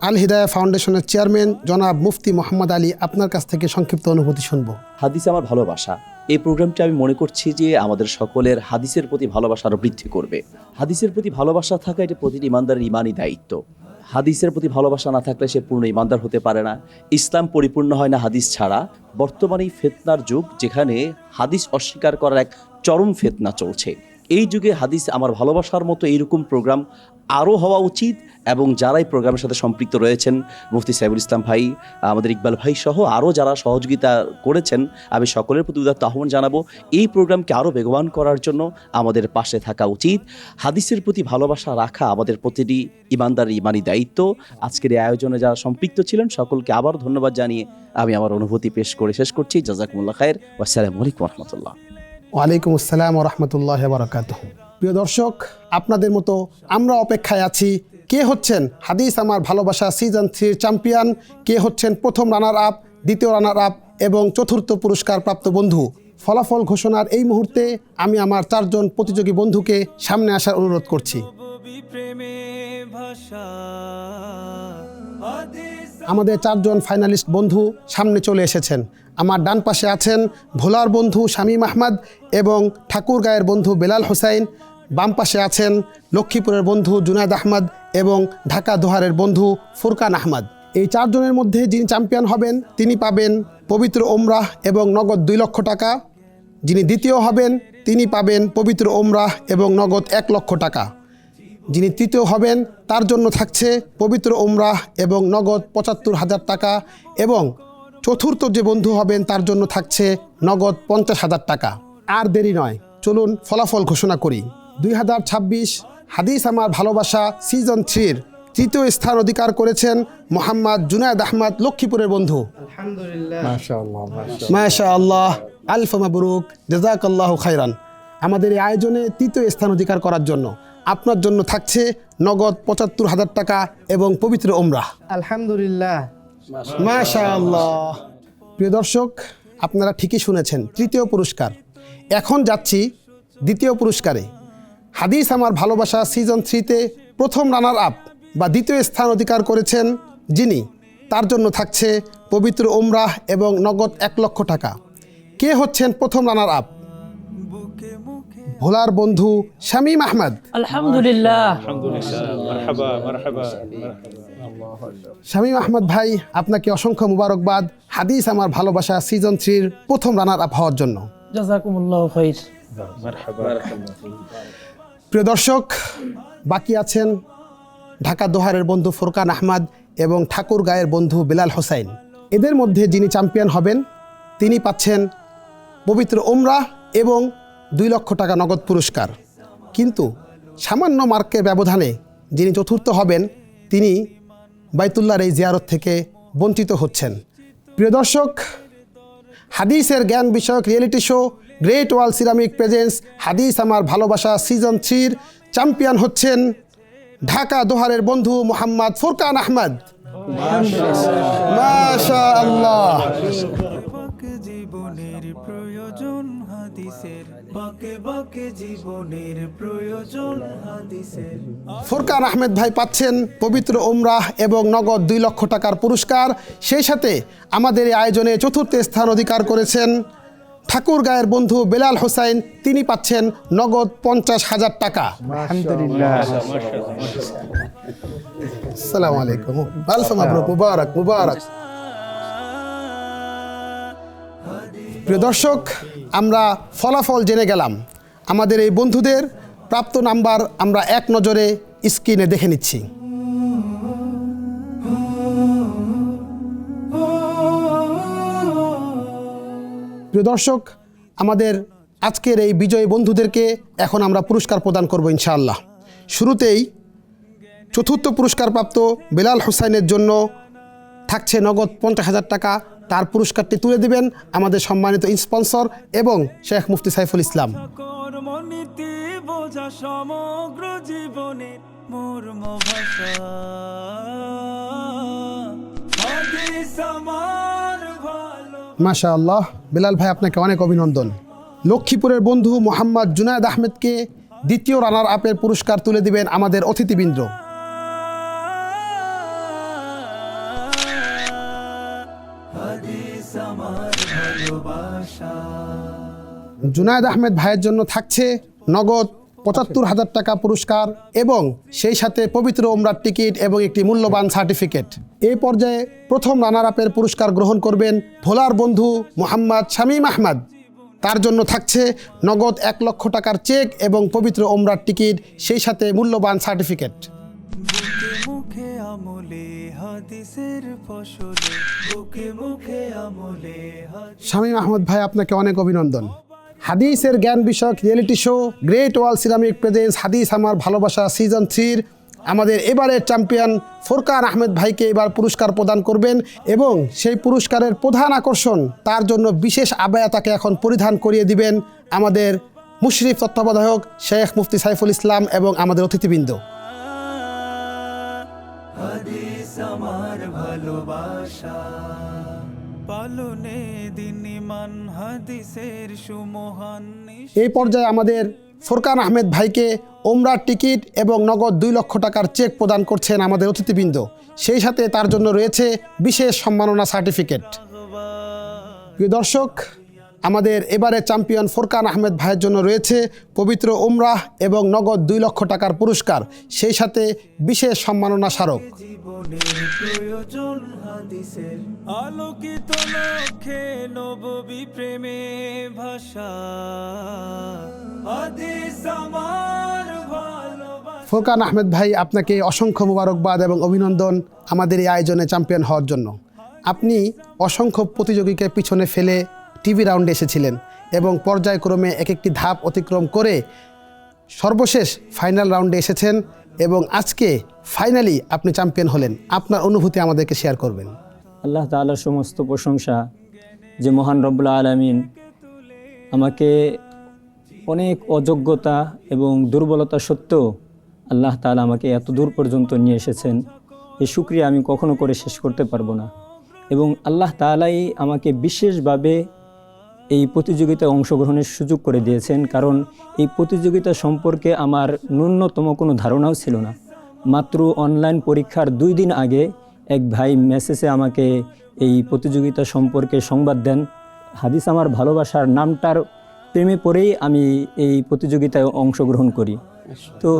আল হিদায়া ফাউন্ডেশনের চেয়ারম্যান জনাব মুফতি মোহাম্মদ আলী, আপনার কাছ থেকে সংক্ষিপ্ত অনুভূতি শুনবো। হাদিস আমার ভালোবাসা, এই প্রোগ্রামটি আমি মনে করছি যে আমাদের সকলের হাদিসের প্রতি ভালোবাসা আরও বৃদ্ধি করবে। হাদিসের প্রতি ভালোবাসা থাকা এটা প্রতিটি ইমানদারের ইমানি দায়িত্ব। হাদিসের প্রতি ভালোবাসা না থাকলে সে পূর্ণ ইমানদার হতে পারে না। ইসলাম পরিপূর্ণ হয় না হাদিস ছাড়া। বর্তমানে এই ফিতনার যুগ, যেখানে হাদিস অস্বীকার করার এক চরম ফিতনা চলছে, এই যুগে হাদিস আমার ভালোবাসার মতো এইরকম প্রোগ্রাম আরও হওয়া উচিত, এবং যারা এই প্রোগ্রামের সাথে সম্পৃক্ত রয়েছেন, মুফতি সাইফুল ইসলাম ভাই, আমাদের ইকবাল ভাই সহ আরও যারা সহযোগিতা করেছেন, আমি সকলের প্রতি উদাত্ত আহ্বান জানাবো এই প্রোগ্রামকে আরও বেগবান করার জন্য আমাদের পাশে থাকা উচিত। হাদিসের প্রতি ভালোবাসা রাখা আমাদের প্রতিটি ইমানদার ইমানি দায়িত্ব। আজকের এই আয়োজনে যারা সম্পৃক্ত ছিলেন সকলকে আবার ধন্যবাদ জানিয়ে আমি আমার অনুভূতি পেশ করে শেষ করছি। জাযাকুমুল্লাহ খায়ের। আসসালামু আলাইকুম রহমতুল্লাহ। ওয়ালাইকুম আসসালাম রহমতুল্লাহ বারাকাতুহু। প্রিয় দর্শক, আপনাদের মতো আমরা অপেক্ষায় আছি কে হচ্ছেন হাদিস আমার ভালোবাসা সিজন 3 চ্যাম্পিয়ন, কে হচ্ছেন প্রথম রানার আপ, দ্বিতীয় রানার আপ এবং চতুর্থ পুরস্কার প্রাপ্ত বন্ধু। ফলাফল ঘোষণার এই মুহূর্তে আমি আমার 4 জন প্রতিযোগী বন্ধুকে সামনে আসার অনুরোধ করছি। আমাদের 4 জন ফাইনালিস্ট বন্ধু সামনে চলে এসেছেন। আমার ডান পাশে আছেন ভোলার বন্ধু শামীম আহমদ এবং ঠাকুরগাঁয়ের বন্ধু বেলাল হোসাইন। বাম পাশে আছেন লক্ষ্মীপুরের বন্ধু জুনায়েদ আহমদ এবং ঢাকা দোহারের বন্ধু ফুরকান আহমদ। এই 4 জনের মধ্যে যিনি চ্যাম্পিয়ন হবেন তিনি পাবেন পবিত্র ওমরাহ এবং নগদ 2 লক্ষ টাকা। যিনি দ্বিতীয় হবেন তিনি পাবেন পবিত্র ওমরাহ এবং নগদ 1 লক্ষ টাকা। যিনি তৃতীয় হবেন তার জন্য থাকছে পবিত্র ওমরাহ এবং নগদ 75,000 টাকা, এবং চতুর্থ যে বন্ধু হবেন তার জন্য থাকছে নগদ 50,000 টাকা। আর দেরি নয়, চলুন ফলাফল ঘোষণা করি। 2026 হাদিস আমার ভালোবাসা সিজন 3-র তৃতীয় স্থান অধিকার করেছেন মোহাম্মদ জুনায়েদ আহমদ, লক্ষ্মীপুরের বন্ধু। মাশাআল্লাহ, আলফ মাবরুক, জাযাকাল্লাহু খাইরান। আমাদের এই আয়োজনে তৃতীয় স্থান অধিকার করার জন্য আপনার জন্য থাকছে নগদ 75,000 টাকা এবং পবিত্র ওমরাহ। আলহামদুলিল্লাহ, মাশাআল্লাহ। প্রিয় দর্শক, আপনারা ঠিকই শুনেছেন, তৃতীয় পুরস্কার। এখন যাচ্ছি দ্বিতীয় পুরস্কারে। হাদিস আমার ভালোবাসা সিজন 3-তে প্রথম রানার আপ বা দ্বিতীয় স্থান অধিকার করেছেন যিনি, তার জন্য থাকছে পবিত্র ওমরাহ এবং নগদ 1 লক্ষ টাকা। কে হচ্ছেন প্রথম রানার আপ? ভোলার বন্ধু শামীম আহমদ। আলহামদুলিল্লাহ। শামীম আহমদ ভাই, আপনাকে অসংখ্য মুবারকবাদ হাদিস আমার ভালোবাসা সিজন 3-র প্রথম রানার আপ হওয়ার জন্য। জাযাকুমুল্লাহু খাইর। প্রিয় দর্শক, বাকি আছেন ঢাকা দোহারের বন্ধু ফুরকান আহমদ এবং ঠাকুরগাঁয়ের বন্ধু বেলাল হোসাইন। এদের মধ্যে যিনি চ্যাম্পিয়ন হবেন তিনি পাচ্ছেন পবিত্র ওমরাহ এবং 2 লক্ষ টাকা নগদ পুরস্কার। কিন্তু সামান্য মার্কের ব্যবধানে যিনি চতুর্থ হবেন তিনি বাইতুল্লাহর এই জিয়ারত থেকে বঞ্চিত হচ্ছেন। প্রিয় দর্শক, হাদিসের জ্ঞান বিষয়ক reality show great wall ceramic presents হাদিস আমার ভালোবাসা সিজন 3-র চ্যাম্পিয়ন হচ্ছেন ঢাকা দোহারের বন্ধু মোহাম্মদ ফুরকান আহমদ। মাশাআল্লাহ। জীবনের প্রয়োজন হাদিসের, বাকে বাকে জীবনের প্রয়োজন হাদিসের। ফুরকান আহমেদ ভাই পাচ্ছেন পবিত্র ওমরাহ এবং নগদ 2 লক্ষ টাকার পুরস্কার। সেই সাথে আমাদের এই আয়োজনে চতুর্থ স্থান অধিকার করেছেন ঠাকুরগাঁয়ের বন্ধু বেলাল হোসাইন, তিনি পাচ্ছেন নগদ 50,000 টাকা। আলহামদুলিল্লাহ। আসসালামু আলাইকুম, আলফ মাবরুক, মুবারক মুবারক। প্রিয় দর্শক, আমরা ফলাফল জেনে গেলাম। আমাদের এই বন্ধুদের প্রাপ্ত নাম্বার আমরা এক নজরে স্ক্রিনে দেখে নিচ্ছি। প্রিয় দর্শক, আমাদের আজকের এই বিজয়ী বন্ধুদেরকে এখন আমরা পুরস্কার প্রদান করব ইনশাআল্লাহ। শুরুতেই চতুর্থ পুরস্কার প্রাপ্ত বেলাল হোসাইনের জন্য থাকছে নগদ 50,000 টাকা। তার পুরস্কারটি তুলে দিবেন আমাদের সম্মানিত স্পন্সর এবং শেখ মুফতি সাইফুল ইসলাম। কর্মনীতি বোঝা সমগ্র জীবনের মর্ম ভাষা, হাদিস আমার ভালো। মাশাআল্লাহ, বেলাল ভাই আপনাকে অনেক অভিনন্দন। লক্ষ্মীপুরের বন্ধু মোহাম্মদ জুনায়েদ আহমেদকে দ্বিতীয় রানার আপের পুরস্কার তুলে দিবেন আমাদের অতিথিবৃন্দ। জুনায়েদ আহমেদ ভাইয়ের জন্য থাকছে নগদ 75,000 টাকা পুরস্কার এবং সেই সাথে পবিত্র ওমরার টিকিট এবং একটি মূল্যবান সার্টিফিকেট। এই পর্যায়ে প্রথম রানার আপের পুরস্কার গ্রহণ করবেন ভোলার বন্ধু মোহাম্মদ শামীম আহমদ। তার জন্য থাকছে নগদ 1 লক্ষ টাকার চেক এবং পবিত্র ওমরার টিকিট, সেই সাথে মূল্যবান সার্টিফিকেট। বুকে মুখে আমলে হাদিসের ফসলে, বুকে মুখে আমলে শামীম আহমদ ভাই, আপনাকে অনেক অভিনন্দন। হাদিসের জ্ঞান বিষয়ক reality show great wall ceramic presents হাদিস আমার ভালোবাসা সিজন 3 আমাদের এবারের চ্যাম্পিয়ন ফোরকান আহমেদ ভাইকে এবার পুরস্কার প্রদান করবেন এবং সেই পুরস্কারের প্রধান আকর্ষণ, তার জন্য বিশেষ আবায়া তাকে এখন পরিধান করিয়ে দিবেন আমাদের মুশরিফ তত্ত্বাবধায়ক শেখ মুফতি সাইফুল ইসলাম এবং আমাদের অতিথিবৃন্দ। হাদিস আমার ভালোবাসা, পালনে দিন ইমান হাদিসের সুমহান। এই পর্যায়ে আমাদের ফোরকান আহমেদ ভাইকে ওমরার টিকিট এবং নগদ 2 লক্ষ টাকার চেক প্রদান করছেন আমাদের অতিথিবৃন্দ, সেই সাথে তার জন্য রয়েছে বিশেষ সম্মাননা সার্টিফিকেট। প্রিয় দর্শক, আমাদের এবারে চ্যাম্পিয়ন ফোরকান আহমেদ ভাইয়ের জন্য রয়েছে পবিত্র ওমরাহ এবং নগদ 2 লক্ষ টাকার পুরস্কার, সেই সাথে বিশেষ সম্মাননা স্মারক। জীবনের প্রয়োজন হাদিসের, আলোকিত লক্ষ্যে নববী প্রেমে ভাষা, হাদিস আমার ভালোবাসা। ফোরকান আহমেদ ভাই, আপনাকে অসংখ্য মোবারকবাদ এবং অভিনন্দন আমাদের এই আয়োজনে চ্যাম্পিয়ন হওয়ার জন্য। আপনি অসংখ্য প্রতিযোগীকে পিছনে ফেলে টিভি রাউন্ডে এসেছিলেন এবং পর্যায়ক্রমে এক একটি ধাপ অতিক্রম করে সর্বশেষ ফাইনাল রাউন্ডে এসেছেন এবং আজকে ফাইনালি আপনি চ্যাম্পিয়ন হলেন। আপনার অনুভূতি আমাদেরকে শেয়ার করবেন। আল্লাহ তাআলার সমস্ত প্রশংসা যে মহান রব্বুল আলামিন আমাকে অনেক অযোগ্যতা এবং দুর্বলতা সত্ত্বেও আল্লাহ তাআলা আমাকে এত দূর পর্যন্ত নিয়ে এসেছেন, এই শুকরিয়া আমি কখনো করে শেষ করতে পারবো না। এবং আল্লাহ তাআলাই আমাকে বিশেষভাবে এই প্রতিযোগিতায় অংশগ্রহণের সুযোগ করে দিয়েছেন, কারণ এই প্রতিযোগিতা সম্পর্কে আমার ন্যূনতম কোনো ধারণাও ছিল না। মাত্র অনলাইন পরীক্ষার 2 দিন আগে এক ভাই মেসেজে আমাকে এই প্রতিযোগিতা সম্পর্কে সংবাদ দেন। হাদিস আমার ভালোবাসার নামটার প্রেমে পড়েই আমি এই প্রতিযোগিতায় অংশগ্রহণ করি। তো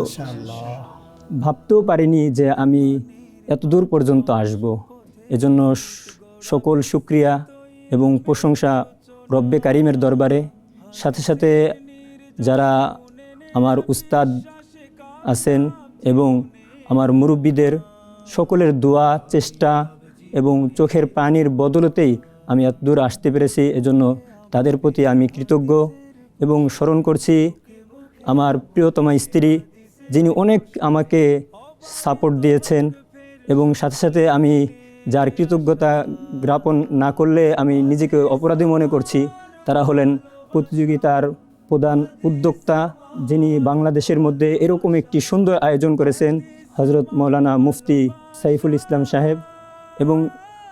ভাবতেও পারিনি যে আমি এত দূর পর্যন্ত আসব। এজন্য সকল শুকরিয়া এবং প্রশংসা রব্বে কারিমের দরবারে, সাথে সাথে যারা আমার উস্তাদ আছেন এবং আমার মুরব্বীদের সকলের দোয়া, চেষ্টা এবং চোখের পানির বদলতেই আমি এত দূর আসতে পেরেছি। এজন্য তাদের প্রতি আমি কৃতজ্ঞ এবং স্মরণ করছি আমার প্রিয়তমা স্ত্রী, যিনি অনেক আমাকে সাপোর্ট দিয়েছেন এবং সাথে সাথে আমি যার কৃতজ্ঞতা জ্ঞাপন না করলে আমি নিজেকে অপরাধী মনে করছি, তারা হলেন প্রতিযোগিতার প্রধান উদ্যোক্তা, যিনি বাংলাদেশের মধ্যে এরকম একটি সুন্দর আয়োজন করেছেন, হজরত মৌলানা মুফতি সাইফুল ইসলাম সাহেব, এবং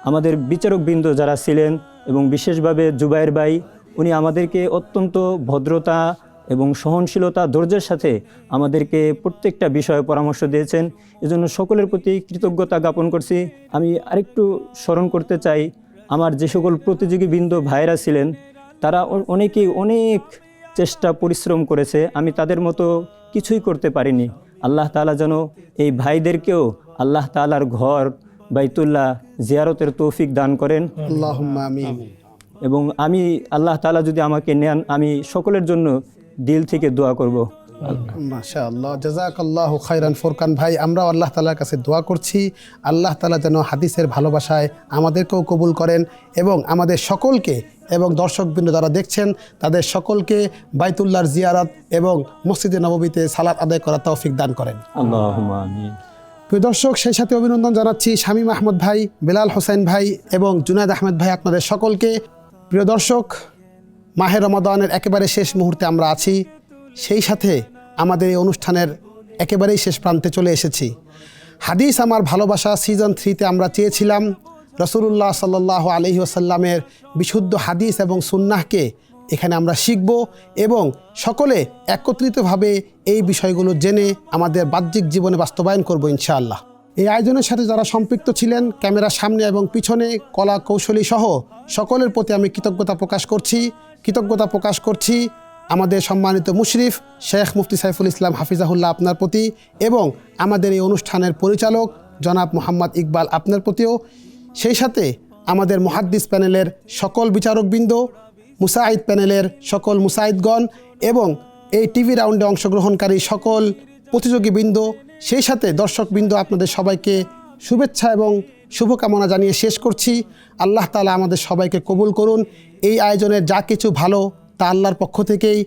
আমাদের বিচারকবৃন্দ যারা ছিলেন এবং বিশেষভাবে জুবায়ের ভাই, উনি আমাদেরকে অত্যন্ত ভদ্রতা এবং সহনশীলতা, ধৈর্যের সাথে আমাদেরকে প্রত্যেকটা বিষয়ে পরামর্শ দিয়েছেন। এজন্য সকলের প্রতি কৃতজ্ঞতা জ্ঞাপন করছি। আমি আরেকটু স্মরণ করতে চাই, আমার যে সকল প্রতিযোগীবৃন্দ ভাইরা ছিলেন, তারা অনেকেই অনেক চেষ্টা পরিশ্রম করেছে, আমি তাদের মতো কিছুই করতে পারিনি। আল্লাহ তাআলা যেন এই ভাইদেরকেও আল্লাহ তাআলার ঘর বাইতুল্লাহ জিয়ারতের তৌফিক দান করেন, আল্লাহুম্মা আমিন। এবং আমি আল্লাহ তাআলা যদি আমাকে নেন, আমি সকলের জন্য দিল থেকে দোয়া করব। মাশাআল্লাহ, জাযাকাল্লাহু খাইরান ফোরকান ভাই। আমরাও আল্লাহ তাআলার কাছে দোয়া করছি, আল্লাহ তাআলা যেন হাদিসের ভালোবাসায় আমাদেরকেও কবুল করেন এবং আমাদের সকলকে এবং দর্শকবৃন্দ যারা দেখছেন তাদের সকলকে বাইতুল্লাহর জিয়ারত এবং মসজিদে নববীতে সালাত আদায় করার তৌফিক দান করেন। আল্লাহুম্মা আমিন। প্রিয় দর্শক, সেই সাথে অভিনন্দন জানাচ্ছি শামীম আহমদ ভাই, বেলাল হোসেন ভাই এবং জুনায়েদ আহমেদ ভাই, আপনাদের সকলকে। প্রিয় দর্শক, মাহে রমাদানের একেবারে শেষ মুহূর্তে আমরা আছি, সেই সাথে আমাদের এই অনুষ্ঠানের একেবারেই শেষ প্রান্তে চলে এসেছি। হাদিস আমার ভালোবাসা সিজন 3-তে আমরা চেয়েছিলাম রাসূলুল্লাহ সাল্লাল্লাহু আলাইহি ওয়াসাল্লামের বিশুদ্ধ হাদিস এবং সুন্নাহকে এখানে আমরা শিখব এবং সকলে একত্রিতভাবে এই বিষয়গুলো জেনে আমাদের বাহ্যিক জীবনে বাস্তবায়ন করব ইনশাআল্লাহ। এই আয়োজনের সাথে যারা সম্পৃক্ত ছিলেন, ক্যামেরার সামনে এবং পিছনে, কলা কৌশলী সহ সকলের প্রতি আমি কৃতজ্ঞতা প্রকাশ করছি আমাদের সম্মানিত মুশরিফ শেখ মুফতি সাইফুল ইসলাম হাফিজাহুল্লাহ আপনার প্রতি, এবং আমাদের এই অনুষ্ঠানের পরিচালক জনাব মোহাম্মদ ইকবাল আপনার প্রতিও, সেই সাথে আমাদের মুহাদ্দিস প্যানেলের সকল বিচারকবৃন্দ, মুসাইদ প্যানেলের সকল মুসাইদগণ এবং এই টিভি রাউন্ডে অংশগ্রহণকারী সকল প্রতিযোগীবৃন্দ, সেই সাথে দর্শকবৃন্দ, আপনাদের সবাইকে শুভেচ্ছা এবং শুভকামনা জানিয়ে শেষ করছি। আল্লাহ তাআলা আমাদের সবাইকে কবুল করুন। এই আয়োজনের যা কিছু ভালো তা আল্লাহর পক্ষ থেকেই,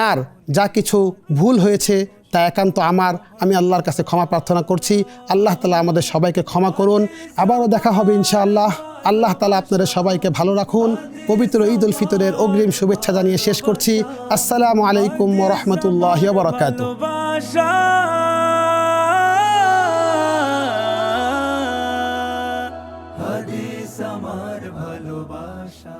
আর যা কিছু ভুল হয়েছে তা একান্ত আমি আল্লাহর কাছে ক্ষমা প্রার্থনা করছি। আল্লাহ তাআলা আমাদের সবাইকে ক্ষমা করুন। আবারও দেখা হবে ইনশাআল্লাহ। আল্লাহ তাআলা আপনাদের সবাইকে ভালো রাখুন। পবিত্র ঈদ উল ফিতরের অগ্রিম শুভেচ্ছা জানিয়ে শেষ করছি। আসসালামু আলাইকুম ওয়া রাহমাতুল্লাহি ওয়া বারাকাতুহু। হাদিস আমার ভালোবাসা।